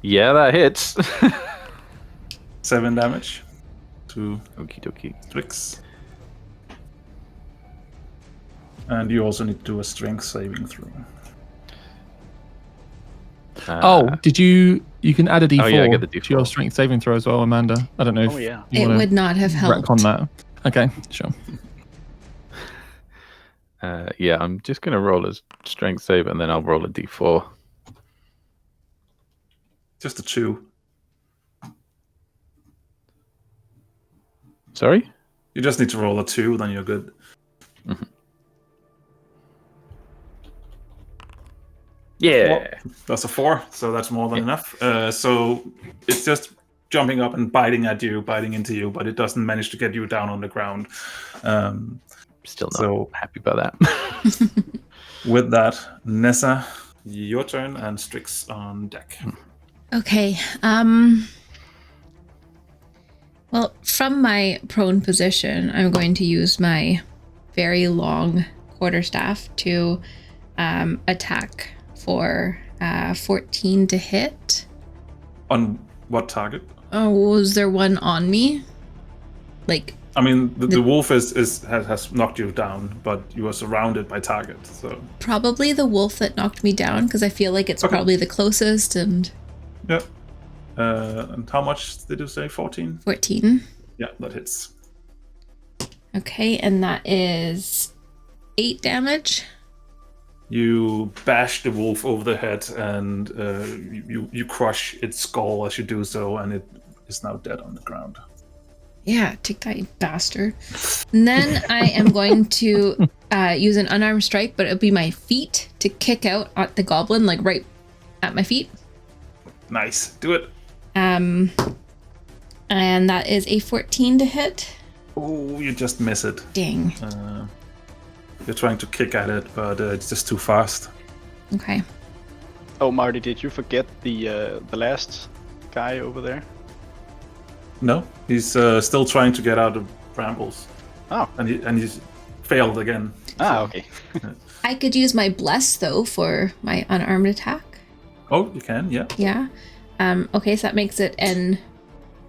[SPEAKER 2] Yeah, that hits.
[SPEAKER 5] 7 damage to
[SPEAKER 2] Okie dokie.
[SPEAKER 5] Strix. And you also need to do a strength saving throw.
[SPEAKER 4] Did you can add a D4,
[SPEAKER 2] yeah, I get the D4
[SPEAKER 4] to your strength saving throw as well, Amanda? I don't know if
[SPEAKER 3] yeah.
[SPEAKER 4] you
[SPEAKER 1] It
[SPEAKER 4] wanna
[SPEAKER 1] would not have helped.
[SPEAKER 4] retcon that. Okay, sure.
[SPEAKER 2] Yeah, I'm just going to roll a strength save and then I'll roll a d4.
[SPEAKER 5] Just a 2.
[SPEAKER 2] Sorry?
[SPEAKER 5] You just need to roll a 2, then you're good.
[SPEAKER 2] Mm-hmm. Yeah.
[SPEAKER 5] Well, that's a 4, so that's more than enough. So it's just jumping up and biting into you, but it doesn't manage to get you down on the ground.
[SPEAKER 2] Still not happy about that.
[SPEAKER 5] With that, Neza, your turn, and Strix on deck.
[SPEAKER 1] Okay. Well, from my prone position, I'm going to use my very long quarterstaff to attack for 14 to hit.
[SPEAKER 5] On what target?
[SPEAKER 1] Oh, was there one on me? Like,
[SPEAKER 5] I mean, the wolf has knocked you down, but you are surrounded by targets. So
[SPEAKER 1] probably the wolf that knocked me down, because I feel like it's probably the closest. And
[SPEAKER 5] yeah. And how much did you say? 14?
[SPEAKER 1] 14.
[SPEAKER 5] Yeah, that hits.
[SPEAKER 1] Okay, and that is 8 damage.
[SPEAKER 5] You bash the wolf over the head, and you crush its skull as you do so, and it is now dead on the ground.
[SPEAKER 1] Yeah, take that, you bastard. And then I am going to use an unarmed strike, but it'll be my feet to kick out at the goblin, like right at my feet.
[SPEAKER 5] Nice. Do it.
[SPEAKER 1] And that is a 14 to hit.
[SPEAKER 5] Oh, you just miss it.
[SPEAKER 1] Dang.
[SPEAKER 5] You're trying to kick at it, but it's just too fast.
[SPEAKER 1] Okay.
[SPEAKER 3] Oh, Marty, did you forget the last guy over there?
[SPEAKER 5] No, he's still trying to get out of brambles.
[SPEAKER 3] Oh.
[SPEAKER 5] And he's failed again.
[SPEAKER 3] Okay.
[SPEAKER 1] I could use my bless though for my unarmed attack.
[SPEAKER 5] Oh, you can, yeah.
[SPEAKER 1] Yeah. Okay, so that makes it an.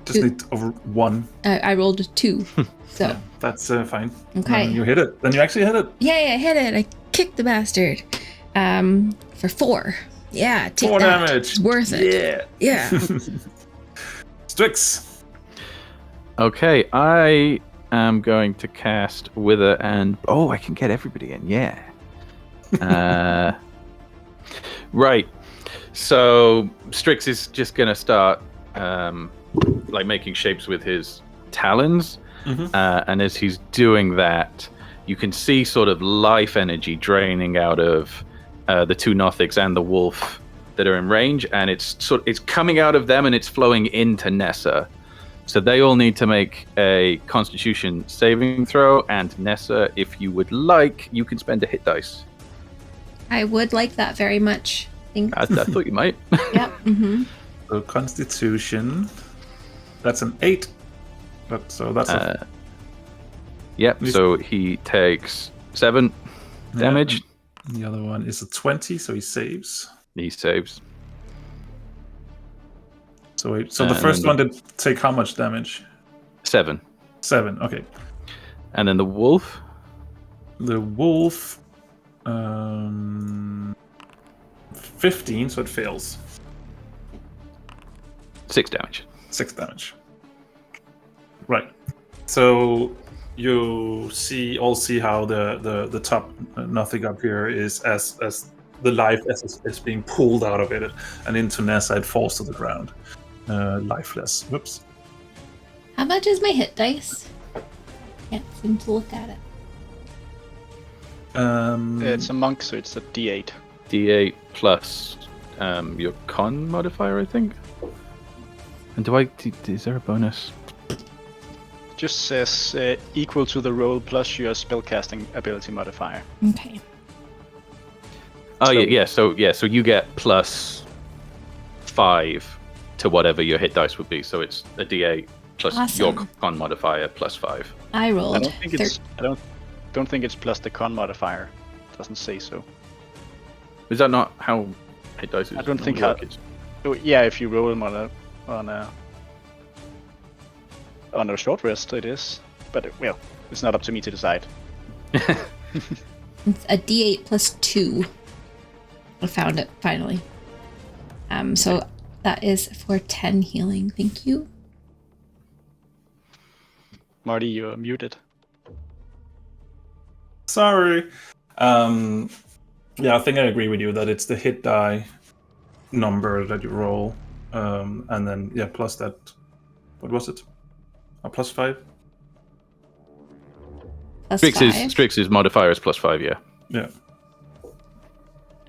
[SPEAKER 5] Just need over 1.
[SPEAKER 1] I rolled a 2, so.
[SPEAKER 5] Yeah, that's fine.
[SPEAKER 1] Okay.
[SPEAKER 5] You hit it. Then you actually hit it.
[SPEAKER 1] Yeah, I hit it. I kicked the bastard. For 4. Yeah, take
[SPEAKER 5] 4
[SPEAKER 1] that.
[SPEAKER 5] damage.
[SPEAKER 1] It's worth it. Yeah.
[SPEAKER 5] Strix.
[SPEAKER 2] Okay, I am going to cast Wither and... Oh, I can get everybody in, yeah. Right. So Strix is just going to start making shapes with his talons. Mm-hmm. And as he's doing that, you can see sort of life energy draining out of the 2 Nothics and the wolf that are in range. And it's coming out of them and it's flowing into Nessa. So they all need to make a Constitution saving throw, and Nessa, if you would like, you can spend a hit dice.
[SPEAKER 1] I would like that very much. Thanks.
[SPEAKER 2] I thought you might.
[SPEAKER 1] Yep. Mm-hmm.
[SPEAKER 5] So Constitution, that's an 8. But so that's a...
[SPEAKER 2] Yep, so he takes 7 damage.
[SPEAKER 5] The other one is a 20, so he saves.
[SPEAKER 2] He saves.
[SPEAKER 5] So the first one did take how much damage?
[SPEAKER 2] 7.
[SPEAKER 5] 7. Okay.
[SPEAKER 2] And then the wolf.
[SPEAKER 5] The wolf, 15, so it fails.
[SPEAKER 2] 6 damage.
[SPEAKER 5] 6 damage. Right. So you all see how the top nothing up here is as the life is being pulled out of it and into Neza. It falls to the ground, lifeless. Whoops.
[SPEAKER 1] How much is my hit dice? Can't seem to look at it.
[SPEAKER 3] It's a monk, so it's a D8.
[SPEAKER 2] D8 plus your con modifier, I think. And is there a bonus?
[SPEAKER 3] Just says equal to the roll plus your spellcasting ability modifier.
[SPEAKER 1] Okay.
[SPEAKER 2] Oh,
[SPEAKER 3] So-
[SPEAKER 2] yeah. So you get plus 5 to whatever your hit dice would be. So it's a D8 plus your
[SPEAKER 1] Awesome.
[SPEAKER 2] con modifier plus 5.
[SPEAKER 1] I rolled.
[SPEAKER 3] I don't think it's. I don't think it's plus the con modifier. It doesn't say so.
[SPEAKER 2] Is that not how hit dice is?
[SPEAKER 3] I don't think
[SPEAKER 2] normally
[SPEAKER 3] how-
[SPEAKER 2] work? It's-
[SPEAKER 3] Oh, yeah, if you roll them on a short rest, it is. But well, it's not up to me to decide.
[SPEAKER 1] It's a D8 plus 2. I found it finally. So that is for 10 healing. Thank you.
[SPEAKER 3] Marty, you're muted.
[SPEAKER 5] Sorry. Yeah, I think I agree with you that it's the hit die number that you roll, and then plus that. What was it? A plus 5.
[SPEAKER 1] Plus 5.
[SPEAKER 2] Strix's modifier is plus 5, yeah.
[SPEAKER 5] Yeah.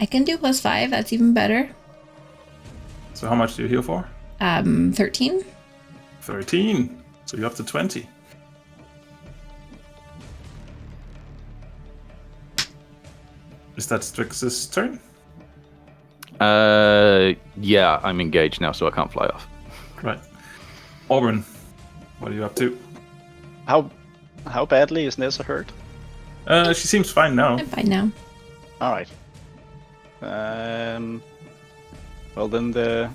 [SPEAKER 1] I can do plus 5. That's even better.
[SPEAKER 5] So how much do you heal for?
[SPEAKER 1] 13.
[SPEAKER 5] 13. So you're up to 20. Is that Strix's turn?
[SPEAKER 2] Yeah, I'm engaged now, so I can't fly off.
[SPEAKER 5] Right. Auburn, what are you up to?
[SPEAKER 3] How badly is Nessa hurt?
[SPEAKER 5] She seems fine now.
[SPEAKER 1] I'm fine now.
[SPEAKER 3] All right. Well then, I'm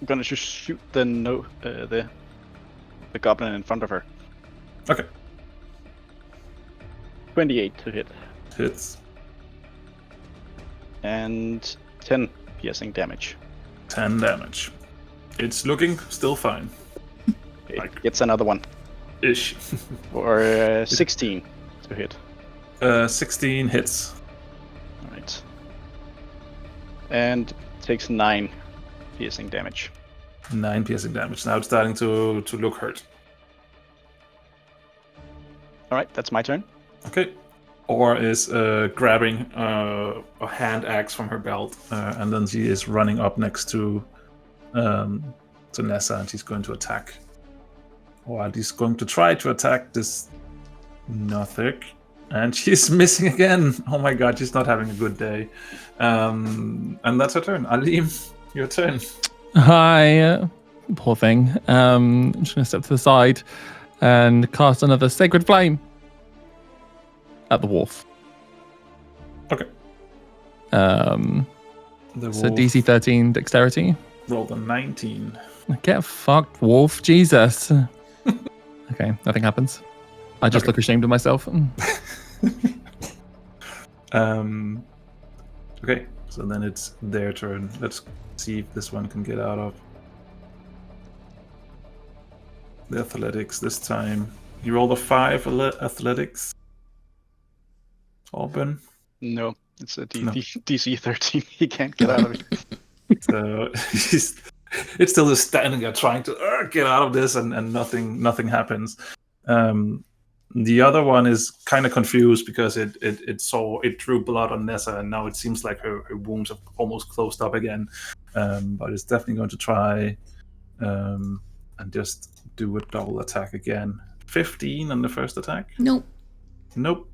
[SPEAKER 3] gonna just shoot the goblin in front of her.
[SPEAKER 5] Okay.
[SPEAKER 3] 28 to hit
[SPEAKER 5] Hits.
[SPEAKER 3] and 10 piercing damage.
[SPEAKER 5] 10 damage. It's looking still fine.
[SPEAKER 3] It
[SPEAKER 5] Like-
[SPEAKER 3] gets another one
[SPEAKER 5] Ish.
[SPEAKER 3] or 16 to hit.
[SPEAKER 5] 16 hits.
[SPEAKER 3] All right. And takes 9 piercing damage.
[SPEAKER 5] 9 piercing damage. Now it's starting to look hurt.
[SPEAKER 3] All right, that's my turn.
[SPEAKER 5] Okay. Or is grabbing a hand axe from her belt, and then she is running up next to Nessa, and she's going to attack. Or at least going to try to attack this Nothik. And she's missing again. Oh my god, she's not having a good day. And that's her turn. Alim, your turn.
[SPEAKER 4] Hi, poor thing. I'm just gonna step to the side and cast another Sacred Flame at the wolf.
[SPEAKER 5] Okay.
[SPEAKER 4] So
[SPEAKER 5] The wolf
[SPEAKER 4] DC 13 Dexterity.
[SPEAKER 5] rolled a 19.
[SPEAKER 4] Get fucked, wolf. Jesus. Okay, nothing happens. I just look ashamed of myself.
[SPEAKER 5] Okay, so then it's their turn. Let's see if this one can get out of the athletics this time. You rolled a 5 athletics. Open.
[SPEAKER 3] No, it's a
[SPEAKER 5] No.
[SPEAKER 3] DC 13. He can't get out of it.
[SPEAKER 5] So it's still just standing there trying to get out of this, and nothing happens. The other one is kind of confused because it drew blood on Nessa, and now it seems like her wounds have almost closed up again. But it's definitely going to try and just do a double attack again. 15 on the first attack.
[SPEAKER 1] Nope.
[SPEAKER 5] Nope.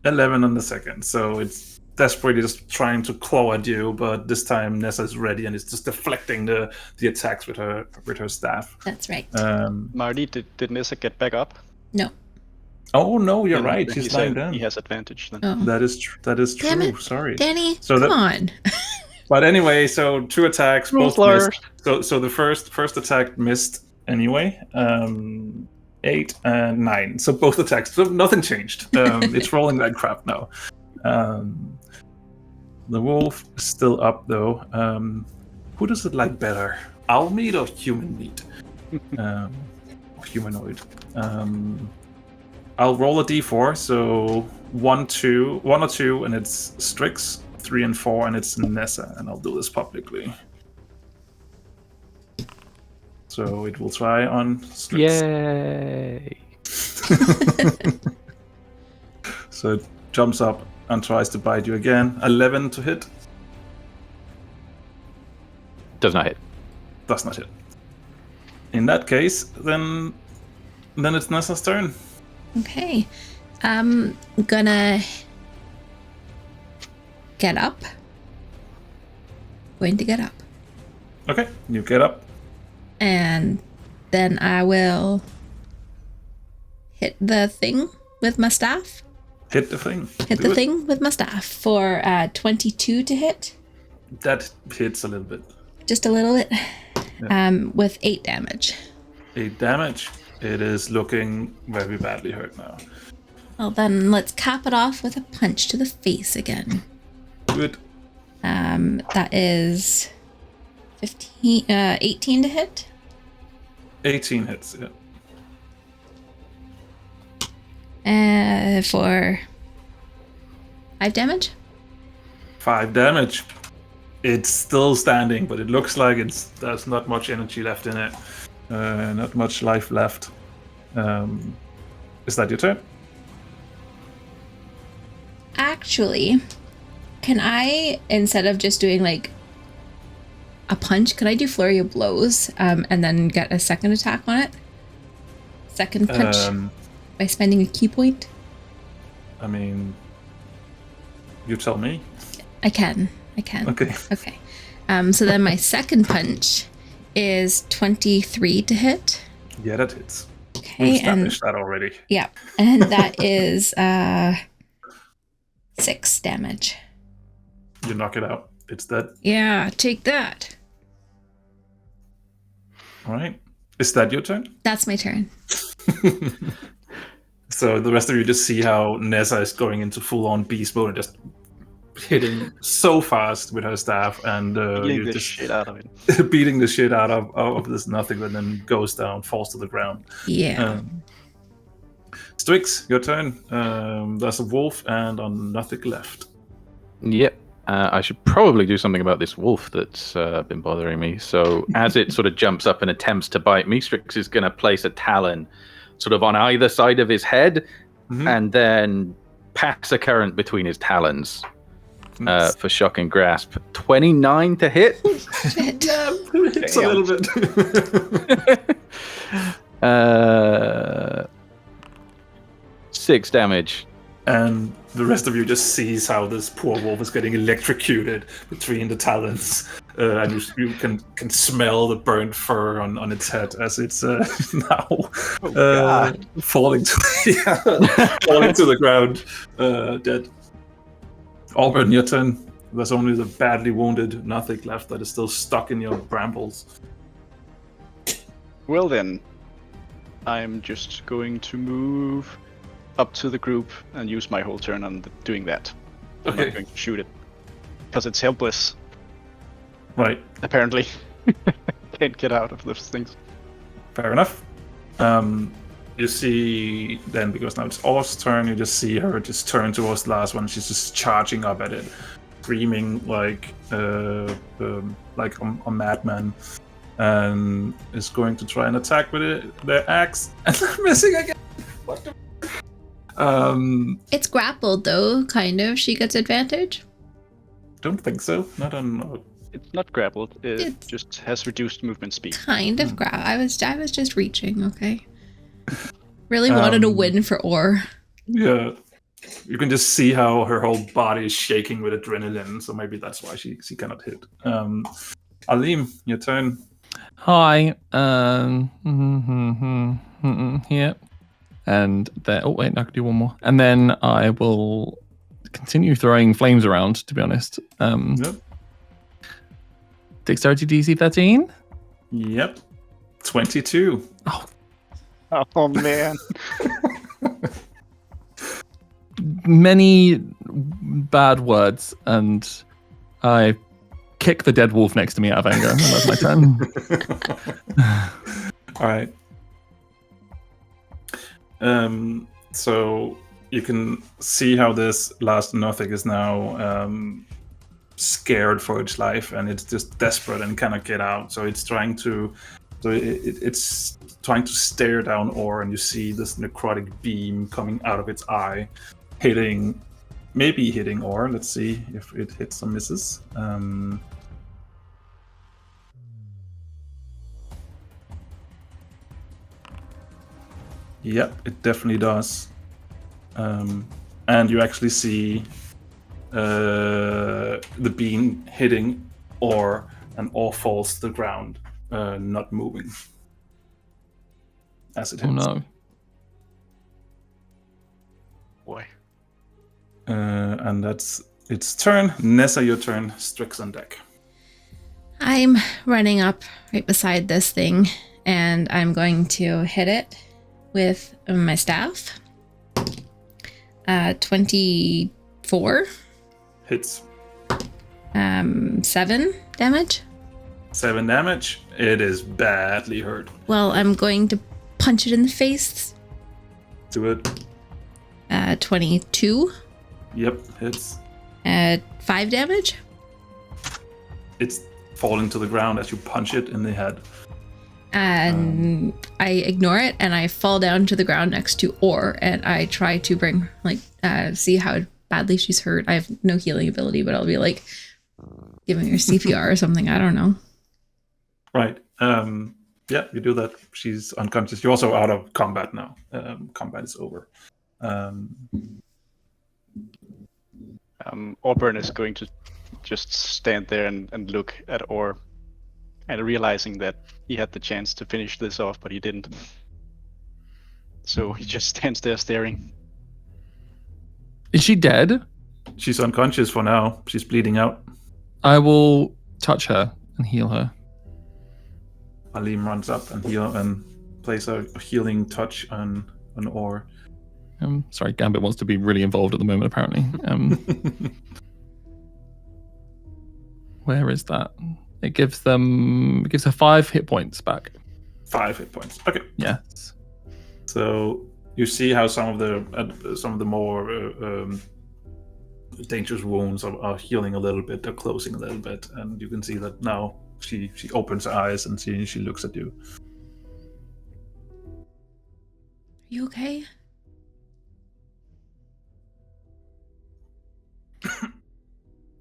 [SPEAKER 5] 11 on the second. So it's desperately just trying to claw at you, but this time Nessa is ready and it's just deflecting the attacks with her staff.
[SPEAKER 1] That's right.
[SPEAKER 3] Marty, did Nessa get back up?
[SPEAKER 1] No.
[SPEAKER 5] Oh no, you're
[SPEAKER 3] Then-
[SPEAKER 5] right.
[SPEAKER 3] then
[SPEAKER 5] She's
[SPEAKER 3] he's
[SPEAKER 5] lying
[SPEAKER 3] a-
[SPEAKER 5] down.
[SPEAKER 3] He has advantage then.
[SPEAKER 1] Oh.
[SPEAKER 5] That is
[SPEAKER 1] Damn
[SPEAKER 5] true.
[SPEAKER 1] it.
[SPEAKER 5] Sorry.
[SPEAKER 1] Danny,
[SPEAKER 5] So
[SPEAKER 1] come
[SPEAKER 5] that-
[SPEAKER 1] on.
[SPEAKER 5] But anyway, so 2 attacks, both
[SPEAKER 3] Ruthless.
[SPEAKER 5] missed. So the first attack missed anyway, 8 and 9. So both attacks. So nothing changed. It's rolling like crap now. The wolf is still up though. Who does it like better? Owl meat or human meat? Or humanoid. I'll roll a d4. So 1 or 2, and it's Strix. 3 and 4, and it's Neza. And I'll do this publicly. So it will try on Strix.
[SPEAKER 2] Yay!
[SPEAKER 5] So it jumps up and tries to bite you again. 11 to hit.
[SPEAKER 2] Does not hit.
[SPEAKER 5] Does not hit. In that case, then it's Nessa's turn.
[SPEAKER 1] Okay. I'm gonna get up. Going to get up.
[SPEAKER 5] Okay, you get up.
[SPEAKER 1] And then I will hit the thing with my staff.
[SPEAKER 5] Hit the thing.
[SPEAKER 1] Hit
[SPEAKER 5] Do
[SPEAKER 1] the
[SPEAKER 5] it.
[SPEAKER 1] thing with my staff for 22 to hit.
[SPEAKER 5] That hits a little bit.
[SPEAKER 1] Just a little bit.
[SPEAKER 5] Yeah.
[SPEAKER 1] With 8 damage.
[SPEAKER 5] 8 damage. It is looking very badly hurt now.
[SPEAKER 1] Well, then let's cap it off with a punch to the face again.
[SPEAKER 5] Good.
[SPEAKER 1] That is 18 to hit.
[SPEAKER 5] 18 hits, yeah.
[SPEAKER 1] For 5 damage.
[SPEAKER 5] 5 damage. It's still standing, but it looks like there's not much energy left in it. Not much life left. Is that your turn?
[SPEAKER 1] Actually, can I, instead of just doing like a punch, can I do flurry of blows and then get a second attack on it? Second punch by spending a key point?
[SPEAKER 5] I mean, you tell me.
[SPEAKER 1] I can.
[SPEAKER 5] Okay.
[SPEAKER 1] Okay. So then my second punch is 23 to hit.
[SPEAKER 5] Yeah, that hits.
[SPEAKER 1] Okay,
[SPEAKER 5] We established that already.
[SPEAKER 1] Yeah, and that is 6 damage.
[SPEAKER 5] You knock it out. It's dead.
[SPEAKER 1] Yeah, take that.
[SPEAKER 5] All right. Is that your turn?
[SPEAKER 1] That's my turn.
[SPEAKER 5] So the rest of you just see how Neza is going into full-on beast mode and just hitting so fast with her staff, and
[SPEAKER 3] Beating
[SPEAKER 5] you're
[SPEAKER 3] the
[SPEAKER 5] just
[SPEAKER 3] shit out of it.
[SPEAKER 5] beating the shit out of this nothing, and then goes down, falls to the ground.
[SPEAKER 1] Yeah.
[SPEAKER 5] Strix, your turn. There's a wolf and on nothing left.
[SPEAKER 2] Yep. I should probably do something about this wolf that's been bothering me. So as it sort of jumps up and attempts to bite me, Strix is going to place a talon sort of on either side of his head, and then pass a current between his talons for shock and grasp. 29 to hit.
[SPEAKER 5] It's a little bit.
[SPEAKER 2] 6 damage.
[SPEAKER 5] And the rest of you just sees how this poor wolf is getting electrocuted between the talons, and you can smell the burnt fur on its head as it's now falling to the ground, dead. Auburn, your turn. There's only the badly wounded nothing left that is still stuck in your brambles.
[SPEAKER 3] Well then, I'm just going to move up to the group and use my whole turn on doing that. I'm
[SPEAKER 5] Okay.
[SPEAKER 3] not going to shoot it because it's helpless.
[SPEAKER 5] Right.
[SPEAKER 3] Apparently, can't get out of those things.
[SPEAKER 5] Fair enough. You see then, because now it's Or's turn, you just see her just turn towards the last one. She's just charging up at it, screaming like a madman, and is going to try and attack with their axe. And I'm missing again. What the?
[SPEAKER 1] It's grappled though, kind of. She gets advantage.
[SPEAKER 5] Don't think so. Not on.
[SPEAKER 3] It's not grappled. It
[SPEAKER 1] It's-
[SPEAKER 3] just has reduced movement speed.
[SPEAKER 1] Kind of I was just reaching, okay. Really wanted a win for Or.
[SPEAKER 5] Yeah. You can just see how her whole body is shaking with adrenaline, so maybe that's why she cannot hit. Alim, your turn.
[SPEAKER 4] Hi. Here. And then, oh wait, I could do one more. And then I will continue throwing flames around, to be honest.
[SPEAKER 5] Yep.
[SPEAKER 4] Dexterity DC 13.
[SPEAKER 5] Yep. 22.
[SPEAKER 4] Oh,
[SPEAKER 3] Oh man.
[SPEAKER 4] Many bad words, and I kick the dead wolf next to me out of anger. And that's my turn.
[SPEAKER 5] All right. So you can see how this last Nothic is now scared for its life, and it's just desperate and cannot get out. So it's trying to, it's trying to stare down Or, and you see this necrotic beam coming out of its eye, maybe hitting Or. Let's see if it hits or misses. Yep, it definitely does. And you actually see the beam hitting Or, and Or falls to the ground, not moving as it hits.
[SPEAKER 4] Oh no.
[SPEAKER 3] Boy.
[SPEAKER 5] And that's its turn. Neza, your turn. Strix on deck.
[SPEAKER 1] I'm running up right beside this thing, and I'm going to hit it with my staff. 24.
[SPEAKER 5] Hits.
[SPEAKER 1] 7 damage.
[SPEAKER 5] 7 damage. It is badly hurt.
[SPEAKER 1] Well, I'm going to punch it in the face.
[SPEAKER 5] Do it.
[SPEAKER 1] 22.
[SPEAKER 5] Yep, hits.
[SPEAKER 1] 5 damage.
[SPEAKER 5] It's falling to the ground as you punch it in the head.
[SPEAKER 1] And I ignore it, and I fall down to the ground next to Or, and I try to bring, see how badly she's hurt. I have no healing ability, but I'll be giving her CPR or something. I don't know.
[SPEAKER 5] Right. Yeah, you do that. She's unconscious. You're also out of combat now. Combat is over.
[SPEAKER 3] Auburn is going to just stand there and look at Or, and realizing that he had the chance to finish this off, but he didn't. So he just stands there staring.
[SPEAKER 4] Is she dead?
[SPEAKER 5] She's unconscious for now. She's bleeding out.
[SPEAKER 4] I will touch her and heal her.
[SPEAKER 5] Alim runs up and plays a healing touch on Or.
[SPEAKER 4] Sorry, Gambit wants to be really involved at the moment, apparently. Where is that? It gives her 5 hit points back.
[SPEAKER 5] 5 hit points. Okay.
[SPEAKER 4] Yes.
[SPEAKER 5] So you see how some of the more dangerous wounds are healing a little bit. They're closing a little bit, and you can see that now she opens her eyes and she looks at you.
[SPEAKER 1] Are you okay?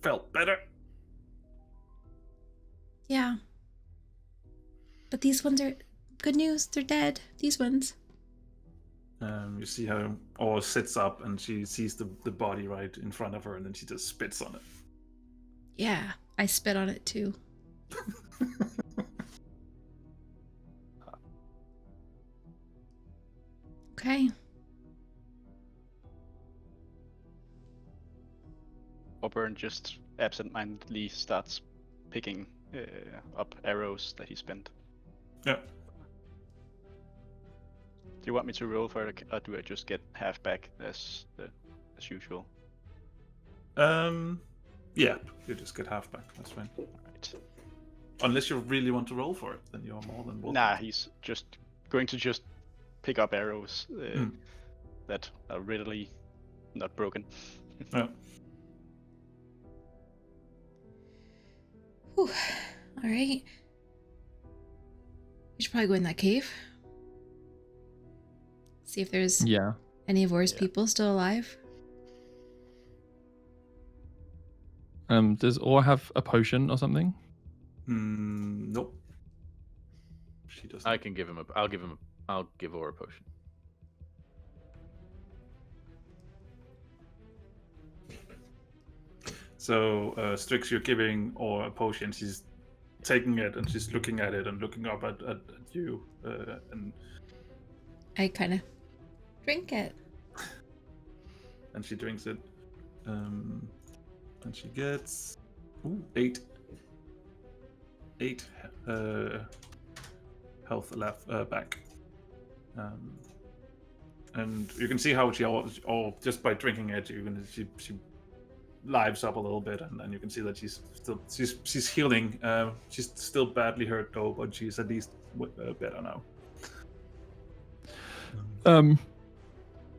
[SPEAKER 5] Felt better.
[SPEAKER 1] Yeah. But these ones are good news. They're dead. These ones.
[SPEAKER 5] You see how Or sits up and she sees the body right in front of her, and then she just spits on it.
[SPEAKER 1] Yeah, I spit on it too. Okay.
[SPEAKER 3] Auburn just absentmindedly starts picking up arrows that he spent.
[SPEAKER 5] Yeah.
[SPEAKER 3] Do you want me to roll for it, or do I just get half back as usual?
[SPEAKER 5] Yeah, you just get half back. That's fine.
[SPEAKER 3] Right.
[SPEAKER 5] Unless you really want to roll for it, then you're more than welcome.
[SPEAKER 3] Nah, he's just going to just pick up arrows that are readily not broken.
[SPEAKER 5] Yeah.
[SPEAKER 1] Whew. All right. We should probably go in that cave. See if there's any of Or's people still alive.
[SPEAKER 4] Does Or have a potion or something?
[SPEAKER 5] Nope. She doesn't.
[SPEAKER 2] I can give him I'll give Or a potion.
[SPEAKER 5] So, Strix, you're giving Or a potion. She's taking it and she's looking at it and looking up at you. And
[SPEAKER 1] I kind of drink it.
[SPEAKER 5] and she drinks it. And she gets 8 health left back. And you can see how she all just by drinking it, she lives up a little bit, and you can see that she's healing. She's still badly hurt though, but she's at least better now.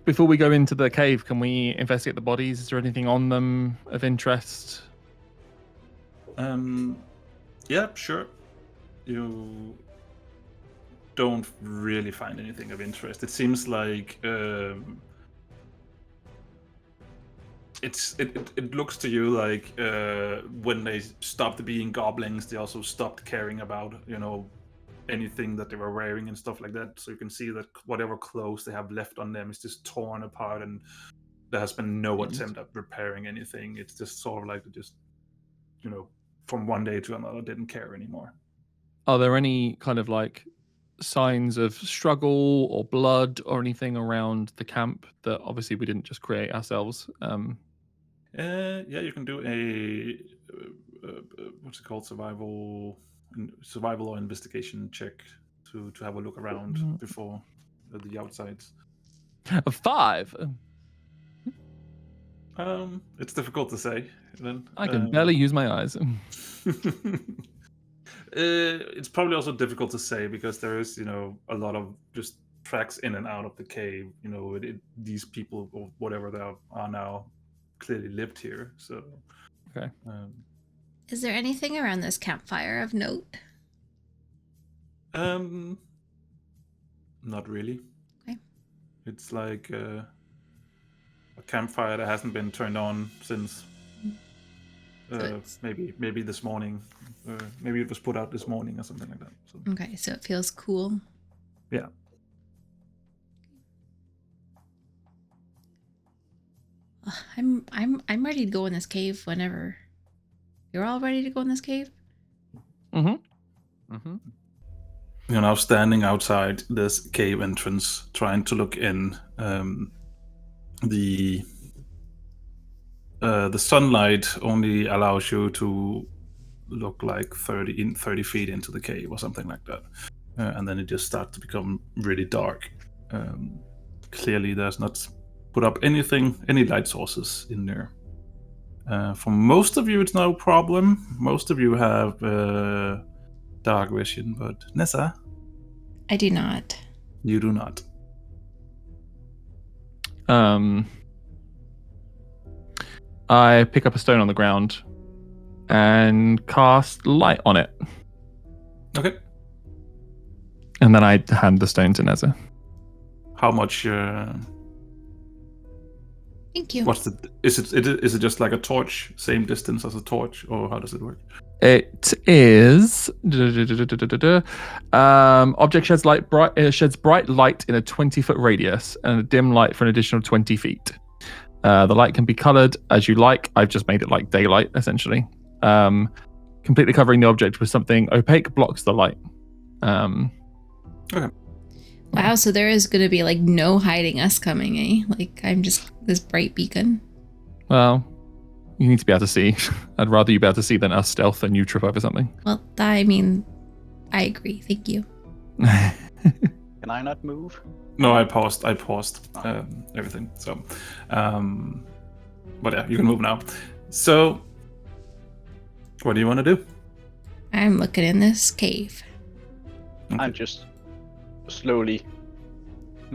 [SPEAKER 4] Before we go into the cave, can we investigate the bodies? Is there anything on them of interest?
[SPEAKER 5] Yeah, sure. You don't really find anything of interest. It seems like it looks to you like when they stopped being goblins, they also stopped caring about anything that they were wearing and stuff like that. So you can see that whatever clothes they have left on them is just torn apart, and there has been no attempt at repairing anything. It's just sort of like they just from one day to another didn't care anymore.
[SPEAKER 4] Are there any kind of like signs of struggle or blood or anything around the camp that obviously we didn't just create ourselves?
[SPEAKER 5] Yeah, you can do a what's it called, survival or investigation check to have a look around before the outsides.
[SPEAKER 4] A 5.
[SPEAKER 5] It's difficult to say. Then
[SPEAKER 4] I can barely use my eyes.
[SPEAKER 5] It's probably also difficult to say because there is, a lot of just tracks in and out of the cave. These people or whatever they are now clearly lived here. So,
[SPEAKER 4] okay.
[SPEAKER 1] Is there anything around this campfire of note?
[SPEAKER 5] Not really.
[SPEAKER 1] Okay.
[SPEAKER 5] It's like a campfire that hasn't been turned on since maybe this morning. Maybe it was put out this morning or something like that. So.
[SPEAKER 1] Okay, so it feels cool.
[SPEAKER 5] Yeah.
[SPEAKER 1] I'm ready to go in this cave whenever. You're all ready to go in this cave?
[SPEAKER 5] You're now standing outside this cave entrance, trying to look in. The sunlight only allows you to look like 30 feet into the cave or something like that, and then it just starts to become really dark. Clearly, there's not put up any light sources in there. For most of you, it's no problem. Most of you have dark vision, but Neza,
[SPEAKER 1] I do not.
[SPEAKER 5] You do not.
[SPEAKER 4] I pick up a stone on the ground and cast light on it.
[SPEAKER 5] Okay.
[SPEAKER 4] And then I hand the stone to Neza.
[SPEAKER 5] How much?
[SPEAKER 1] Thank you.
[SPEAKER 5] Is it just like a torch, same distance as a torch, or how does it work?
[SPEAKER 4] It is object sheds bright light in a 20-foot radius and a dim light for an additional 20 feet. The light can be colored as you like. I've just made it like daylight, essentially. Completely covering the object with something opaque blocks the light.
[SPEAKER 5] Okay.
[SPEAKER 1] Wow, so there is going to be like no hiding us coming, eh? Like I'm just this bright beacon.
[SPEAKER 4] Well, you need to be able to see. I'd rather you be able to see than us stealth and you trip over something.
[SPEAKER 1] Well, I mean, I agree. Thank you.
[SPEAKER 3] Can I not move?
[SPEAKER 5] No, I paused everything. So, but yeah, you can move now. So, what do you want to do?
[SPEAKER 1] I'm looking in this cave.
[SPEAKER 5] Okay.
[SPEAKER 3] I'm just slowly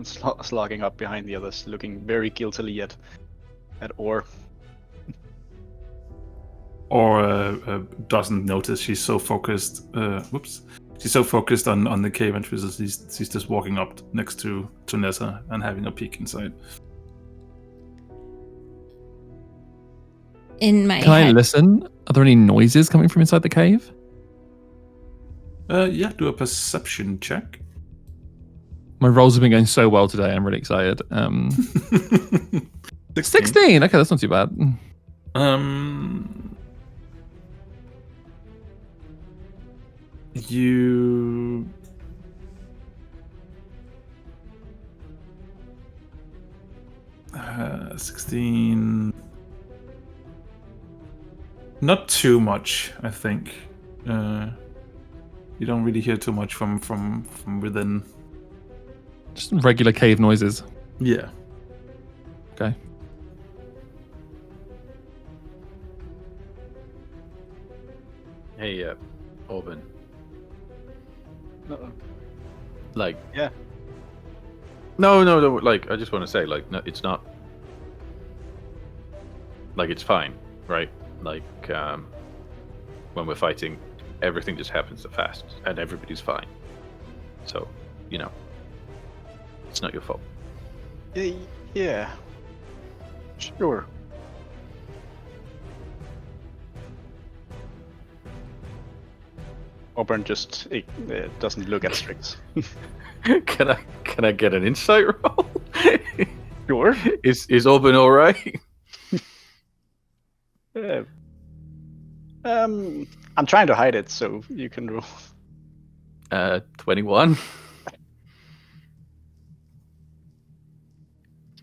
[SPEAKER 3] slogging up behind the others, looking very guiltily at Or.
[SPEAKER 5] Or doesn't notice. She's so focused. She's so focused on the cave entrance. She's just walking up next to Neza and having a peek inside.
[SPEAKER 1] In my
[SPEAKER 4] Can
[SPEAKER 1] head.
[SPEAKER 4] I listen? Are there any noises coming from inside the cave?
[SPEAKER 5] Yeah, do a perception check.
[SPEAKER 4] My rolls have been going so well today. I'm really excited. 16. Okay, that's not too bad.
[SPEAKER 5] You 16. Not too much, I think. You don't really hear too much from within.
[SPEAKER 4] Just regular cave noises.
[SPEAKER 5] Yeah.
[SPEAKER 4] Okay.
[SPEAKER 2] Hey, Orban.
[SPEAKER 3] No.
[SPEAKER 2] Like,
[SPEAKER 3] Yeah.
[SPEAKER 2] no, like, I just want to say, like, no, it's not. Like, it's fine, right? Like, when we're fighting, everything just happens so fast, and everybody's fine. So, it's not your fault.
[SPEAKER 3] Yeah. Sure. Auburn just doesn't look at Strix.
[SPEAKER 2] Can I get an insight roll?
[SPEAKER 3] Sure.
[SPEAKER 2] Is Orban all right?
[SPEAKER 3] I'm trying to hide it, so you can roll.
[SPEAKER 2] 21.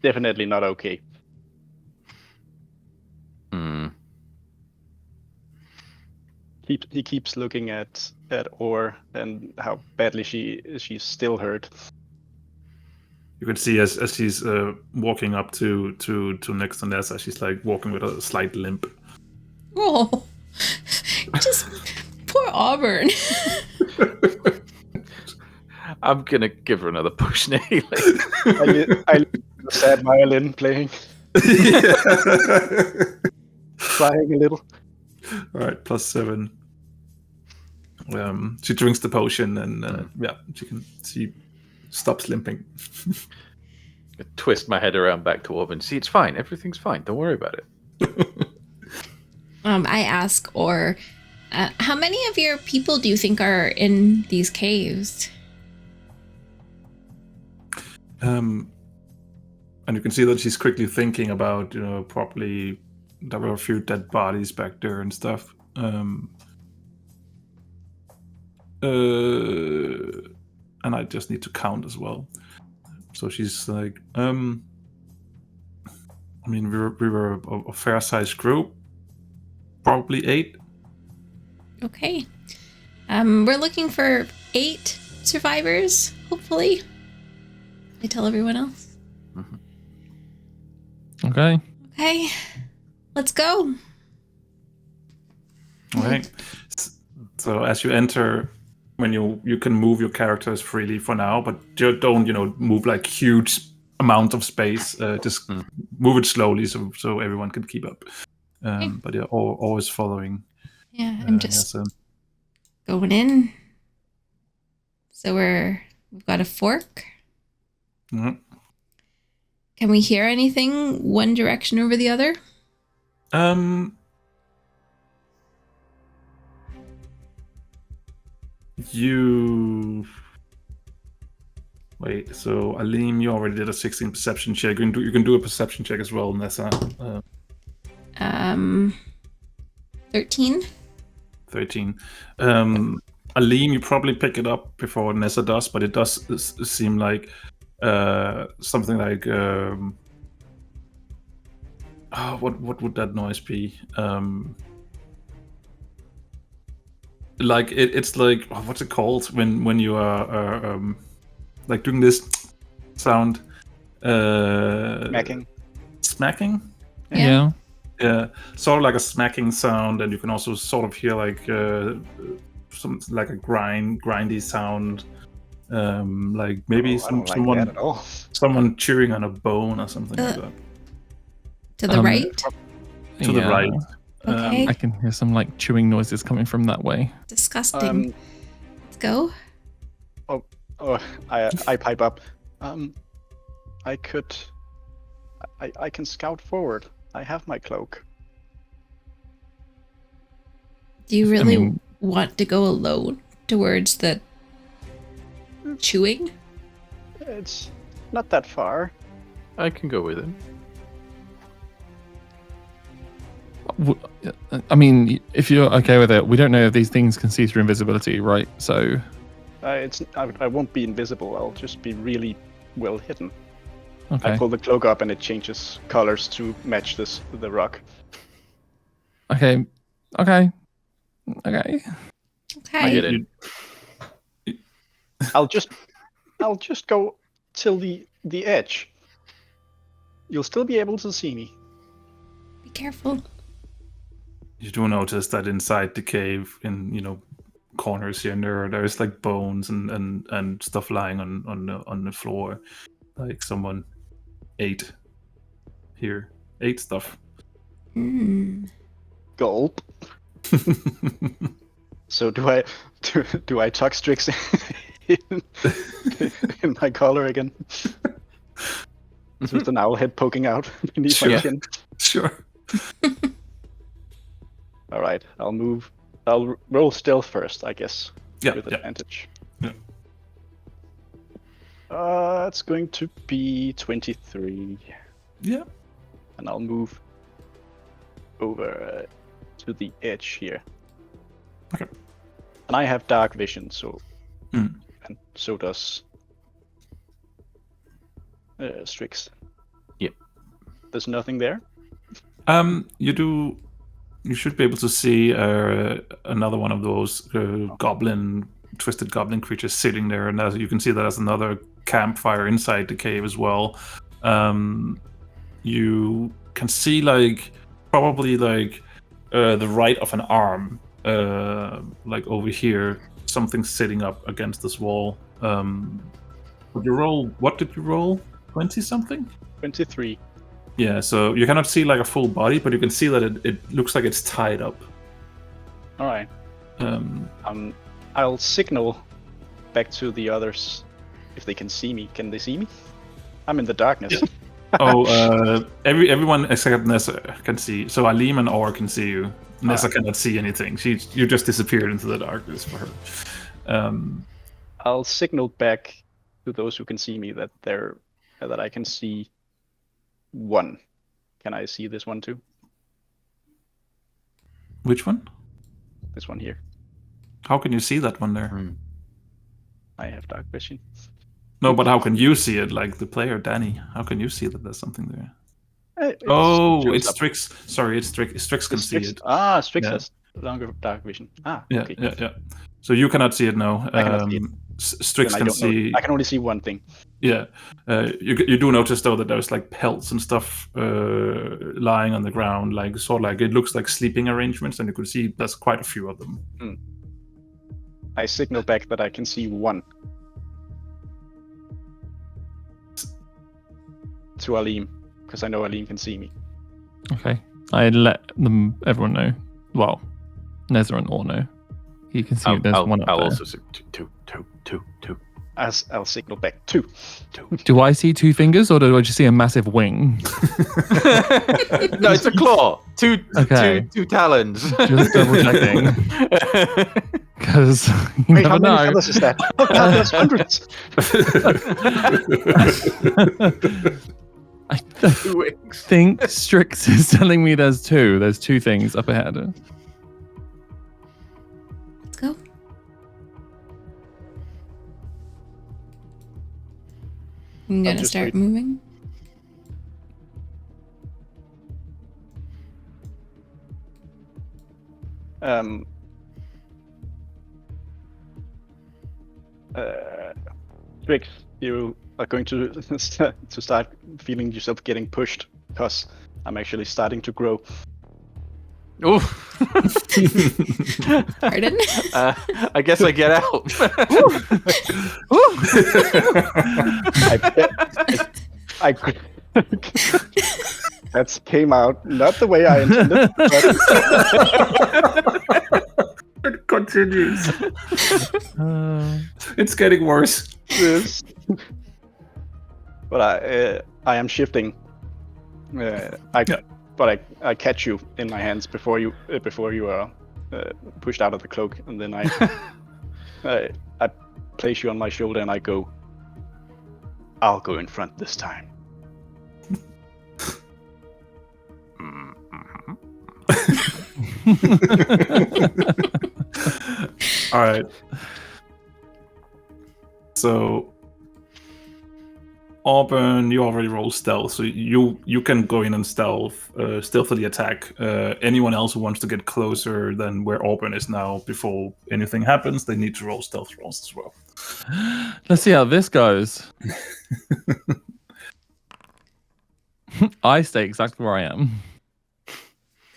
[SPEAKER 3] Definitely not okay.
[SPEAKER 2] Hmm.
[SPEAKER 3] He keeps looking at Or and how badly she's still hurt.
[SPEAKER 5] You can see as she's walking up to next to Nessa, she's like walking with a slight limp.
[SPEAKER 1] Oh, just poor Auburn.
[SPEAKER 2] I'm gonna give her another push, Neil.
[SPEAKER 3] I sad violin playing, crying a little.
[SPEAKER 5] All right, +7. She drinks the potion and she stops limping.
[SPEAKER 2] Twist my head around back to Orban. See, it's fine. Everything's fine. Don't worry about it.
[SPEAKER 1] I ask, or how many of your people do you think are in these caves?
[SPEAKER 5] And you can see that she's quickly thinking about, probably there were a few dead bodies back there and stuff. And I just need to count as well. So she's like, I mean, we were a fair-sized group, probably 8.
[SPEAKER 1] Okay. We're looking for 8 survivors, hopefully. I tell everyone else.
[SPEAKER 4] Okay.
[SPEAKER 1] Okay. Let's go.
[SPEAKER 5] All right. So as you enter, when you can move your characters freely for now, but don't move like huge amount of space. Just move it slowly so everyone can keep up. But yeah, always following.
[SPEAKER 1] Yeah, I'm just going in. So we've got a fork.
[SPEAKER 5] Mm-hmm.
[SPEAKER 1] Can we hear anything one direction over the other?
[SPEAKER 5] Wait. So Alim, you already did a 16 perception check. You can do a perception check as well, Nessa.
[SPEAKER 1] 13.
[SPEAKER 5] 13. Alim, you probably pick it up before Nessa does, but it does seem like something like what would that noise be? Like it's like what's it called when you are like doing this sound? Smacking?
[SPEAKER 4] Yeah.
[SPEAKER 5] Yeah, sort of like a smacking sound, and you can also sort of hear like some like a grindy sound, like maybe someone chewing on a bone or something like that.
[SPEAKER 1] To the right?
[SPEAKER 5] To the right.
[SPEAKER 1] Okay.
[SPEAKER 4] I can hear some like chewing noises coming from that way.
[SPEAKER 1] Disgusting. Let's go.
[SPEAKER 3] I pipe up. I can scout forward. I have my cloak.
[SPEAKER 1] Do you really want to go alone towards the chewing?
[SPEAKER 3] It's not that far.
[SPEAKER 2] I can go with him.
[SPEAKER 4] I mean, if you're okay with it, we don't know if these things can see through invisibility, right? So
[SPEAKER 3] I won't be invisible. I'll just be really well hidden.
[SPEAKER 4] okay.
[SPEAKER 3] I pull the cloak up and it changes colors to match the rock.
[SPEAKER 4] Okay.
[SPEAKER 1] Okay.
[SPEAKER 2] I get it.
[SPEAKER 3] I'll just go till the edge, you'll still be able to see me.
[SPEAKER 1] Be careful.
[SPEAKER 5] You do notice that inside the cave, in corners here and there's like bones and stuff lying on the floor, like someone ate stuff.
[SPEAKER 3] Gulp. So do I tuck Strix in my collar again? With an owl head poking out beneath my chin.
[SPEAKER 5] Sure.
[SPEAKER 3] All right, I'll move. I'll roll stealth first, I guess.
[SPEAKER 5] Yeah.
[SPEAKER 3] With advantage.
[SPEAKER 5] Yeah.
[SPEAKER 3] It's going to be 23.
[SPEAKER 5] Yeah.
[SPEAKER 3] And I'll move over to the edge here.
[SPEAKER 5] Okay.
[SPEAKER 3] And I have dark vision, so
[SPEAKER 5] Mm.
[SPEAKER 3] and so does Strix.
[SPEAKER 2] Yep.
[SPEAKER 3] There's nothing there.
[SPEAKER 5] You should be able to see another one of those twisted goblin creatures sitting there, and as you can see, there's another campfire inside the cave as well. You can see probably the right of an arm, like over here, something sitting up against this wall. What did you roll? 20 something?
[SPEAKER 3] 23.
[SPEAKER 5] Yeah, so you cannot see like a full body, but you can see that it looks like it's tied up.
[SPEAKER 3] All right. I'll signal back to the others if they can see me. Can they see me? I'm in the darkness.
[SPEAKER 5] Yeah. Everyone except Neza can see. So Alim and Or can see you. Neza cannot see anything. You just disappeared into the darkness for her.
[SPEAKER 3] I'll signal back to those who can see me that I can see one. Can I see this one too?
[SPEAKER 5] Which one?
[SPEAKER 3] This one here.
[SPEAKER 5] How can you see that one there?
[SPEAKER 3] I have dark vision.
[SPEAKER 5] No, but how can you see it? Like the player, Danny. How can you see that there's something there? It's Strix. Sorry, it's Strix. Strix can see it.
[SPEAKER 3] Strix has longer dark vision. Okay.
[SPEAKER 5] Yeah. So you cannot see it now.
[SPEAKER 3] I cannot see it.
[SPEAKER 5] Strix can see.
[SPEAKER 3] I can only see one thing.
[SPEAKER 5] Yeah. You do notice though that there's like pelts and stuff lying on the ground, like sort of like it looks like sleeping arrangements, and you can see there's quite a few of them.
[SPEAKER 3] I signal back that I can see one. To Alim, because I know Alim can see me.
[SPEAKER 4] Okay. I let everyone know. Well, Neza and Or know. You can see there's one up
[SPEAKER 2] I'll
[SPEAKER 4] there.
[SPEAKER 2] also see two.
[SPEAKER 3] I'll signal back two.
[SPEAKER 4] Do I see two fingers or do I just see a massive wing?
[SPEAKER 2] No, it's a claw. Two talons.
[SPEAKER 4] Just double checking. Because you
[SPEAKER 3] Wait,
[SPEAKER 4] never
[SPEAKER 3] how many
[SPEAKER 4] know.
[SPEAKER 3] feathers is that? Oh god, there's hundreds.
[SPEAKER 4] I think Strix is telling me there's two. There's two things up ahead.
[SPEAKER 1] Let's go. I'm gonna
[SPEAKER 3] just
[SPEAKER 1] start
[SPEAKER 3] wait.
[SPEAKER 1] moving.
[SPEAKER 3] Strix, you are going to start feeling yourself getting pushed because I'm actually starting to grow.
[SPEAKER 2] Ooh.
[SPEAKER 1] Pardon?
[SPEAKER 2] I guess I get out.
[SPEAKER 3] I that came out not the way I intended. But
[SPEAKER 5] It continues. It's getting worse.
[SPEAKER 3] yes. But I am shifting. But I catch you in my hands before you are pushed out of the cloak, and then I place you on my shoulder and I go. I'll go in front this time.
[SPEAKER 5] All right. So, Auburn, you already rolled stealth, so you can go in and stealthily attack anyone else who wants to get closer than where Auburn is now. Before anything happens, they need to roll stealth rolls as well.
[SPEAKER 4] Let's see how this goes. I stay exactly where I am.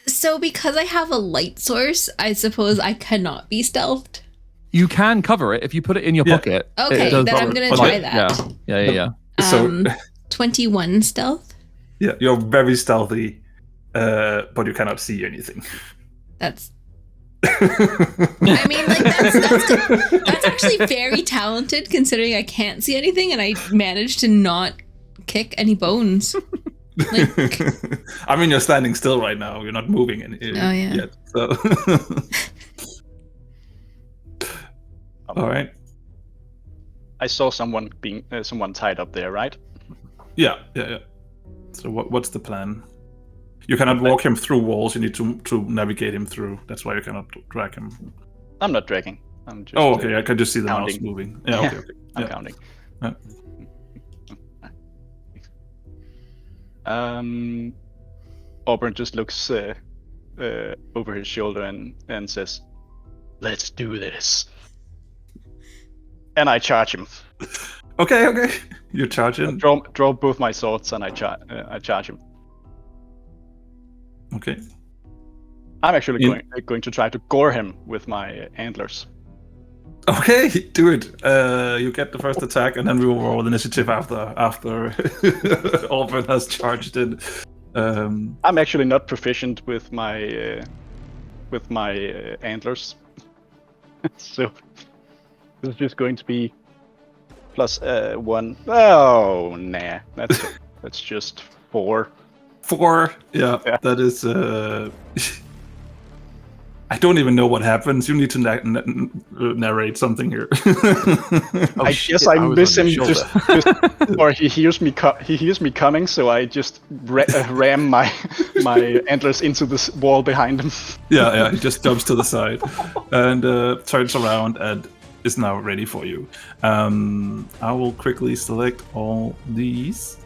[SPEAKER 1] So because I have a light source, I suppose I cannot be stealthed.
[SPEAKER 4] You can cover it if you put it in your pocket.
[SPEAKER 1] Okay,
[SPEAKER 4] It does
[SPEAKER 1] then I'm
[SPEAKER 4] cover-
[SPEAKER 1] gonna
[SPEAKER 4] but
[SPEAKER 1] try
[SPEAKER 4] like-
[SPEAKER 1] that.
[SPEAKER 4] Yeah.
[SPEAKER 5] So
[SPEAKER 1] 21 stealth.
[SPEAKER 5] yeah, you're very stealthy, but you cannot see anything.
[SPEAKER 1] That's. I mean, like that's actually very talented considering I can't see anything and I managed to not kick any bones. Like,
[SPEAKER 5] I mean, you're standing still right now. You're not moving yet. So. All right.
[SPEAKER 3] I saw someone someone tied up there, right?
[SPEAKER 5] Yeah. So what's the plan? You cannot walk him through walls. You need to navigate him through. That's why you cannot drag him.
[SPEAKER 3] I'm not dragging. I'm just.
[SPEAKER 5] Oh, okay. I can just see the mouse
[SPEAKER 3] counting.
[SPEAKER 5] moving. Yeah. Okay.
[SPEAKER 3] I'm
[SPEAKER 5] Yeah.
[SPEAKER 3] counting.
[SPEAKER 5] Yeah.
[SPEAKER 3] Auburn just looks over his shoulder and says, "Let's do this." And I charge him.
[SPEAKER 5] Okay. You charge in.
[SPEAKER 3] Draw both my swords and I charge him.
[SPEAKER 5] Okay.
[SPEAKER 3] I'm actually going to try to gore him with my antlers.
[SPEAKER 5] Okay, do it. You get the first attack, and then we will roll initiative after Auburn has charged in.
[SPEAKER 3] I'm actually not proficient with my antlers, so this is just going to be plus 1. Oh, nah, that's just 4.
[SPEAKER 5] 4. Yeah. That is. I don't even know what happens. You need to narrate something here.
[SPEAKER 3] I guess I miss him just or he hears me. He hears me coming, so I just ram my antlers into this wall behind him.
[SPEAKER 5] Yeah. He just jumps to the side and turns around and is now ready for you. I will quickly select all these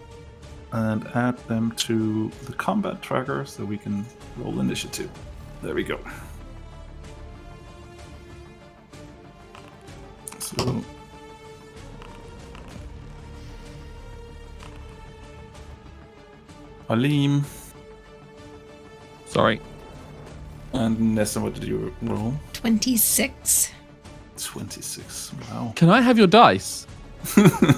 [SPEAKER 5] and add them to the combat tracker so we can roll initiative. There we go. So Alim.
[SPEAKER 4] Sorry.
[SPEAKER 5] And Nessa, what did you roll?
[SPEAKER 1] 26.
[SPEAKER 5] 26. Wow.
[SPEAKER 4] Can I have your dice?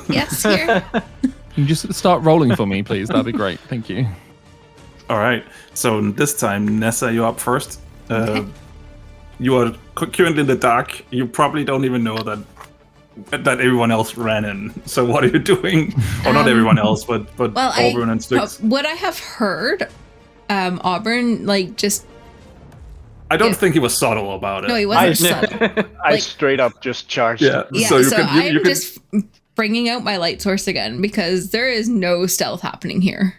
[SPEAKER 1] Yes, here.
[SPEAKER 4] Can you just start rolling for me, please? That'd be great. Thank you.
[SPEAKER 5] All right. So this time, Nessa, you're up first.
[SPEAKER 1] Okay.
[SPEAKER 5] You are currently in the dark. You probably don't even know that everyone else ran in. So what are you doing? Or not everyone else, but Auburn and Strix.
[SPEAKER 1] Would I have heard Auburn just?
[SPEAKER 5] I don't think he was subtle about it.
[SPEAKER 1] No, he wasn't subtle.
[SPEAKER 3] I straight up just charged.
[SPEAKER 5] Yeah.
[SPEAKER 1] Yeah,
[SPEAKER 5] So
[SPEAKER 1] I'm just bringing out my light source again because there is no stealth happening here.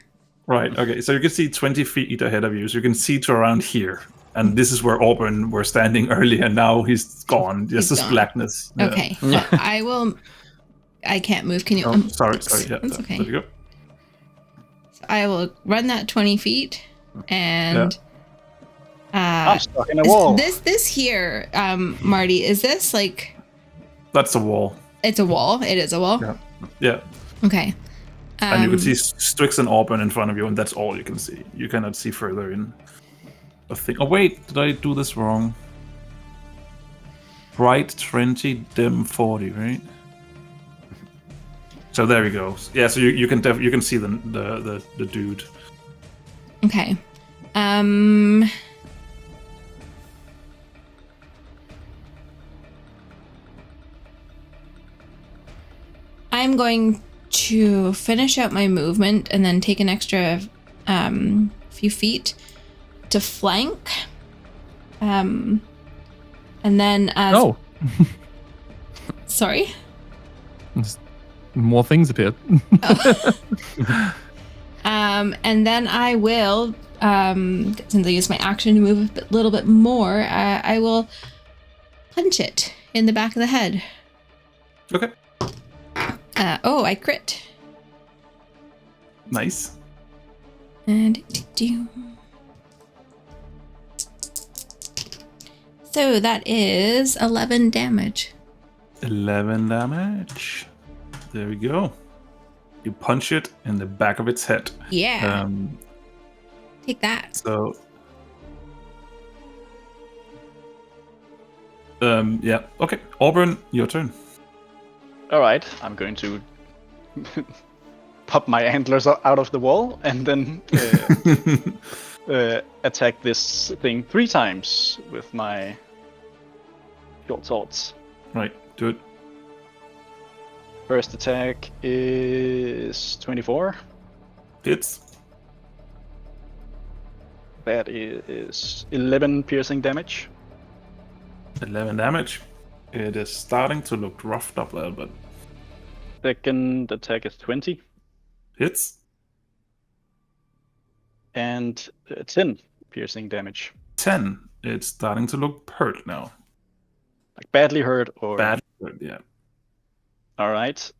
[SPEAKER 5] Right. Okay. So you can see 20 feet ahead of you. So you can see to around here. And this is where Auburn were standing earlier, and now he's gone. Just this blackness. Yeah.
[SPEAKER 1] Okay. So I will. I can't move. Can you?
[SPEAKER 5] Oh, sorry. Yeah.
[SPEAKER 1] That's okay.
[SPEAKER 5] There you go.
[SPEAKER 1] So I will run that 20 feet, and
[SPEAKER 3] I'm stuck in a wall.
[SPEAKER 1] This here, Marty, is this like?
[SPEAKER 5] That's a wall.
[SPEAKER 1] It's a wall. It is a wall.
[SPEAKER 5] Yeah.
[SPEAKER 1] Okay.
[SPEAKER 5] And you can see Strix and Auburn in front of you, and that's all you can see. You cannot see further in. Oh wait, did I do this wrong? Bright 20, dim 40, right? So there we go. Yeah, so you can see the dude.
[SPEAKER 1] Okay. I'm going to finish out my movement and then take an extra few feet to flank. And then
[SPEAKER 4] Oh.
[SPEAKER 1] Sorry?
[SPEAKER 4] More things appeared.
[SPEAKER 1] And then I will, since I use my action to move a little bit more, I will punch it in the back of the head.
[SPEAKER 5] Okay.
[SPEAKER 1] I crit.
[SPEAKER 5] Nice.
[SPEAKER 1] And so that is 11 damage.
[SPEAKER 5] 11 damage. There we go. You punch it in the back of its head.
[SPEAKER 1] Yeah. Take that.
[SPEAKER 5] So, yeah. Okay, Auburn, your turn.
[SPEAKER 3] All right, I'm going to pop my antlers out of the wall and then attack this thing 3 times with my short swords.
[SPEAKER 5] Right, do it.
[SPEAKER 3] First attack is 24.
[SPEAKER 5] Hits.
[SPEAKER 3] That is 11 piercing damage.
[SPEAKER 5] 11 damage. It is starting to look roughed up a little bit.
[SPEAKER 3] Second attack is 20.
[SPEAKER 5] Hits.
[SPEAKER 3] And 10 piercing damage.
[SPEAKER 5] 10. It's starting to look hurt now.
[SPEAKER 3] Like badly hurt or...
[SPEAKER 5] Bad hurt, yeah.
[SPEAKER 3] All right.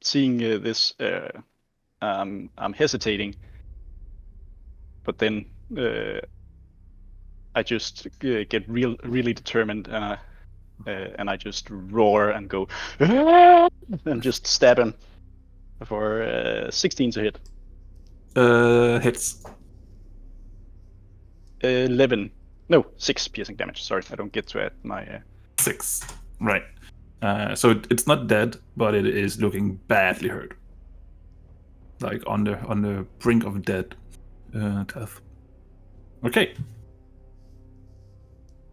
[SPEAKER 3] Seeing this, I'm hesitating. But then I just get really determined and I just roar and go and just stab him for 16 to hit.
[SPEAKER 5] Hits.
[SPEAKER 3] 11. No, 6 piercing damage. Sorry, I don't get to add my...
[SPEAKER 5] 6. Right. So it's not dead, but it is looking badly hurt. Like on the brink of death. Okay.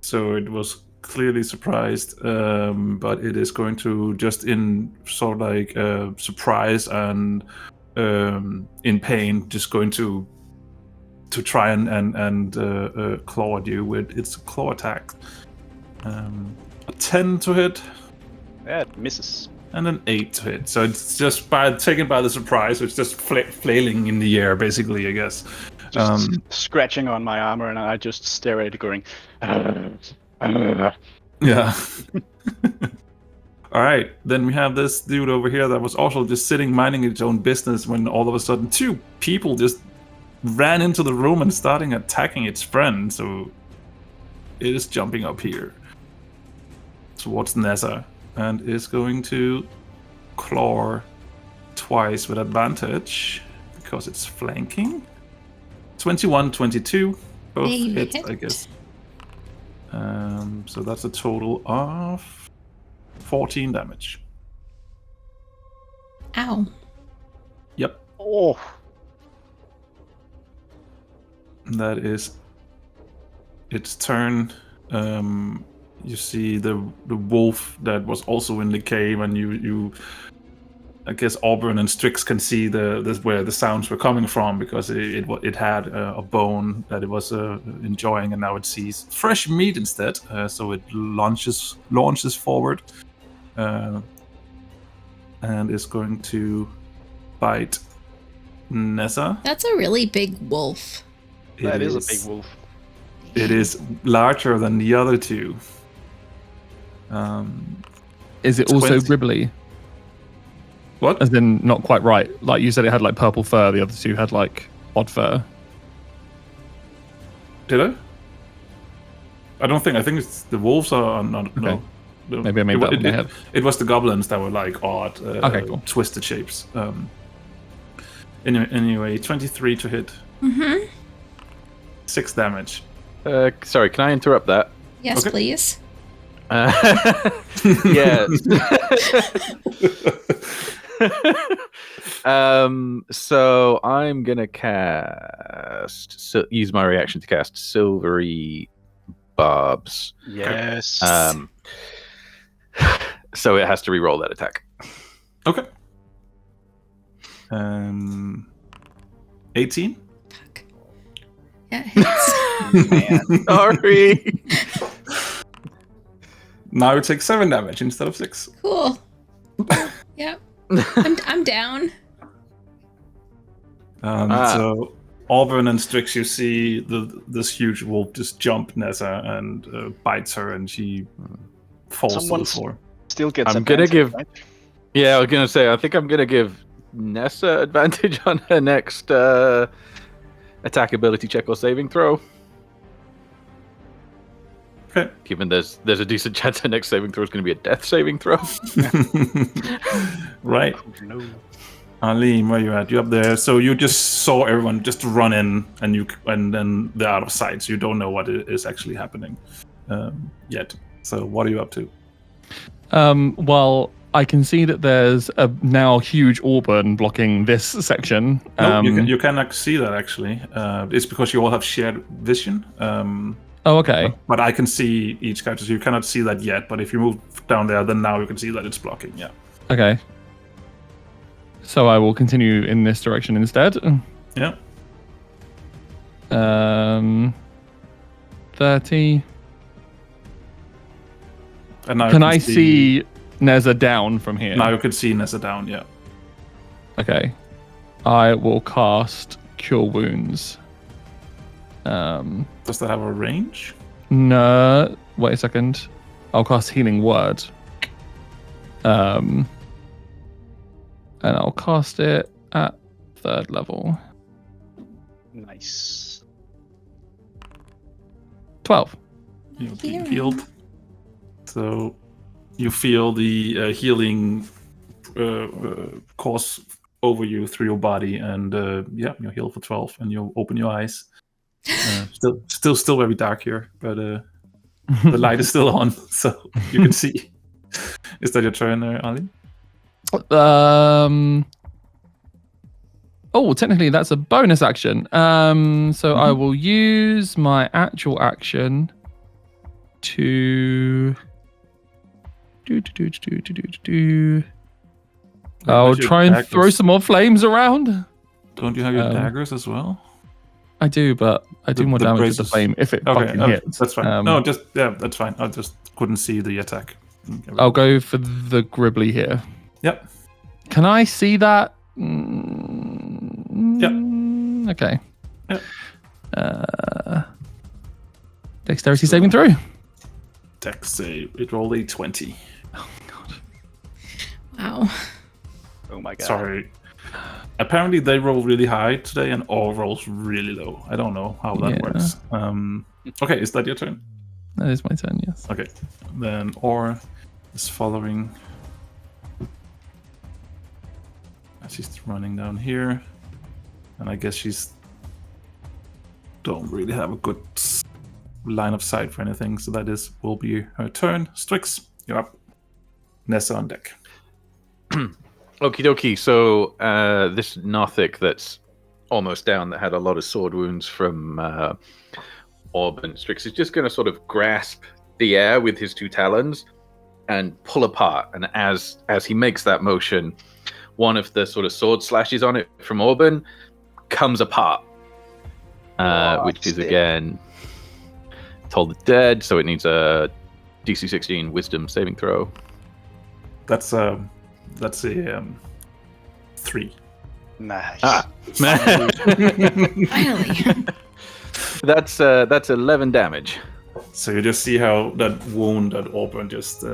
[SPEAKER 5] So it was clearly surprised, but it is going to just in sort of like surprise and in pain, just going to try and claw at you with its claw attack. A 10 to hit.
[SPEAKER 3] That misses.
[SPEAKER 5] And an 8 to hit. So it's just taken by the surprise, so it's just flailing in the air, basically, I guess.
[SPEAKER 3] Just scratching on my armor, and I just stare at it going...
[SPEAKER 5] Yeah. Alright, then we have this dude over here that was also just sitting minding its own business when all of a sudden 2 people just ran into the room and starting attacking its friend. So it is jumping up here towards Neza and is going to claw twice with advantage because it's flanking. 21, 22, both hits, I guess. So that's a total of 14 damage.
[SPEAKER 1] Ow.
[SPEAKER 5] Yep.
[SPEAKER 3] Oh.
[SPEAKER 5] That is its turn. You see the wolf that was also in the cave, and you I guess Auburn and Strix can see this where the sounds were coming from because it had a bone that it was enjoying, and now it sees fresh meat instead. So it launches forward, and is going to bite Neza.
[SPEAKER 1] That's a really big wolf.
[SPEAKER 3] That is a big wolf.
[SPEAKER 5] It is larger than the other 2.
[SPEAKER 4] Is it also gribbly?
[SPEAKER 5] What?
[SPEAKER 4] As in, not quite right. Like you said, it had like purple fur. The other 2 had like odd fur.
[SPEAKER 5] Did I? I don't think. I think it's the wolves are not.
[SPEAKER 4] Okay.
[SPEAKER 5] No.
[SPEAKER 4] Maybe I made that up in my head.
[SPEAKER 5] It was the goblins that were like odd,
[SPEAKER 4] cool.
[SPEAKER 5] twisted shapes. Anyway, 23 to hit.
[SPEAKER 1] Mm-hmm.
[SPEAKER 5] 6 damage.
[SPEAKER 2] Sorry, can I interrupt that?
[SPEAKER 1] Yes,
[SPEAKER 5] Okay.
[SPEAKER 1] please.
[SPEAKER 2] Yes. So I'm gonna use my reaction to cast Silvery Barbs.
[SPEAKER 3] Yes.
[SPEAKER 2] So it has to re-roll that attack.
[SPEAKER 5] Okay. 18.
[SPEAKER 1] Fuck. Yeah, it hits.
[SPEAKER 3] Man.
[SPEAKER 2] Sorry.
[SPEAKER 5] Now you take 7 damage instead of 6.
[SPEAKER 1] Cool. Yep. I'm down.
[SPEAKER 5] So Auburn and Strix, you see this huge wolf just jump Neza and bites her, and she falls to the floor.
[SPEAKER 3] Still gets
[SPEAKER 2] I'm gonna
[SPEAKER 3] advantage,
[SPEAKER 2] give-
[SPEAKER 3] right?
[SPEAKER 2] Yeah, I was gonna say I think I'm gonna give Nessa advantage on her next attack ability check or saving throw.
[SPEAKER 5] Okay.
[SPEAKER 2] Given there's a decent chance the next saving throw is going to be a death saving throw.
[SPEAKER 5] Right.
[SPEAKER 3] Oh, no.
[SPEAKER 5] Alim, where you at? You up there? So you just saw everyone just run in, and then they're out of sight. So you don't know what is actually happening yet. So what are you up to?
[SPEAKER 4] Well, I can see that there's a now huge Auburn blocking this section.
[SPEAKER 5] No, you cannot see that actually. It's because you all have shared vision.
[SPEAKER 4] Oh, okay.
[SPEAKER 5] But I can see each character, so you cannot see that yet. But if you move down there, then now you can see that it's blocking. Yeah.
[SPEAKER 4] Okay. So I will continue in this direction instead.
[SPEAKER 5] Yeah.
[SPEAKER 4] 30.
[SPEAKER 5] And now
[SPEAKER 4] Can I see Neza down from here?
[SPEAKER 5] Now you can see Neza down. Yeah.
[SPEAKER 4] Okay. I will cast Cure Wounds.
[SPEAKER 5] Does that have a range?
[SPEAKER 4] No. Wait a second. I'll cast Healing Word. And I'll cast it at 3rd level.
[SPEAKER 3] Nice.
[SPEAKER 4] 12.
[SPEAKER 5] You're being healed. So you feel the healing course over you through your body, and you're healed for 12, and you open your eyes. Still very dark here, but the light is still on, so you can see. Is that your turn, Ali?
[SPEAKER 4] Oh, technically that's a bonus action. So I will use my actual action to I'll try and throw some more flames around.
[SPEAKER 5] Don't you have your daggers as well?
[SPEAKER 4] I do, but I do more damage with the flame if it fucking hits.
[SPEAKER 5] That's fine. That's fine. I just couldn't see the attack.
[SPEAKER 4] I'll go for the Gribbly here.
[SPEAKER 5] Yep.
[SPEAKER 4] Can I see that?
[SPEAKER 5] Yep.
[SPEAKER 4] Okay.
[SPEAKER 5] Yep.
[SPEAKER 4] Dexterity saving throw.
[SPEAKER 5] Dex save. It rolled a 20.
[SPEAKER 4] Oh god.
[SPEAKER 1] Wow.
[SPEAKER 3] Oh my god.
[SPEAKER 5] Sorry. Apparently they roll really high today and all rolls really low. I don't know how that works. Okay, is that your turn?
[SPEAKER 4] That is my turn, yes.
[SPEAKER 5] Okay. Then Or is following. She's running down here. And I guess she's don't really have a good line of sight for anything, so that will be her turn. Strix, you're up. Neza on deck.
[SPEAKER 2] Okie dokie. So this Narthik that's almost down, that had a lot of sword wounds from Orb and Strix, is just going to sort of grasp the air with his two talons and pull apart. And as he makes that motion, one of the sort of sword slashes on it from Orban comes apart, which is again Toll the Dead, so it needs a DC 16 Wisdom saving throw.
[SPEAKER 5] That's a 3.
[SPEAKER 3] Nice.
[SPEAKER 1] Finally.
[SPEAKER 2] That's 11 damage.
[SPEAKER 5] So you just see how that wound that Orban just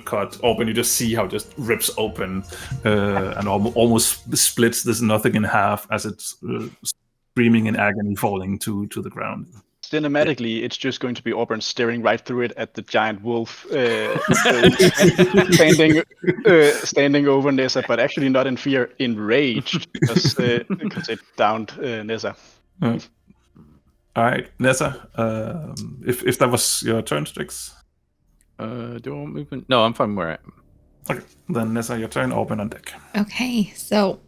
[SPEAKER 5] cut open. You just see how it just rips open and almost splits this nothing in half as it's screaming in agony, falling to the ground.
[SPEAKER 3] Cinematically, it's just going to be Auburn staring right through it at the giant wolf standing over Neza, but actually not in fear, enraged because it downed Neza.
[SPEAKER 5] All right, Neza. If that was your turn, Strix.
[SPEAKER 2] Do I want movement? No, I'm fine where I am.
[SPEAKER 5] Okay, then Neza, your turn. Open on deck.
[SPEAKER 1] Okay, so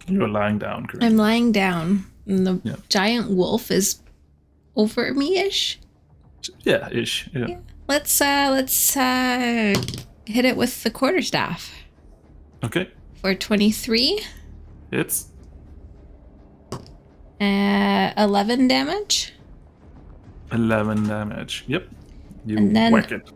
[SPEAKER 5] You're lying down. Correct?
[SPEAKER 1] I'm lying down, and the giant wolf is over me-ish.
[SPEAKER 5] Yeah, ish. Yeah.
[SPEAKER 1] Let's hit it with the quarterstaff
[SPEAKER 5] Okay.
[SPEAKER 1] for 23.
[SPEAKER 5] It's
[SPEAKER 1] 11 damage.
[SPEAKER 5] 11 damage. Yep. You
[SPEAKER 1] And then-
[SPEAKER 5] whack it.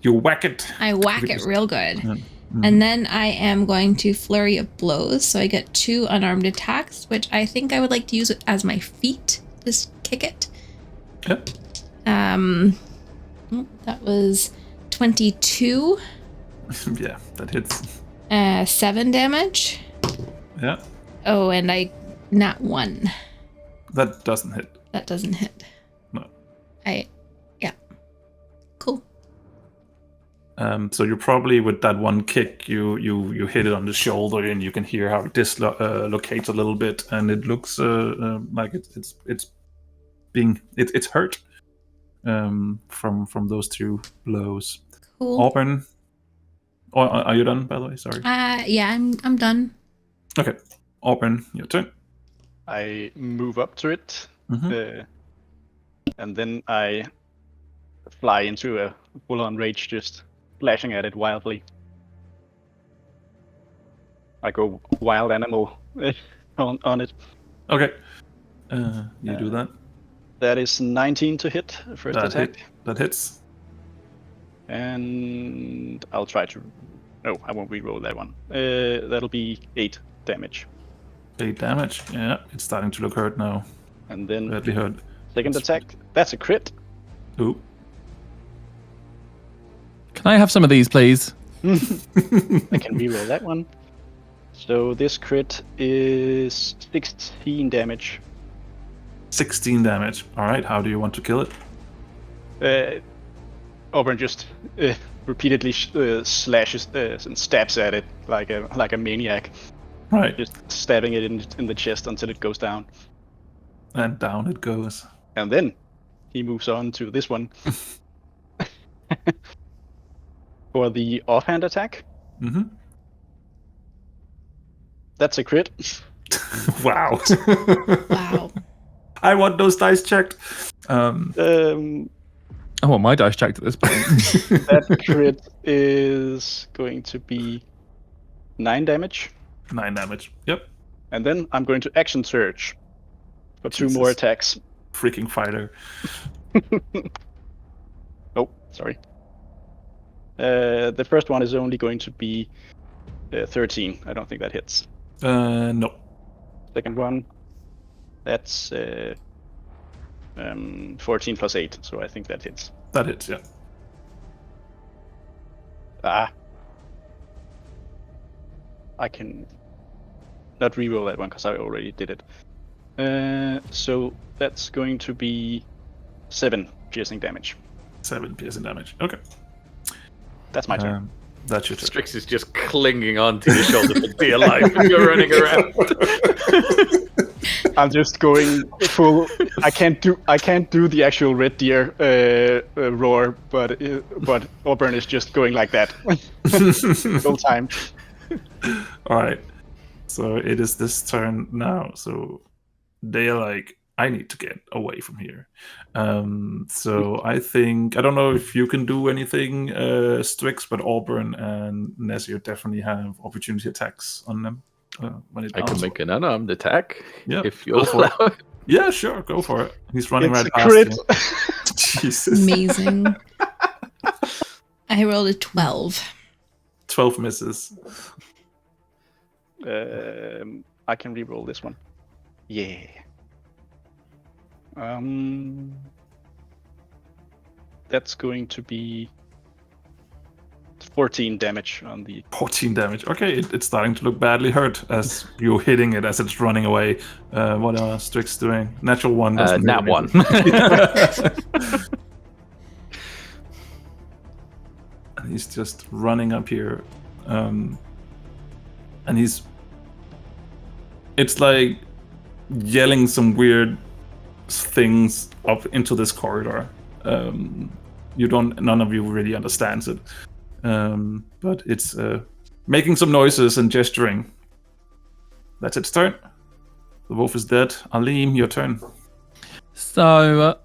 [SPEAKER 5] You whack it.
[SPEAKER 1] I whack it real good.
[SPEAKER 5] Mm-hmm.
[SPEAKER 1] And then I am going to flurry of blows, so I get 2 unarmed attacks, which I think I would like to use it as my feet. Just kick it.
[SPEAKER 5] Yep.
[SPEAKER 1] That was 22.
[SPEAKER 5] Yeah, that hits.
[SPEAKER 1] 7 damage.
[SPEAKER 5] Yeah.
[SPEAKER 1] Oh, and not 1.
[SPEAKER 5] That doesn't hit.
[SPEAKER 1] That doesn't hit.
[SPEAKER 5] No.
[SPEAKER 1] I
[SPEAKER 5] So you probably, with that one kick, you hit it on the shoulder, and you can hear how it dislocates a little bit, and it looks like it's hurt from those 2 blows.
[SPEAKER 1] Cool.
[SPEAKER 5] Auburn, are you done? By the way, sorry.
[SPEAKER 1] Yeah, I'm done.
[SPEAKER 5] Okay, Auburn, your turn.
[SPEAKER 3] I move up to it, and then I fly into a full-on rage, just flashing at it wildly. I go wild animal on it.
[SPEAKER 5] Okay, you do that.
[SPEAKER 3] That is 19 to hit, first attack.
[SPEAKER 5] That hits.
[SPEAKER 3] And I'll try to... No, I won't re-roll that one. That'll be 8 damage.
[SPEAKER 5] 8 damage. Yeah, it's starting to look hurt now.
[SPEAKER 3] And then
[SPEAKER 5] Badly hurt.
[SPEAKER 3] Second attack. That's a crit.
[SPEAKER 5] Ooh.
[SPEAKER 4] Can I have some of these, please?
[SPEAKER 3] I can re-roll that one. So this crit is 16 damage.
[SPEAKER 5] 16 damage. All right. How do you want to kill it?
[SPEAKER 3] Auburn just repeatedly slashes and stabs at it like a maniac.
[SPEAKER 5] Right.
[SPEAKER 3] Just stabbing it in the chest until it goes down.
[SPEAKER 5] And down it goes.
[SPEAKER 3] And then he moves on to this one. For the offhand attack.
[SPEAKER 5] Mm-hmm.
[SPEAKER 3] That's a crit.
[SPEAKER 5] Wow.
[SPEAKER 1] Wow.
[SPEAKER 5] I want those dice checked.
[SPEAKER 4] I want my dice checked at this point.
[SPEAKER 3] That crit is going to be 9 damage.
[SPEAKER 5] 9 damage. Yep.
[SPEAKER 3] And then I'm going to action surge for 2
[SPEAKER 5] Jesus.
[SPEAKER 3] more attacks.
[SPEAKER 5] Freaking fighter.
[SPEAKER 3] Oh, sorry. The first one is only going to be 13. I don't think that hits.
[SPEAKER 5] No.
[SPEAKER 3] Second one, that's 14 plus 8, so I think that hits.
[SPEAKER 5] That hits, yeah.
[SPEAKER 3] I can not reroll that one because I already did it. So that's going to be 7 piercing damage.
[SPEAKER 5] 7 piercing damage. Okay.
[SPEAKER 3] That's my turn.
[SPEAKER 5] That's your turn.
[SPEAKER 2] Strix is just clinging on to your shoulder for dear life and you're running around.
[SPEAKER 3] I'm just going full. I can't do the actual Red Deer roar, but Auburn is just going like that the whole time.
[SPEAKER 5] All right. So it is this turn now. So they are like, I need to get away from here. So I think, I don't know if you can do anything, Strix, but Auburn and Neza definitely have opportunity attacks on them. When it
[SPEAKER 2] I can make an unarmed attack if you'll
[SPEAKER 5] go for
[SPEAKER 2] allow it.
[SPEAKER 5] Yeah, sure, go for it. He's running
[SPEAKER 3] It's
[SPEAKER 5] right
[SPEAKER 3] a
[SPEAKER 5] past
[SPEAKER 3] crit.
[SPEAKER 5] you. Jesus.
[SPEAKER 1] Amazing. I rolled a 12.
[SPEAKER 5] 12 misses.
[SPEAKER 3] I can reroll this one. Yeah. That's going to be 14 damage on the...
[SPEAKER 5] 14 damage. Okay, it's starting to look badly hurt as you're hitting it as it's running away. What are Strix doing? Natural 1.
[SPEAKER 2] Nat 1.
[SPEAKER 5] He's just running up here. And he's... It's like yelling some weird things up into this corridor. None of you really understands it. But it's making some noises and gesturing. That's its turn. The wolf is dead. Alim, your turn.
[SPEAKER 4] So,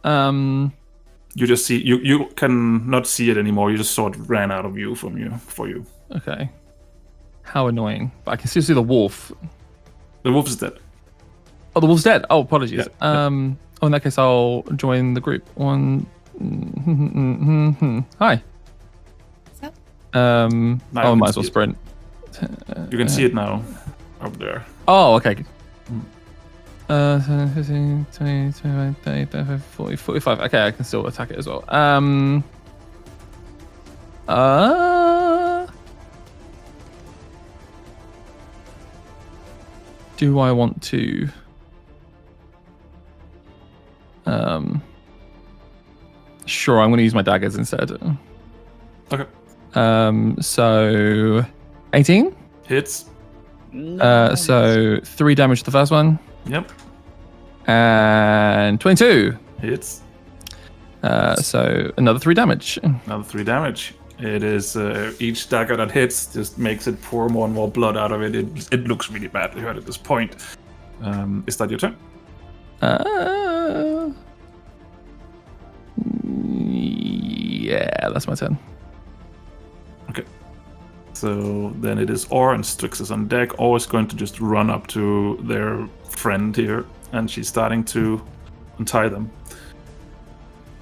[SPEAKER 5] you just see you can not see it anymore. You just saw it ran out of view for you.
[SPEAKER 4] Okay. How annoying. But I can still see the wolf.
[SPEAKER 5] The wolf is dead.
[SPEAKER 4] Oh, the wolf's dead. Oh, apologies.
[SPEAKER 5] Yeah.
[SPEAKER 4] Oh, in that case, I'll join the group. Hi.
[SPEAKER 1] What's up?
[SPEAKER 4] I might as well sprint.
[SPEAKER 5] You can see it now, up there.
[SPEAKER 4] Oh, okay. 15, 20, 21, 30, 35, 40, 45. Okay, I can still attack it as well. Do I want to... Sure, I'm going to use my daggers instead.
[SPEAKER 5] Okay.
[SPEAKER 4] So 18.
[SPEAKER 5] Hits.
[SPEAKER 4] So 3 damage to the first one.
[SPEAKER 5] Yep.
[SPEAKER 4] And 22.
[SPEAKER 5] Hits.
[SPEAKER 4] So another 3 damage.
[SPEAKER 5] Another 3 damage. It is each dagger that hits just makes it pour more and more blood out of it. It looks really badly hurt at this point. Is that your turn?
[SPEAKER 4] Yeah, that's my turn.
[SPEAKER 5] Okay. So then it is Or, and Strix is on deck. Or is going to just run up to their friend here, and she's starting to untie them.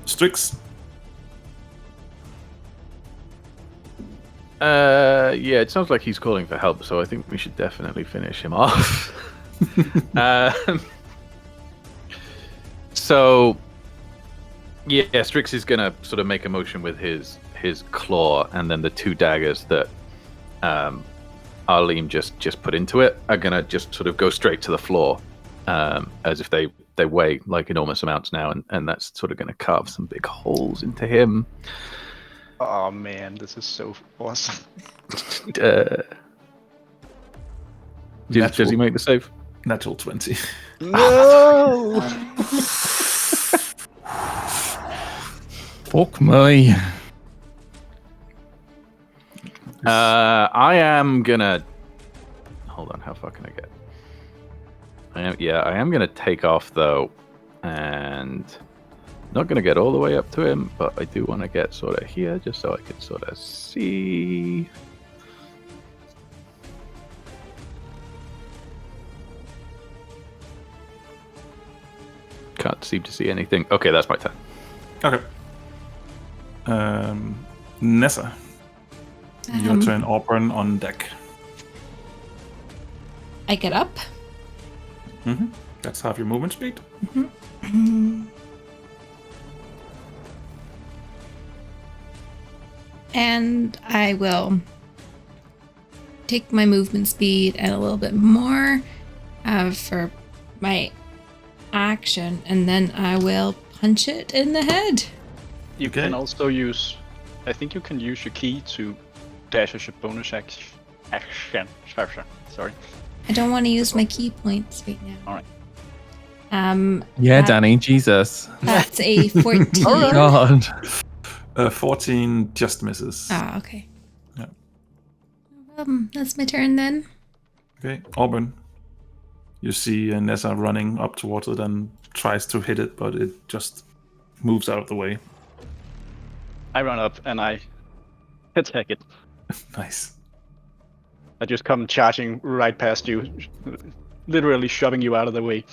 [SPEAKER 5] Strix.
[SPEAKER 2] Yeah, it sounds like he's calling for help, so I think we should definitely finish him off. So, yeah, Strix is gonna sort of make a motion with his claw, and then the 2 daggers that Arlim just put into it are gonna just sort of go straight to the floor, as if they weigh like enormous amounts now, and that's sort of gonna carve some big holes into him.
[SPEAKER 3] Oh man, this is so awesome.
[SPEAKER 2] Does he make the save?
[SPEAKER 5] Natural 20.
[SPEAKER 3] No!
[SPEAKER 4] Fuck me.
[SPEAKER 2] I am gonna... Hold on, how far can I get? I am gonna take off though, and not gonna get all the way up to him, but I do want to get sort of here, just so I can sort of see. Can't seem to see anything. Okay, that's my turn.
[SPEAKER 5] Okay. Nessa. Your turn. Auburn on deck.
[SPEAKER 1] I get up.
[SPEAKER 5] Mm-hmm. That's half your movement speed.
[SPEAKER 1] And I will take my movement speed and a little bit more for my action, and then I will punch it in the head.
[SPEAKER 3] You
[SPEAKER 5] Okay.
[SPEAKER 3] can also use... I think you can use your key to dash as your bonus action. Sorry.
[SPEAKER 1] I don't want to use my key points right now.
[SPEAKER 3] Alright.
[SPEAKER 4] Yeah,
[SPEAKER 1] that-
[SPEAKER 4] Danny, Jesus.
[SPEAKER 1] That's a 14.
[SPEAKER 4] God.
[SPEAKER 5] 14 just misses.
[SPEAKER 1] Ah, okay.
[SPEAKER 5] Yeah.
[SPEAKER 1] That's my turn then.
[SPEAKER 5] Okay, Auburn. You see Nessa running up towards it and tries to hit it, but it just moves out of the way.
[SPEAKER 3] I run up and I attack it.
[SPEAKER 5] Nice.
[SPEAKER 3] I just come charging right past you, literally shoving you out of the way.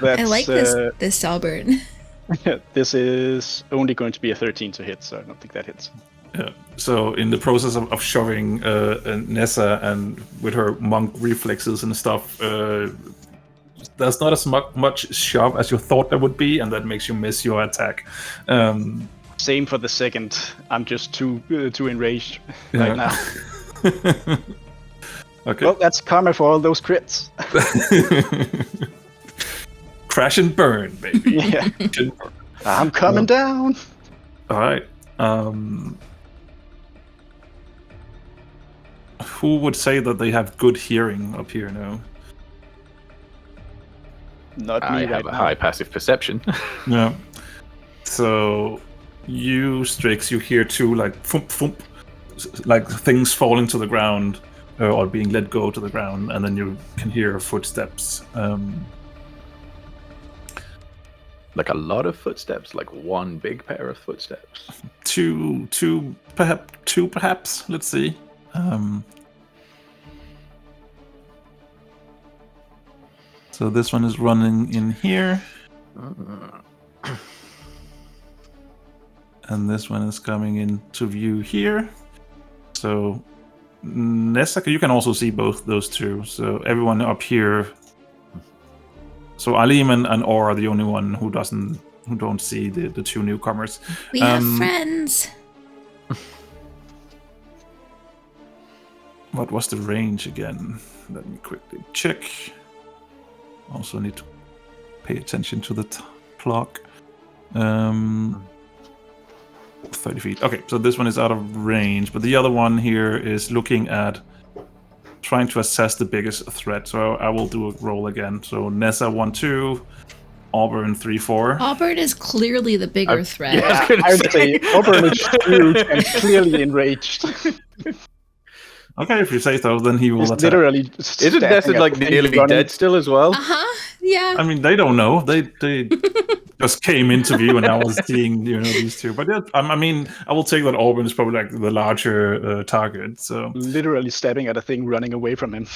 [SPEAKER 1] I like this Salbert.
[SPEAKER 3] This is only going to be a 13 to hit, so I don't think that hits.
[SPEAKER 5] Yeah. So in the process of shoving Nessa, and with her monk reflexes and stuff, there's not as much shove as you thought there would be, and that makes you miss your attack.
[SPEAKER 3] Same for the second. I'm just too enraged right now.
[SPEAKER 5] Okay.
[SPEAKER 3] Well, that's karma for all those crits.
[SPEAKER 5] Crash and burn, baby.
[SPEAKER 3] Yeah. I'm coming down.
[SPEAKER 5] All right. Who would say that they have good hearing up here now?
[SPEAKER 3] Not
[SPEAKER 2] I
[SPEAKER 3] me
[SPEAKER 2] have
[SPEAKER 3] right
[SPEAKER 2] a
[SPEAKER 3] now.
[SPEAKER 2] high passive perception.
[SPEAKER 5] Yeah. So you, Strix, you hear too, like thump thump, like things falling to the ground or being let go to the ground, and then you can hear footsteps.
[SPEAKER 2] Like a lot of footsteps, like one big pair of footsteps.
[SPEAKER 5] Two, perhaps. Let's see. So this one is running in here, and this one is coming into view here. So Nessa, you can also see both those two. So everyone up here. So Alim and Or are the only one who don't see the two newcomers.
[SPEAKER 1] We have friends.
[SPEAKER 5] What was the range again? Let me quickly check. Also need to pay attention to the clock. 30 feet. Okay, so this one is out of range, but the other one here is looking at trying to assess the biggest threat. So I will do a roll again. So Neza 1-2, Auburn 3-4.
[SPEAKER 1] Auburn is clearly the bigger threat.
[SPEAKER 3] Yeah, I would say Auburn is huge and clearly enraged.
[SPEAKER 5] Okay, if you say so, then he will
[SPEAKER 3] He's
[SPEAKER 5] attack.
[SPEAKER 3] literally
[SPEAKER 2] Isn't Nessa like nearly dead still as well?
[SPEAKER 1] Yeah.
[SPEAKER 5] I mean, they don't know. They just came into view, and I was seeing these two. But yeah, I mean, I will take that Auburn is probably like the larger target. So
[SPEAKER 3] literally stabbing at a thing running away from him.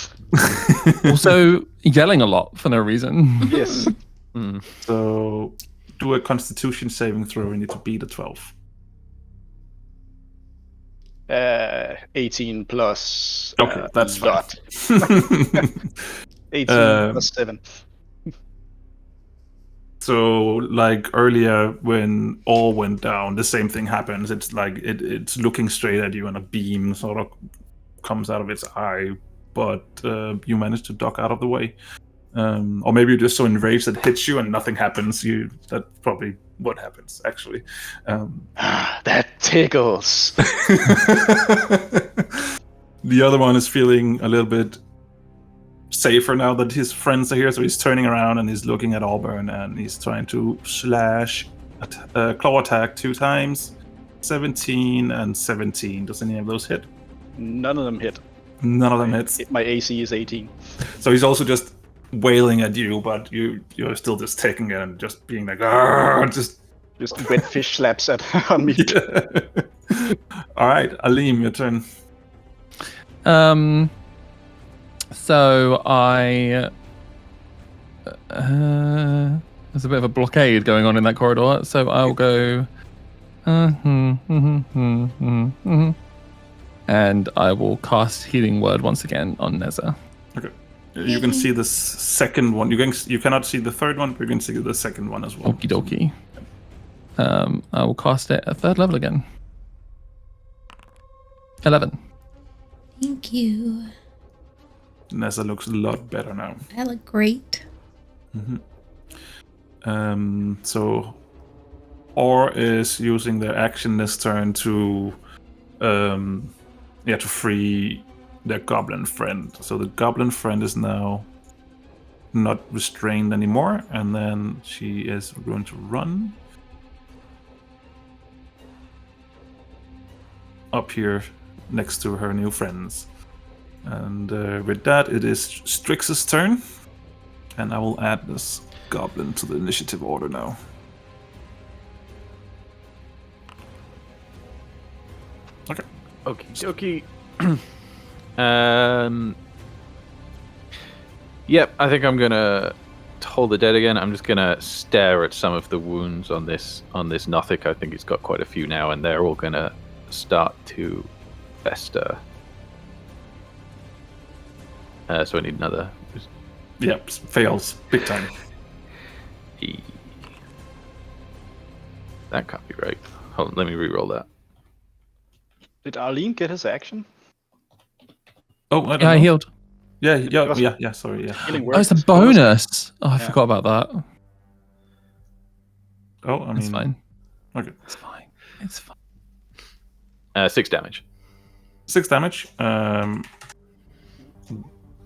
[SPEAKER 4] Also yelling a lot for no reason.
[SPEAKER 3] Yes.
[SPEAKER 5] So do a Constitution saving throw. You need to beat a 12.
[SPEAKER 3] 18 plus.
[SPEAKER 5] Okay, that's fine.
[SPEAKER 3] 18 plus 7.
[SPEAKER 5] So, like earlier when all went down, the same thing happens. It's like it's looking straight at you, and a beam sort of comes out of its eye. But you manage to duck out of the way, or maybe you're just so enraged that it hits you and nothing happens. That's probably what happens, actually.
[SPEAKER 3] That tickles.
[SPEAKER 5] The other one is feeling a little bit safer now that his friends are here, so he's turning around and he's looking at Auburn and he's trying to slash claw attack 2 times. 17 and 17. Does any of those hit?
[SPEAKER 3] None of them hit.
[SPEAKER 5] None of them hits.
[SPEAKER 3] My AC is 18.
[SPEAKER 5] So he's also just wailing at you, but you're still just taking it and just being like, just
[SPEAKER 3] wet fish slaps on me.
[SPEAKER 5] Yeah. All right, Aleem, your turn.
[SPEAKER 4] So I there's a bit of a blockade going on in that corridor, so I'll go and I will cast Healing Word once again on Neza.
[SPEAKER 5] Okay. You can see the second one. You cannot see the third one, but you can see the second one as well.
[SPEAKER 4] Okie dokie. I will cast it at 3rd level again. 11.
[SPEAKER 1] Thank you.
[SPEAKER 5] Nessa looks a lot better now.
[SPEAKER 1] I look great.
[SPEAKER 5] So Or is using their action this turn to free their goblin friend. So the goblin friend is now not restrained anymore, and then she is going to run up here next to her new friends. And with that, it is Strix's turn, and I will add this goblin to the initiative order now. Okay.
[SPEAKER 2] Okie dokie. Yep, I think I'm gonna hold the dead again. I'm just gonna stare at some of the wounds on this Nothic. I think it's got quite a few now, and they're all gonna start to fester. So I need another.
[SPEAKER 5] Yep, fails big time.
[SPEAKER 2] That can't be right. Hold on, let me re-roll that.
[SPEAKER 3] Did Arlene get his action?
[SPEAKER 5] Oh, I don't
[SPEAKER 4] Yeah,
[SPEAKER 5] know.
[SPEAKER 4] I healed.
[SPEAKER 5] Yeah. Sorry, yeah.
[SPEAKER 4] Oh, it's a bonus. Oh, I forgot about that.
[SPEAKER 5] Oh, I mean,
[SPEAKER 4] It's fine.
[SPEAKER 5] Okay,
[SPEAKER 4] It's fine. It's fine.
[SPEAKER 2] 6 damage.
[SPEAKER 5] 6 damage.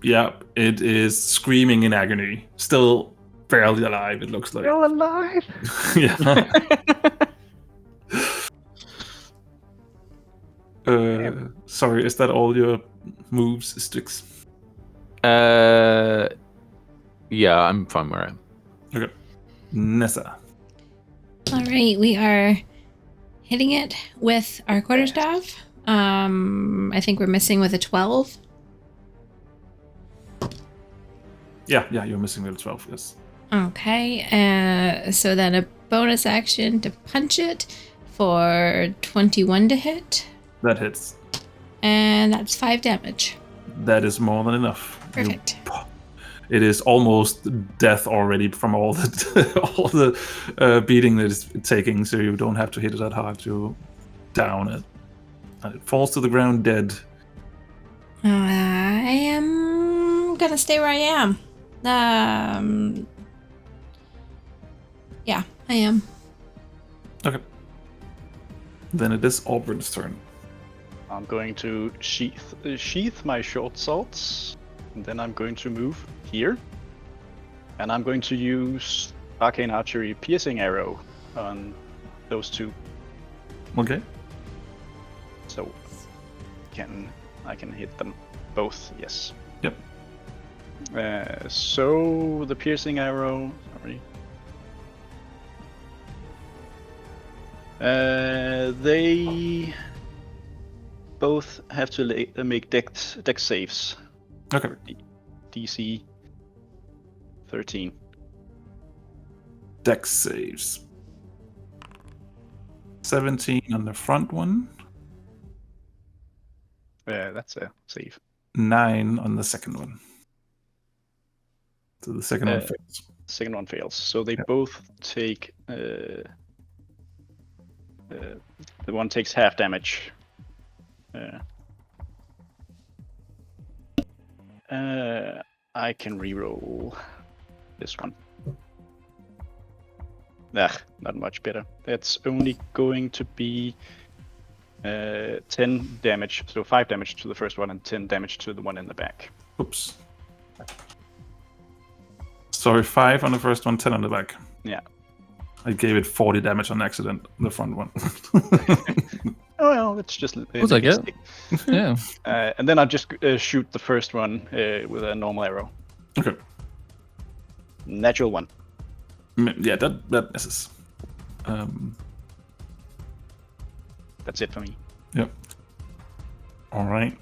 [SPEAKER 5] Yeah, it is screaming in agony. Still barely alive. It looks like.
[SPEAKER 3] Still alive.
[SPEAKER 5] Yeah. Sorry, is that all your moves, Strix?
[SPEAKER 2] Yeah, I'm fine where I am.
[SPEAKER 5] Okay. Nessa.
[SPEAKER 1] All right, we are hitting it with our quarterstaff. I think we're missing with a 12.
[SPEAKER 5] Yeah, you're missing with 12, yes.
[SPEAKER 1] Okay, so then a bonus action to punch it for 21 to hit.
[SPEAKER 5] That hits.
[SPEAKER 1] And that's 5 damage.
[SPEAKER 5] That is more than enough.
[SPEAKER 1] Perfect.
[SPEAKER 5] It is almost death already from all the beating that it's taking, so you don't have to hit it that hard to down it. And it falls to the ground dead.
[SPEAKER 1] I am gonna stay where I am. Yeah, I am.
[SPEAKER 5] Okay. Then it is Auburn's turn.
[SPEAKER 3] I'm going to sheath my short swords, and then I'm going to move here, and I'm going to use arcane archery piercing arrow on those two.
[SPEAKER 5] Okay.
[SPEAKER 3] So I can hit them both. Yes.
[SPEAKER 5] Yep.
[SPEAKER 3] So the piercing arrow. Sorry. They both have to make dex saves.
[SPEAKER 5] Okay.
[SPEAKER 3] DC 13.
[SPEAKER 5] Dex saves. 17 on the front one.
[SPEAKER 3] That's a save.
[SPEAKER 5] 9 on the second one. So the second one fails.
[SPEAKER 3] Second one fails. So they both take. The one takes half damage. I can reroll this one. Not much better. That's only going to be 10 damage. So 5 damage to the first one and 10 damage to the one in the back.
[SPEAKER 5] Oops. Sorry, 5 on the first one, 10 on the back.
[SPEAKER 3] Yeah.
[SPEAKER 5] I gave it 40 damage on accident, the front one.
[SPEAKER 3] Oh, well, it's just...
[SPEAKER 4] What I get? Yeah.
[SPEAKER 3] And then I'll just shoot the first one with a normal arrow.
[SPEAKER 5] Okay.
[SPEAKER 3] Natural 1.
[SPEAKER 5] Yeah, that misses.
[SPEAKER 3] That's it for me.
[SPEAKER 5] Yep. All right.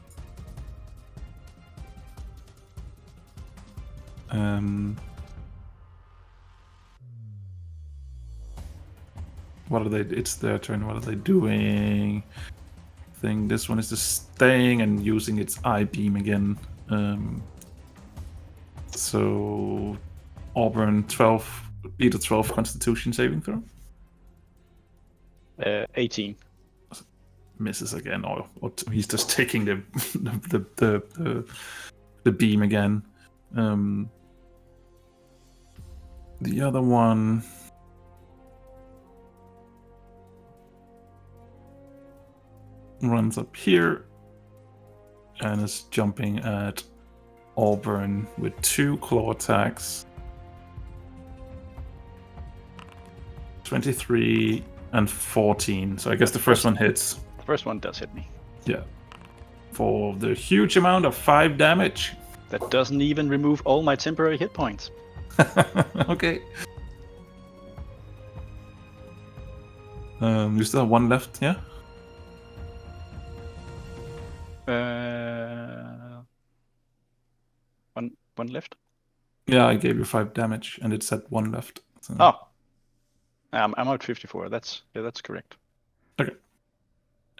[SPEAKER 5] What are they? It's their turn. What are they doing? I think this one is just staying and using its eye beam again. So Auburn 12, either 12 Constitution saving throw.
[SPEAKER 3] 18.
[SPEAKER 5] Misses again, or he's just taking the beam again. The other one. Runs up here and is jumping at Auburn with 2 claw attacks. 23 and 14. So I guess the first one hits.
[SPEAKER 3] The first one does hit me.
[SPEAKER 5] Yeah. For the huge amount of 5 damage.
[SPEAKER 3] That doesn't even remove all my temporary hit points.
[SPEAKER 5] Okay. You still have 1 left, yeah?
[SPEAKER 3] One left.
[SPEAKER 5] Yeah, I gave you 5 damage, and it said 1 left. So.
[SPEAKER 3] Oh, I'm at 54. That's correct.
[SPEAKER 5] Okay.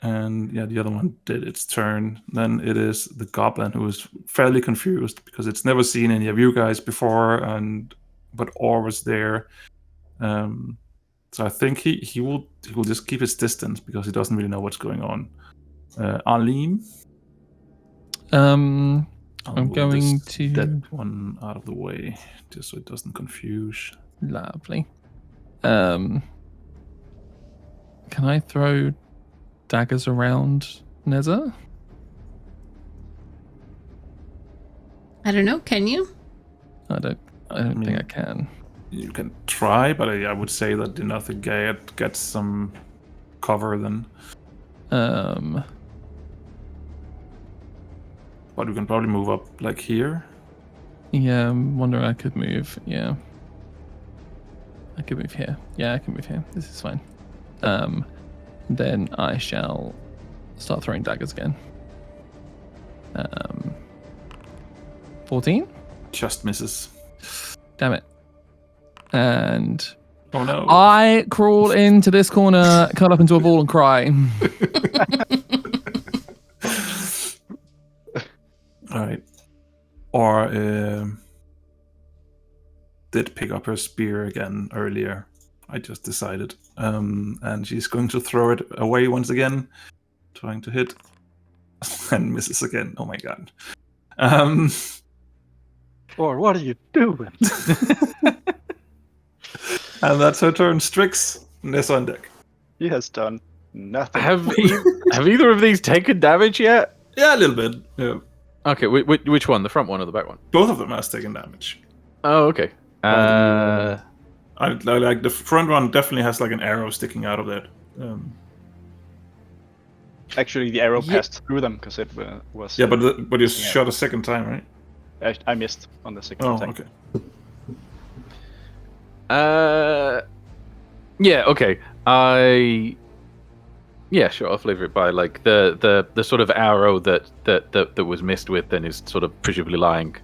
[SPEAKER 5] And yeah, the other one did its turn. Then it is the goblin, who is fairly confused because it's never seen any of you guys before, but Or was there. So I think he will just keep his distance because he doesn't really know what's going on. Arlene.
[SPEAKER 4] I'm going to
[SPEAKER 5] that one out of the way just so it doesn't confuse.
[SPEAKER 4] Lovely. Can I throw daggers around Neza?
[SPEAKER 1] I don't know. Can you?
[SPEAKER 4] I don't think I can.
[SPEAKER 5] You can try, but I would say that the other guy gets some cover then. But we can probably move up like here.
[SPEAKER 4] Yeah, I'm wondering I could move. Yeah. I could move here. Yeah, I can move here. This is fine. Then I shall start throwing daggers again. 14?
[SPEAKER 5] Just misses.
[SPEAKER 4] Damn it. And
[SPEAKER 5] oh no.
[SPEAKER 4] I crawl into this corner, curl up into a ball and cry.
[SPEAKER 5] All right. Or did pick up her spear again earlier. I just decided. And she's going to throw it away once again, trying to hit. And misses again. Oh my god.
[SPEAKER 3] Or what are you doing?
[SPEAKER 5] And that's her turn. Strix, Nessa on deck.
[SPEAKER 3] He has done nothing.
[SPEAKER 2] Have either of these taken damage yet?
[SPEAKER 5] Yeah, a little bit. Yeah.
[SPEAKER 2] Okay, which one? The front one or the back one?
[SPEAKER 5] Both of them has taken damage.
[SPEAKER 2] Oh, okay.
[SPEAKER 5] I like the front one definitely has like an arrow sticking out of it.
[SPEAKER 3] Actually, the arrow passed through them because it was.
[SPEAKER 5] Yeah, but you shot a second time, right?
[SPEAKER 3] I missed on the second
[SPEAKER 5] Oh,
[SPEAKER 3] attack.
[SPEAKER 5] okay.
[SPEAKER 2] Yeah, okay. Sure. I'll flavor it by like the sort of arrow that was missed with, then is sort of presumably lying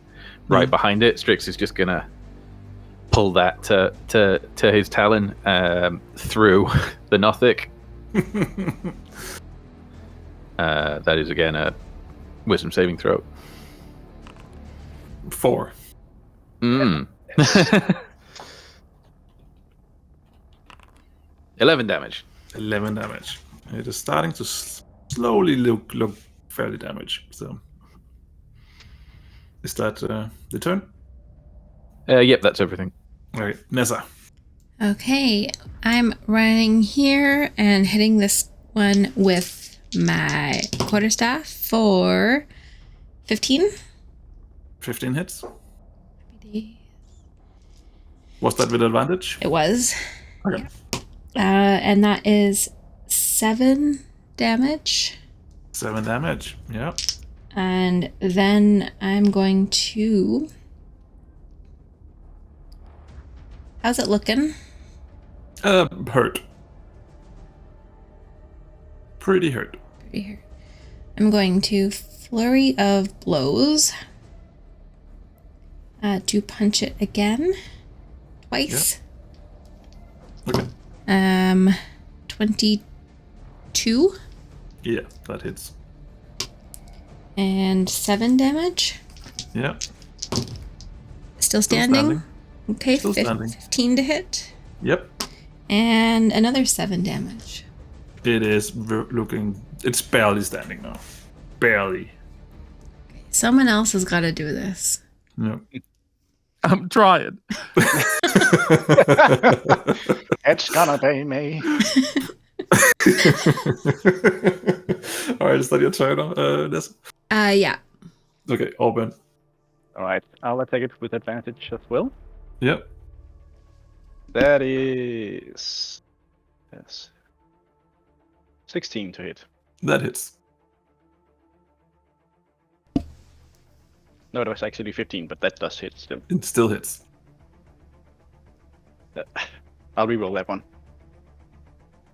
[SPEAKER 2] right behind it. Strix is just gonna pull that to his talon through the Nothic. That is again a wisdom saving throw.
[SPEAKER 5] 4.
[SPEAKER 2] 11 damage.
[SPEAKER 5] 11 damage. It is starting to slowly look fairly damaged. So, is that the turn?
[SPEAKER 2] Yep, that's everything.
[SPEAKER 5] All right, Neza.
[SPEAKER 1] Okay, I'm running here and hitting this one with my quarterstaff for 15.
[SPEAKER 5] 15 hits. Was that with advantage?
[SPEAKER 1] It was.
[SPEAKER 5] Okay.
[SPEAKER 1] And that is 7 damage.
[SPEAKER 5] 7 damage. Yeah.
[SPEAKER 1] And then I'm going to... How's it looking?
[SPEAKER 5] Hurt. Pretty hurt.
[SPEAKER 1] Pretty hurt. I'm going to flurry of blows to punch it again twice.
[SPEAKER 5] Yep. Okay.
[SPEAKER 1] 22
[SPEAKER 5] Yeah, that hits.
[SPEAKER 1] and 7 damage.
[SPEAKER 5] Yeah.
[SPEAKER 1] Still standing. Okay,
[SPEAKER 5] Still standing.
[SPEAKER 1] 15 to hit.
[SPEAKER 5] Yep.
[SPEAKER 1] And another 7 damage.
[SPEAKER 5] It is looking. It's barely standing now. Barely.
[SPEAKER 1] Someone else has got to do this.
[SPEAKER 5] Yeah.
[SPEAKER 4] I'm trying.
[SPEAKER 3] It's gonna be me.
[SPEAKER 5] All right, is that your turn, Nessa?
[SPEAKER 1] Yeah.
[SPEAKER 5] Okay, Auburn.
[SPEAKER 3] All right, I'll attack it with advantage as well.
[SPEAKER 5] Yep.
[SPEAKER 3] That is 16 to hit.
[SPEAKER 5] That hits.
[SPEAKER 3] No, that was actually 15, but that does hit still.
[SPEAKER 5] It still hits.
[SPEAKER 3] I'll reroll that one.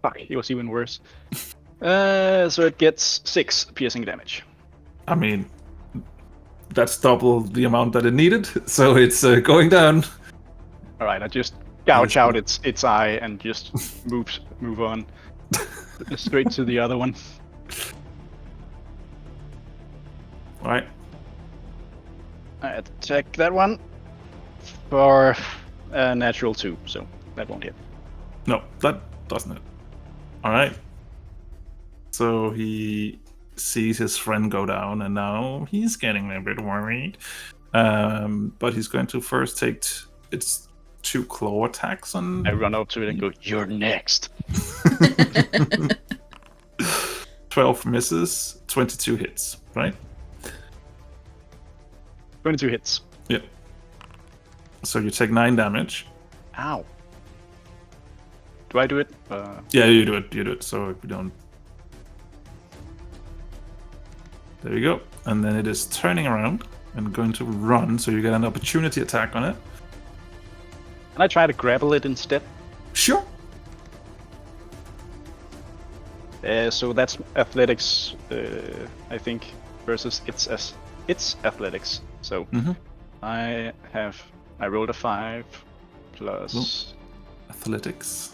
[SPEAKER 3] Fuck, it was even worse. So it gets 6 piercing damage.
[SPEAKER 5] I mean, that's double the amount that it needed, so it's going down.
[SPEAKER 3] All right, I just gouge out its eye and just move on straight to the other one.
[SPEAKER 5] All right.
[SPEAKER 3] I attack that one for a natural 2, so that won't hit.
[SPEAKER 5] No, that doesn't hit. All right. So he sees his friend go down, and now he's getting a bit worried. But he's going to first take its 2 claw attacks on.
[SPEAKER 3] I run up to it and go, "You're next."
[SPEAKER 5] 12 misses, 22 hits, right?
[SPEAKER 3] 22 hits.
[SPEAKER 5] Yep. So you take 9 damage.
[SPEAKER 3] Ow. Do I do it?
[SPEAKER 5] Yeah, you do it. You do it. So if you don't. There you go. And then it is turning around and going to run. So you get an opportunity attack on it.
[SPEAKER 3] Can I try to grapple it instead?
[SPEAKER 5] Sure.
[SPEAKER 3] So that's athletics, I think, versus its athletics. So I rolled a 5 plus
[SPEAKER 5] athletics.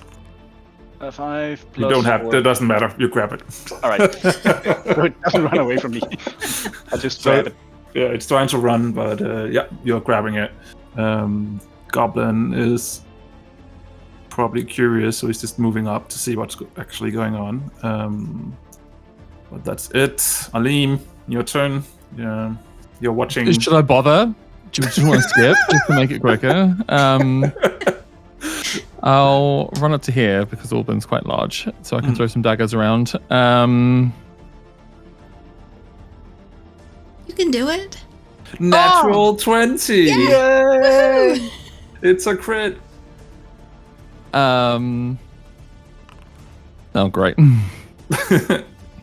[SPEAKER 3] A 5 plus.
[SPEAKER 5] You don't have.
[SPEAKER 3] 4.
[SPEAKER 5] It doesn't matter. You grab it.
[SPEAKER 3] All right. So it doesn't run away from me. I just grab it.
[SPEAKER 5] Yeah, it's trying to run, but yeah, you're grabbing it. Goblin is probably curious, so he's just moving up to see what's actually going on. But that's it. Aleem, your turn. Yeah, you're watching.
[SPEAKER 4] Should I bother? Do you just want to skip just to make it quicker? I'll run up to here because Albin's quite large, so I can throw some daggers around.
[SPEAKER 1] You can do it.
[SPEAKER 5] Natural 20.
[SPEAKER 3] Yay!
[SPEAKER 5] It's a crit.
[SPEAKER 4] Oh, great.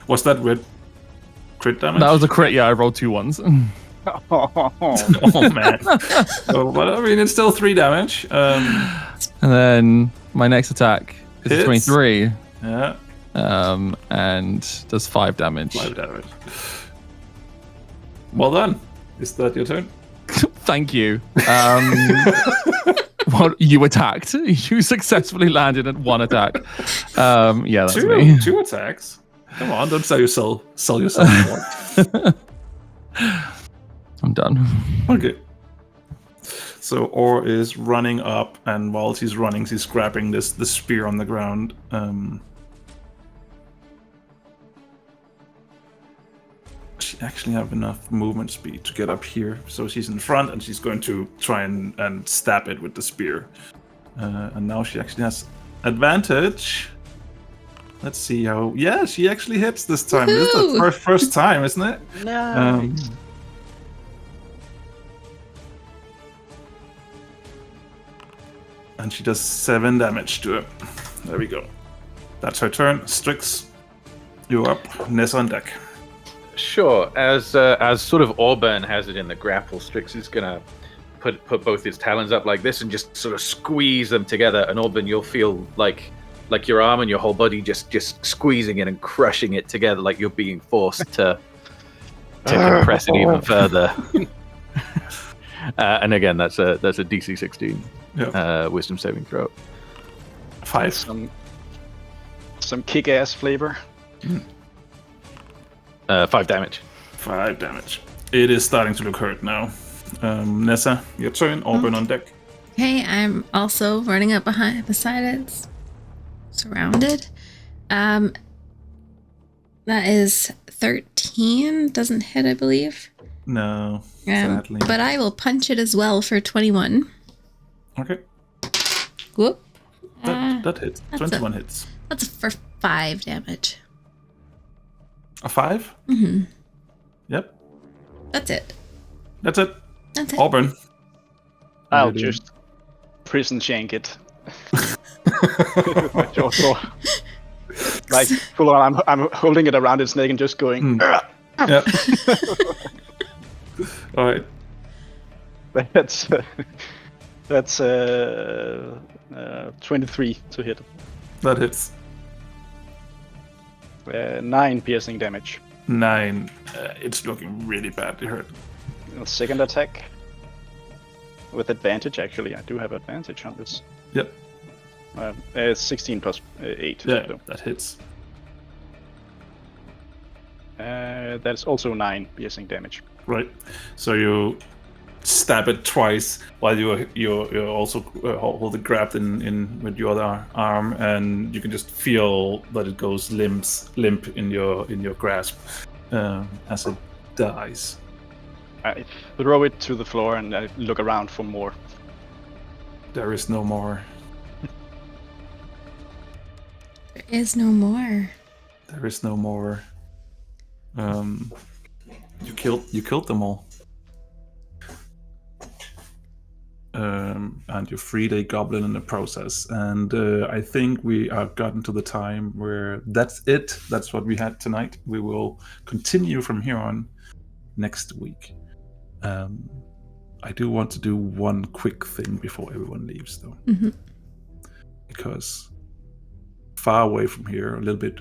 [SPEAKER 5] Was that with crit damage?
[SPEAKER 4] That was a crit. Yeah, I rolled 2 ones.
[SPEAKER 5] Oh man. But I mean, it's still 3 damage.
[SPEAKER 4] And then my next attack is a
[SPEAKER 5] Hits.
[SPEAKER 4] 23.
[SPEAKER 5] Yeah.
[SPEAKER 4] And does 5 damage.
[SPEAKER 5] 5 damage. Well done. Is that your turn?
[SPEAKER 4] Thank you. Well, you attacked. You successfully landed at 1 attack. Yeah, that's me.
[SPEAKER 5] 2 attacks. Come on, don't sell yourself more.
[SPEAKER 4] I'm done.
[SPEAKER 5] Okay. So Or is running up, and while he's running, he's grabbing the spear on the ground. She actually have enough movement speed to get up here, so she's in front, and she's going to try and stab it with the spear. And now she actually has advantage. Let's see how. Yeah, she actually hits this time. This is the first time, isn't it?
[SPEAKER 3] Nice.
[SPEAKER 5] And she does 7 damage to it. There we go. That's her turn. Strix, you're up. Neza on deck.
[SPEAKER 2] Sure. As sort of Auburn has it in the grapple, Strix is gonna put both his talons up like this and just sort of squeeze them together. And Auburn, you'll feel like your arm and your whole body just squeezing it and crushing it together, like you're being forced to compress it even further. And again, that's a DC 16 wisdom saving throw.
[SPEAKER 5] 5.
[SPEAKER 3] Some kick-ass flavor.
[SPEAKER 2] 5 damage.
[SPEAKER 5] 5 damage. It is starting to look hurt now. Nessa, your turn. Auburn on deck.
[SPEAKER 1] Okay, I'm also running up beside it. Surrounded. That is 13. Doesn't hit, I believe.
[SPEAKER 5] No, sadly.
[SPEAKER 1] But I will punch it as well for 21.
[SPEAKER 5] Okay.
[SPEAKER 1] Whoop.
[SPEAKER 5] That hits.
[SPEAKER 1] That's
[SPEAKER 5] 21 hits.
[SPEAKER 1] That's for 5 damage.
[SPEAKER 5] A 5?
[SPEAKER 1] Mm-hmm.
[SPEAKER 5] Yep.
[SPEAKER 1] That's it.
[SPEAKER 5] That's it.
[SPEAKER 1] That's it.
[SPEAKER 5] Auburn.
[SPEAKER 3] I'll just prison shank it. My short sword. Like full on, I'm holding it around its neck and just going.
[SPEAKER 5] Yeah. All right.
[SPEAKER 3] That's 23 to hit.
[SPEAKER 5] That hits.
[SPEAKER 3] 9 piercing damage.
[SPEAKER 5] 9. It's looking really badly hurt.
[SPEAKER 3] Second attack with advantage. Actually, I do have advantage on this.
[SPEAKER 5] Yep.
[SPEAKER 3] 16 plus 8.
[SPEAKER 5] Yeah,
[SPEAKER 3] So.
[SPEAKER 5] that hits.
[SPEAKER 3] That's also 9 piercing damage.
[SPEAKER 5] Right. So you stab it twice while you're also hold it grabbed in with your other arm, and you can just feel that it goes limp in your grasp as it dies.
[SPEAKER 3] I throw it to the floor and I look around for more.
[SPEAKER 5] There is no more.
[SPEAKER 1] There is no more.
[SPEAKER 5] There is no more. You killed them all. And you freed a goblin in the process. And I think we have gotten to the time where that's it. That's what we had tonight. We will continue from here on next week. I do want to do one quick thing before everyone leaves, though.
[SPEAKER 1] Mm-hmm.
[SPEAKER 5] Because far away from here, a little bit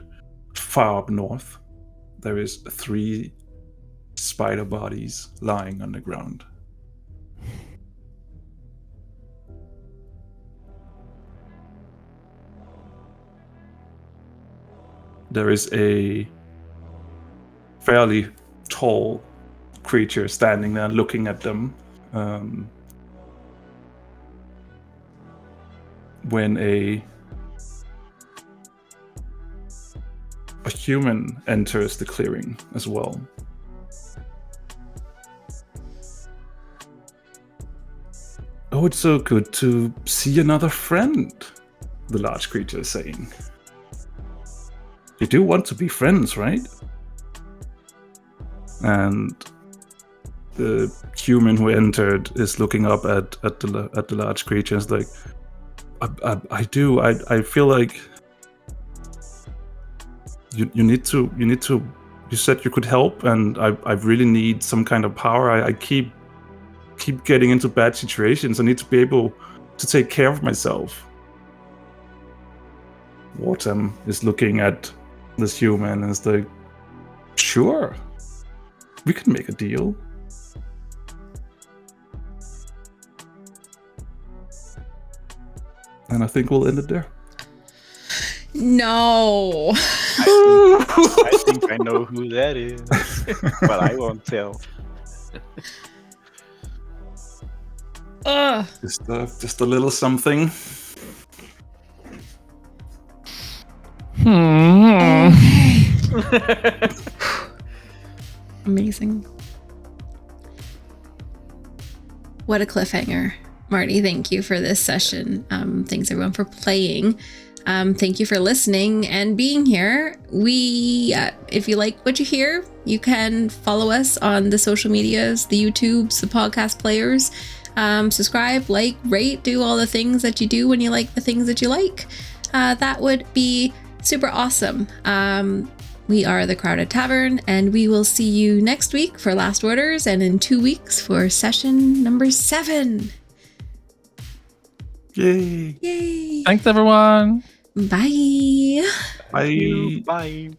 [SPEAKER 5] far up north, there is 3 spider bodies lying on the ground. There is a fairly tall creature standing there looking at them. When a human enters the clearing as well. Oh, it's so good to see another friend. the large creature is saying. You do want to be friends, right? And the human who entered is looking up at the large creature. It's like, I do. I feel like you need to. You said you could help, and I really need some kind of power. I keep getting into bad situations. I need to be able to take care of myself. Wortam is looking at this human and is like, sure, we can make a deal. And I think we'll end it there.
[SPEAKER 1] No.
[SPEAKER 3] I think I know who that is, but I won't tell.
[SPEAKER 1] Ugh.
[SPEAKER 5] Just a little something.
[SPEAKER 1] Amazing. What a cliffhanger. Marty, thank you for this session. Thanks everyone for playing. Thank you for listening and being here. If you like what you hear, you can follow us on the social medias, the YouTubes, the podcast players. Subscribe, like, rate, do all the things that you do when you like the things that you like. That would be super awesome. We are the Crowded Tavern, and we will see you next week for Last Orders and in 2 weeks for session number 7.
[SPEAKER 5] Yay!
[SPEAKER 1] Yay!
[SPEAKER 4] Thanks, everyone.
[SPEAKER 1] Bye.
[SPEAKER 5] Bye.
[SPEAKER 3] Bye.